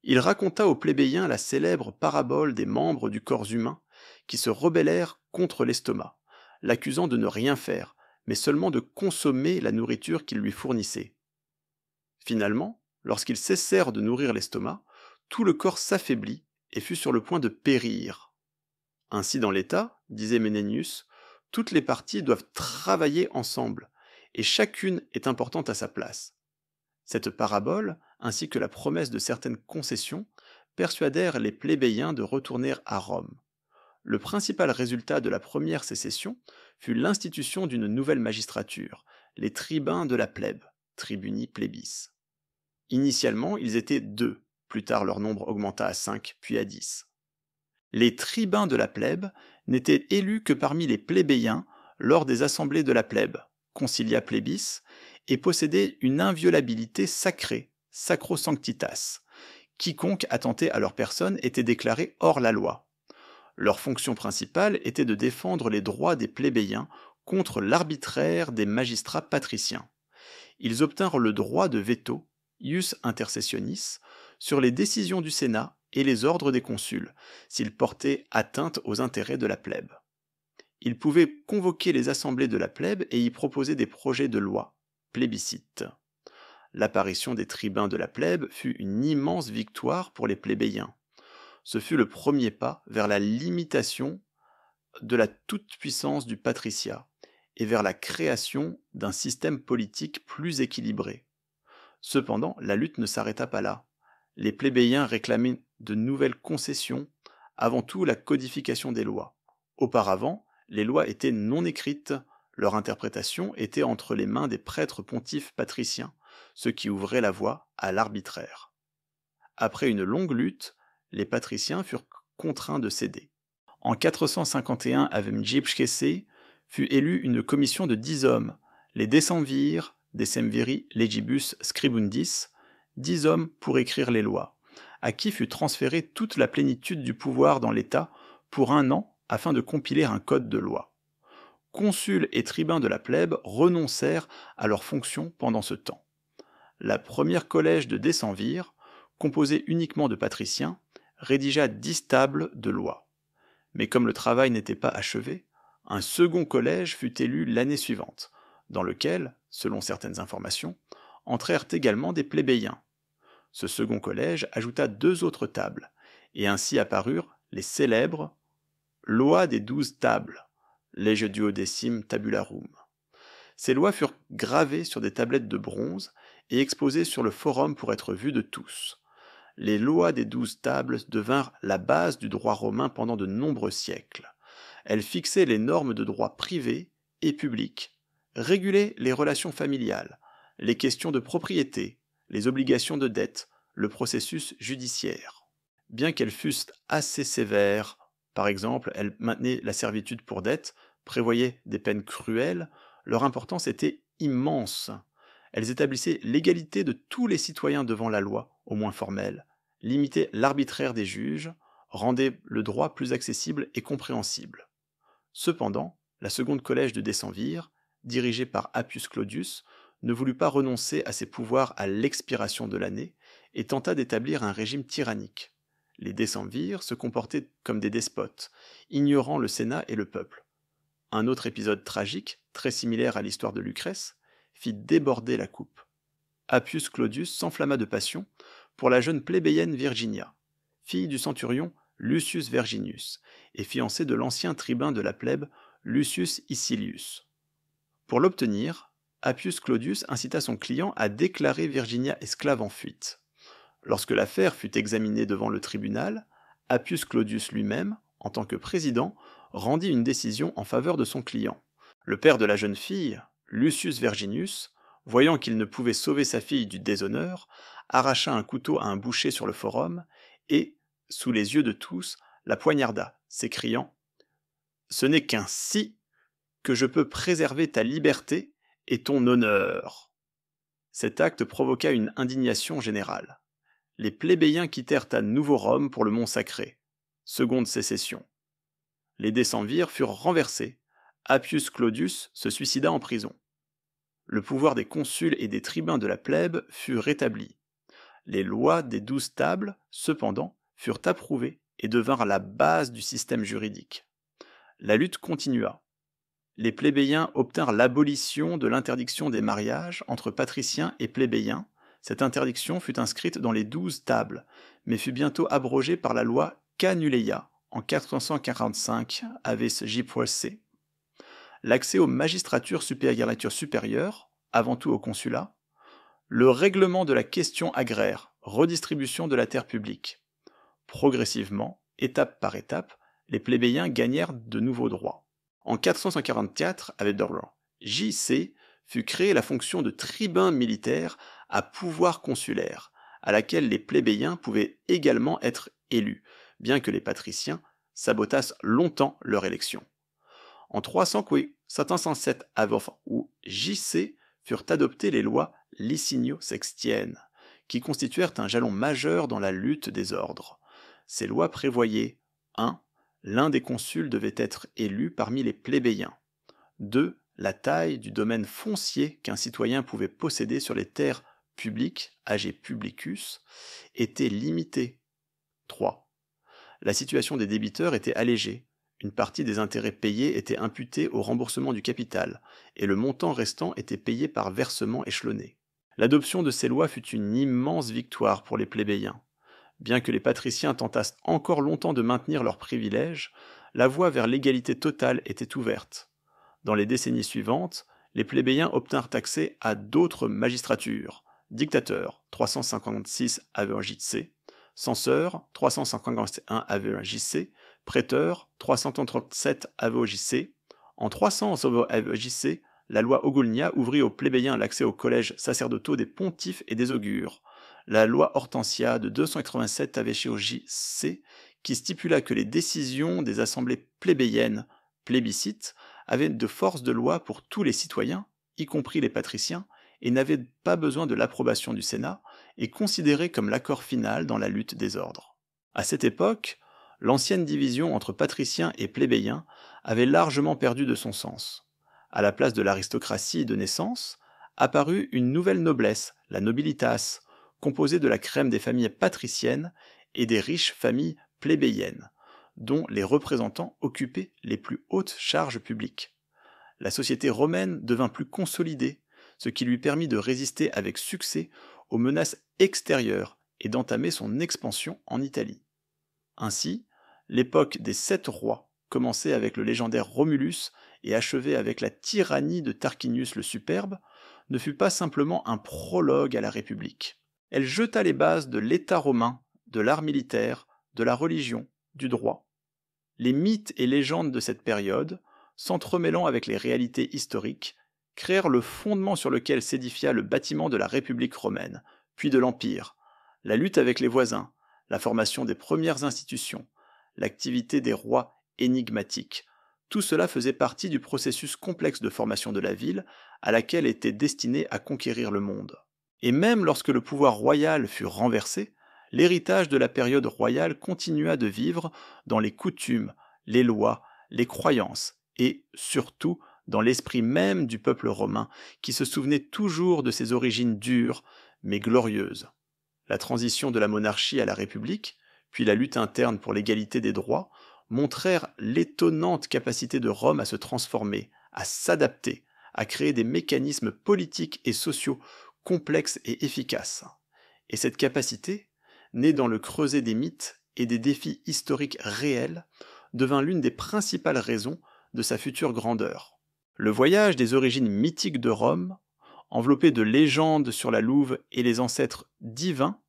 Il raconta aux plébéiens la célèbre parabole des membres du corps humain qui se rebellèrent contre l'estomac, l'accusant de ne rien faire, mais seulement de consommer la nourriture qu'il lui fournissait. Finalement, lorsqu'ils cessèrent de nourrir l'estomac, tout le corps s'affaiblit et fut sur le point de périr. Ainsi dans l'État, disait Menenius, toutes les parties doivent travailler ensemble, et chacune est importante à sa place. Cette parabole, ainsi que la promesse de certaines concessions, persuadèrent les plébéiens de retourner à Rome. Le principal résultat de la première sécession fut l'institution d'une nouvelle magistrature, les tribuns de la plèbe, tribuni plebis. Initialement, ils étaient 2, plus tard leur nombre augmenta à 5, puis à 10. Les tribuns de la plèbe n'étaient élus que parmi les plébéiens lors des assemblées de la plèbe, concilia plebis, et possédaient une inviolabilité sacrée, sacrosanctitas. Quiconque attentait à leur personne était déclaré hors la loi. Leur fonction principale était de défendre les droits des plébéiens contre l'arbitraire des magistrats patriciens. Ils obtinrent le droit de veto, ius intercessionis, sur les décisions du Sénat et les ordres des consuls, s'ils portaient atteinte aux intérêts de la plèbe. Ils pouvaient convoquer les assemblées de la plèbe et y proposer des projets de loi, plébiscite. L'apparition des tribuns de la plèbe fut une immense victoire pour les plébéiens. Ce fut le premier pas vers la limitation de la toute-puissance du patriciat et vers la création d'un système politique plus équilibré. Cependant, la lutte ne s'arrêta pas là. Les plébéiens réclamaient de nouvelles concessions, avant tout la codification des lois. Auparavant, les lois étaient non écrites, leur interprétation était entre les mains des prêtres pontifes patriciens, ce qui ouvrait la voie à l'arbitraire. Après une longue lutte, les patriciens furent contraints de céder. En 451 Avemgipskese fut élue une commission de 10 hommes, les decemvir, decemviri legibus scribundis, 10 hommes pour écrire les lois, à qui fut transférée toute la plénitude du pouvoir dans l'État pour 1 an afin de compiler un code de loi. Consuls et tribuns de la plèbe renoncèrent à leurs fonctions pendant ce temps. La première collège de decemvir, composée uniquement de patriciens, rédigea 10 tables de loi. Mais comme le travail n'était pas achevé, un second collège fut élu l'année suivante, dans lequel, selon certaines informations, entrèrent également des plébéiens. Ce second collège ajouta 2 autres tables, et ainsi apparurent les célèbres lois des 12 tables, Lege Duodecim Tabularum. Ces lois furent gravées sur des tablettes de bronze et exposées sur le forum pour être vues de tous. Les lois des 12 tables devinrent la base du droit romain pendant de nombreux siècles. Elles fixaient les normes de droit privé et public, régulaient les relations familiales, les questions de propriété, les obligations de dette, le processus judiciaire. Bien qu'elles fussent assez sévères, par exemple, elles maintenaient la servitude pour dette, prévoyaient des peines cruelles, leur importance était immense. Elles établissaient l'égalité de tous les citoyens devant la loi, au moins formelle, limitaient l'arbitraire des juges, rendaient le droit plus accessible et compréhensible. Cependant, la seconde collège de Décemvir, dirigée par Appius Claudius, ne voulut pas renoncer à ses pouvoirs à l'expiration de l'année et tenta d'établir un régime tyrannique. Les Décemvirs se comportaient comme des despotes, ignorant le Sénat et le peuple. Un autre épisode tragique, très similaire à l'histoire de Lucrèce, fit déborder la coupe. Appius Claudius s'enflamma de passion pour la jeune plébéienne Virginia, fille du centurion Lucius Verginius, et fiancée de l'ancien tribun de la plèbe Lucius Icilius. Pour l'obtenir, Appius Claudius incita son client à déclarer Virginia esclave en fuite. Lorsque l'affaire fut examinée devant le tribunal, Appius Claudius lui-même, en tant que président, rendit une décision en faveur de son client. Le père de la jeune fille, Lucius Verginius, voyant qu'il ne pouvait sauver sa fille du déshonneur, arracha un couteau à un boucher sur le forum et, sous les yeux de tous, la poignarda, s'écriant « Ce n'est qu'ainsi que je peux préserver ta liberté et ton honneur !» Cet acte provoqua une indignation générale. Les plébéiens quittèrent à nouveau Rome pour le Mont Sacré. Seconde sécession. Les Décemvirs furent renversés. Appius Claudius se suicida en prison. Le pouvoir des consuls et des tribuns de la plèbe fut rétabli. Les lois des 12 tables, cependant, furent approuvées et devinrent la base du système juridique. La lutte continua. Les plébéiens obtinrent l'abolition de l'interdiction des mariages entre patriciens et plébéiens. Cette interdiction fut inscrite dans les 12 tables, mais fut bientôt abrogée par la loi Canuleia en 445 Aves J.C. L'accès aux magistratures supérieures, avant tout au consulat, le règlement de la question agraire, redistribution de la terre publique. Progressivement, étape par étape, les plébéiens gagnèrent de nouveaux droits. En 444, avec J.C., fut créée la fonction de tribun militaire à pouvoir consulaire, à laquelle les plébéiens pouvaient également être élus, bien que les patriciens sabotassent longtemps leur élection. En 357 avant où J.C. furent adoptées les lois Licinio-Sextiennes, qui constituèrent un jalon majeur dans la lutte des ordres. Ces lois prévoyaient 1. L'un des consuls devait être élu parmi les plébéiens. 2. La taille du domaine foncier qu'un citoyen pouvait posséder sur les terres publiques, age publicus, était limitée. 3. La situation des débiteurs était allégée. Une partie des intérêts payés était imputée au remboursement du capital, et le montant restant était payé par versement échelonné. L'adoption de ces lois fut une immense victoire pour les plébéiens. Bien que les patriciens tentassent encore longtemps de maintenir leurs privilèges, la voie vers l'égalité totale était ouverte. Dans les décennies suivantes, les plébéiens obtinrent accès à d'autres magistratures, dictateur 356 av J.C., censeur 351 av J.C., prêteur 337 av J.C. En 300 av J.C., la loi Ogulnia ouvrit aux plébéiens l'accès aux collèges sacerdotaux des pontifes et des augures. La loi Hortensia de 287 av J.C., qui stipula que les décisions des assemblées plébéiennes, plébiscites, avaient de force de loi pour tous les citoyens, y compris les patriciens, et n'avaient pas besoin de l'approbation du Sénat, est considérée comme l'accord final dans la lutte des ordres. À cette époque, l'ancienne division entre patriciens et plébéiens avait largement perdu de son sens. À la place de l'aristocratie de naissance, apparut une nouvelle noblesse, la nobilitas, composée de la crème des familles patriciennes et des riches familles plébéiennes, dont les représentants occupaient les plus hautes charges publiques. La société romaine devint plus consolidée, ce qui lui permit de résister avec succès aux menaces extérieures et d'entamer son expansion en Italie. Ainsi, l'époque des 7 rois commençait avec le légendaire Romulus et achevait avec la tyrannie de Tarquinius le Superbe, ne fut pas simplement un prologue à la République. Elle jeta les bases de l'État romain, de l'art militaire, de la religion, du droit. Les mythes et légendes de cette période, s'entremêlant avec les réalités historiques, créèrent le fondement sur lequel s'édifia le bâtiment de la République romaine, puis de l'Empire, la lutte avec les voisins, la formation des premières institutions, l'activité des rois énigmatiques. Tout cela faisait partie du processus complexe de formation de la ville à laquelle était destinée à conquérir le monde. Et même lorsque le pouvoir royal fut renversé, l'héritage de la période royale continua de vivre dans les coutumes, les lois, les croyances et, surtout, dans l'esprit même du peuple romain qui se souvenait toujours de ses origines dures mais glorieuses. La transition de la monarchie à la République, puis la lutte interne pour l'égalité des droits, montrèrent l'étonnante capacité de Rome à se transformer, à s'adapter, à créer des mécanismes politiques et sociaux complexes et efficaces. Et cette capacité, née dans le creuset des mythes et des défis historiques réels, devint l'une des principales raisons de sa future grandeur. Le voyage des origines mythiques de Rome, enveloppé de légendes sur la louve et les ancêtres divins,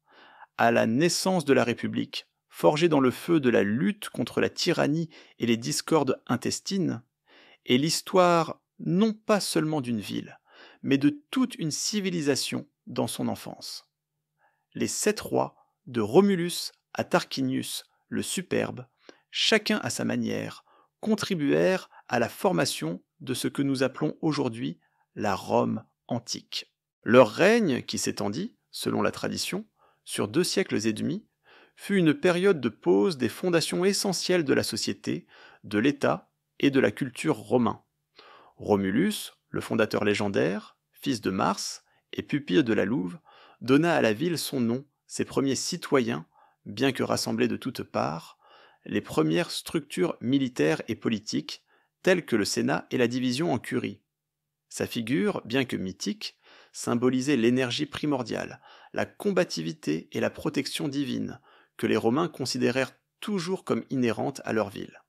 à la naissance de la République, forgée dans le feu de la lutte contre la tyrannie et les discordes intestines, est l'histoire non pas seulement d'une ville, mais de toute une civilisation dans son enfance. Les 7 rois, de Romulus à Tarquinius le Superbe, chacun à sa manière, contribuèrent à la formation de ce que nous appelons aujourd'hui la Rome antique. Leur règne, qui s'étendit, selon la tradition, sur 2 siècles et demi, fut une période de pose des fondations essentielles de la société, de l'État et de la culture romain. Romulus, le fondateur légendaire, fils de Mars et pupille de la Louve, donna à la ville son nom, ses premiers citoyens, bien que rassemblés de toutes parts, les premières structures militaires et politiques, telles que le Sénat et la division en curies. Sa figure, bien que mythique, symbolisait l'énergie primordiale, la combativité et la protection divine, que les Romains considérèrent toujours comme inhérentes à leur ville.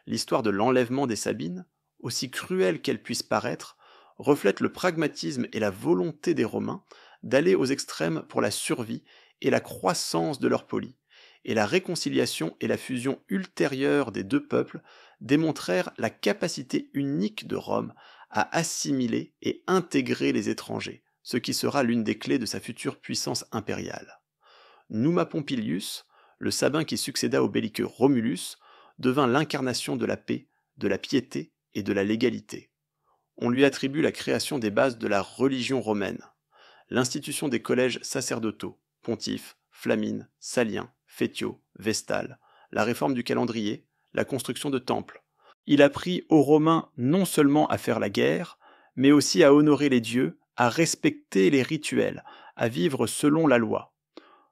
L'histoire de l'enlèvement des Sabines, aussi cruelle qu'elle puisse paraître, reflète le pragmatisme et la volonté des Romains d'aller aux extrêmes pour la survie et la croissance de leur polis, et la réconciliation et la fusion ultérieure des 2 peuples démontrèrent la capacité unique de Rome à assimiler et intégrer les étrangers, ce qui sera l'une des clés de sa future puissance impériale. Numa Pompilius, le Sabin qui succéda au belliqueux Romulus, devint l'incarnation de la paix, de la piété et de la légalité. On lui attribue la création des bases de la religion romaine, l'institution des collèges sacerdotaux, pontifes, flamines, saliens, fétiaux, vestales, la réforme du calendrier, la construction de temples. Il apprit aux Romains non seulement à faire la guerre, mais aussi à honorer les dieux, à respecter les rituels, à vivre selon la loi.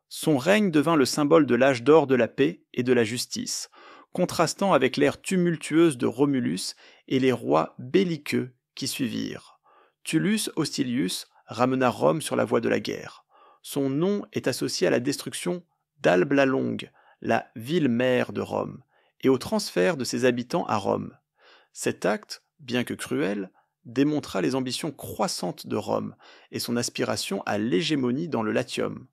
Son règne devint le symbole de l'âge d'or de la paix et de la justice, contrastant avec l'ère tumultueuse de Romulus et les rois belliqueux qui suivirent. Tullus Hostilius ramena Rome sur la voie de la guerre. Son nom est associé à la destruction d'Albe la Longue, la ville-mère de Rome, et au transfert de ses habitants à Rome. Cet acte, bien que cruel, démontra les ambitions croissantes de Rome et son aspiration à l'hégémonie dans le Latium.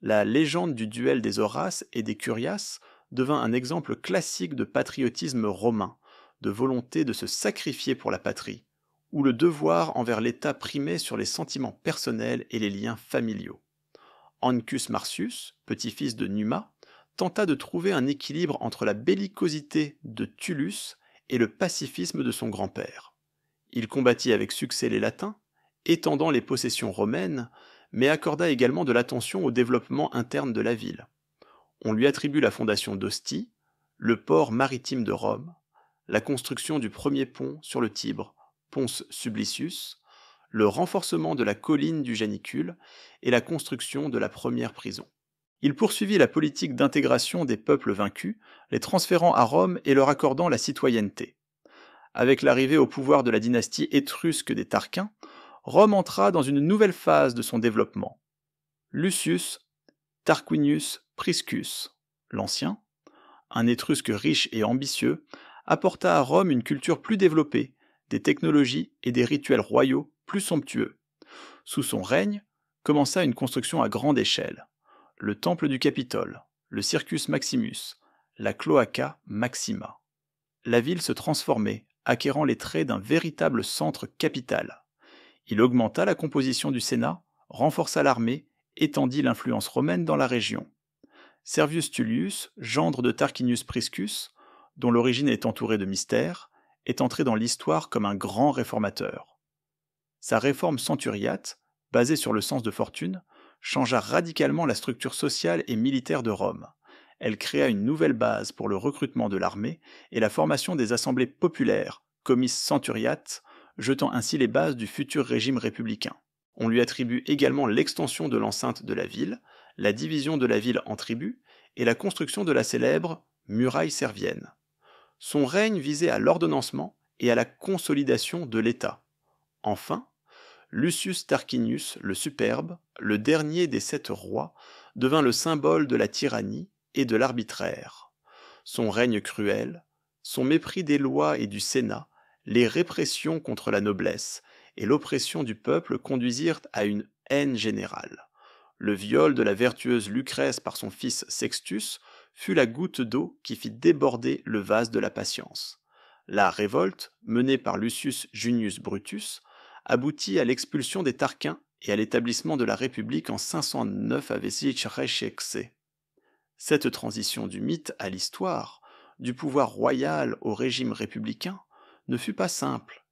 La légende du duel des Horaces et des Curias devint un exemple classique de patriotisme romain, de volonté de se sacrifier pour la patrie, où le devoir envers l'État primait sur les sentiments personnels et les liens familiaux. Ancus Marcius, petit-fils de Numa, tenta de trouver un équilibre entre la bellicosité de Tullus et le pacifisme de son grand-père. Il combattit avec succès les Latins, étendant les possessions romaines, mais accorda également de l'attention au développement interne de la ville. On lui attribue la fondation d'Ostie, le port maritime de Rome, la construction du premier pont sur le Tibre, Pons Sublicius, le renforcement de la colline du Janicule et la construction de la première prison. Il poursuivit la politique d'intégration des peuples vaincus, les transférant à Rome et leur accordant la citoyenneté. Avec l'arrivée au pouvoir de la dynastie étrusque des Tarquins, Rome entra dans une nouvelle phase de son développement. Lucius Tarquinius Priscus, l'Ancien, un Étrusque riche et ambitieux, apporta à Rome une culture plus développée, des technologies et des rituels royaux plus somptueux. Sous son règne, commença une construction à grande échelle. Le temple du Capitole, le Circus Maximus, la Cloaca Maxima. La ville se transformait, acquérant les traits d'un véritable centre capital. Il augmenta la composition du Sénat, renforça l'armée, étendit l'influence romaine dans la région. Servius Tullius, gendre de Tarquinius Priscus, dont l'origine est entourée de mystères, est entré dans l'histoire comme un grand réformateur. Sa réforme centuriate, basée sur le sens de fortune, changea radicalement la structure sociale et militaire de Rome. Elle créa une nouvelle base pour le recrutement de l'armée et la formation des assemblées populaires, comites centuriates, jetant ainsi les bases du futur régime républicain. On lui attribue également l'extension de l'enceinte de la ville, la division de la ville en tribus et la construction de la célèbre muraille servienne. Son règne visait à l'ordonnancement et à la consolidation de l'État. Enfin, Lucius Tarquinius le Superbe, le dernier des 7 rois, devint le symbole de la tyrannie et de l'arbitraire. Son règne cruel, son mépris des lois et du Sénat, les répressions contre la noblesse et l'oppression du peuple conduisirent à une haine générale. Le viol de la vertueuse Lucrèce par son fils Sextus fut la goutte d'eau qui fit déborder le vase de la patience. La révolte, menée par Lucius Junius Brutus, aboutit à l'expulsion des Tarquins et à l'établissement de la République en 509 a.C. Cette transition du mythe à l'histoire, du pouvoir royal au régime républicain, ne fut pas simple.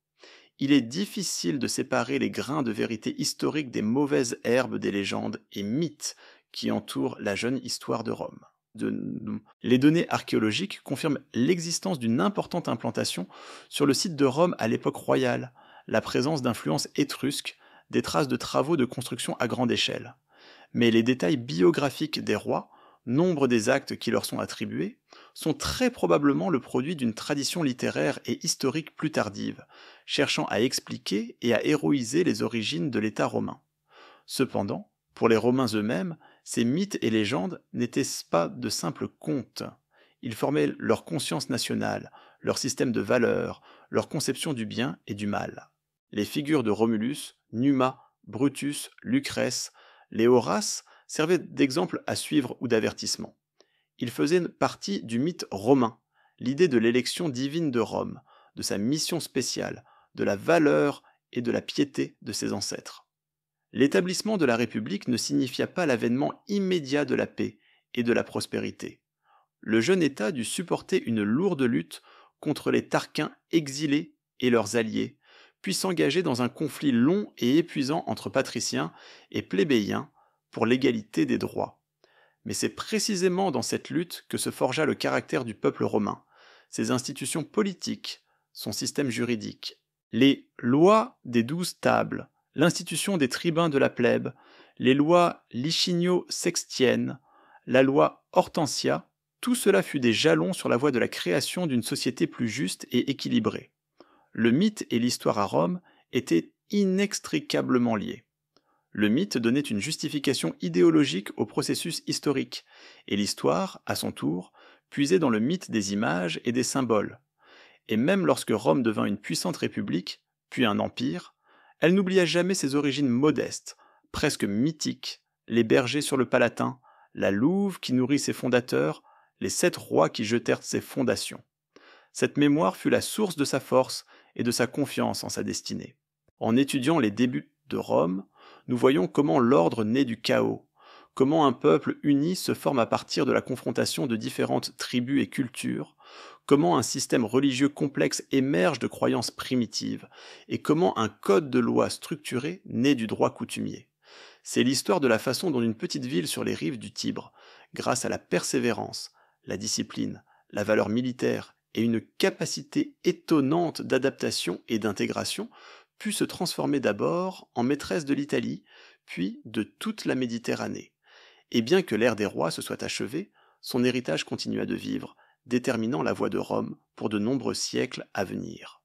Il est difficile de séparer les grains de vérité historique des mauvaises herbes des légendes et mythes qui entourent la jeune histoire de Rome. Les données archéologiques confirment l'existence d'une importante implantation sur le site de Rome à l'époque royale, la présence d'influences étrusques, des traces de travaux de construction à grande échelle. Mais les détails biographiques des rois, nombre des actes qui leur sont attribués, sont très probablement le produit d'une tradition littéraire et historique plus tardive, cherchant à expliquer et à héroïser les origines de l'État romain. Cependant, pour les Romains eux-mêmes, ces mythes et légendes n'étaient pas de simples contes. Ils formaient leur conscience nationale, leur système de valeurs, leur conception du bien et du mal. Les figures de Romulus, Numa, Brutus, Lucrèce, les Horaces servaient d'exemple à suivre ou d'avertissement. Ils faisaient partie du mythe romain, l'idée de l'élection divine de Rome, de sa mission spéciale, de la valeur et de la piété de ses ancêtres. L'établissement de la République ne signifia pas l'avènement immédiat de la paix et de la prospérité. Le jeune État dut supporter une lourde lutte contre les Tarquins exilés et leurs alliés, puis s'engager dans un conflit long et épuisant entre patriciens et plébéiens pour l'égalité des droits. Mais c'est précisément dans cette lutte que se forgea le caractère du peuple romain, ses institutions politiques, son système juridique. Les lois des 12 tables, l'institution des tribuns de la plèbe, les lois Licinio-Sextiennes, la loi Hortensia, tout cela fut des jalons sur la voie de la création d'une société plus juste et équilibrée. Le mythe et l'histoire à Rome étaient inextricablement liés. Le mythe donnait une justification idéologique au processus historique, et l'histoire, à son tour, puisait dans le mythe des images et des symboles. Et même lorsque Rome devint une puissante république, puis un empire, elle n'oublia jamais ses origines modestes, presque mythiques, les bergers sur le Palatin, la louve qui nourrit ses fondateurs, les 7 rois qui jetèrent ses fondations. Cette mémoire fut la source de sa force et de sa confiance en sa destinée. En étudiant les débuts de Rome, nous voyons comment l'ordre naît du chaos, comment un peuple uni se forme à partir de la confrontation de différentes tribus et cultures, comment un système religieux complexe émerge de croyances primitives, et comment un code de loi structuré naît du droit coutumier. C'est l'histoire de la façon dont une petite ville sur les rives du Tibre, grâce à la persévérance, la discipline, la valeur militaire et une capacité étonnante d'adaptation et d'intégration, put se transformer d'abord en maîtresse de l'Italie, puis de toute la Méditerranée. Et bien que l'ère des rois se soit achevée, son héritage continua de vivre, déterminant la voie de Rome pour de nombreux siècles à venir.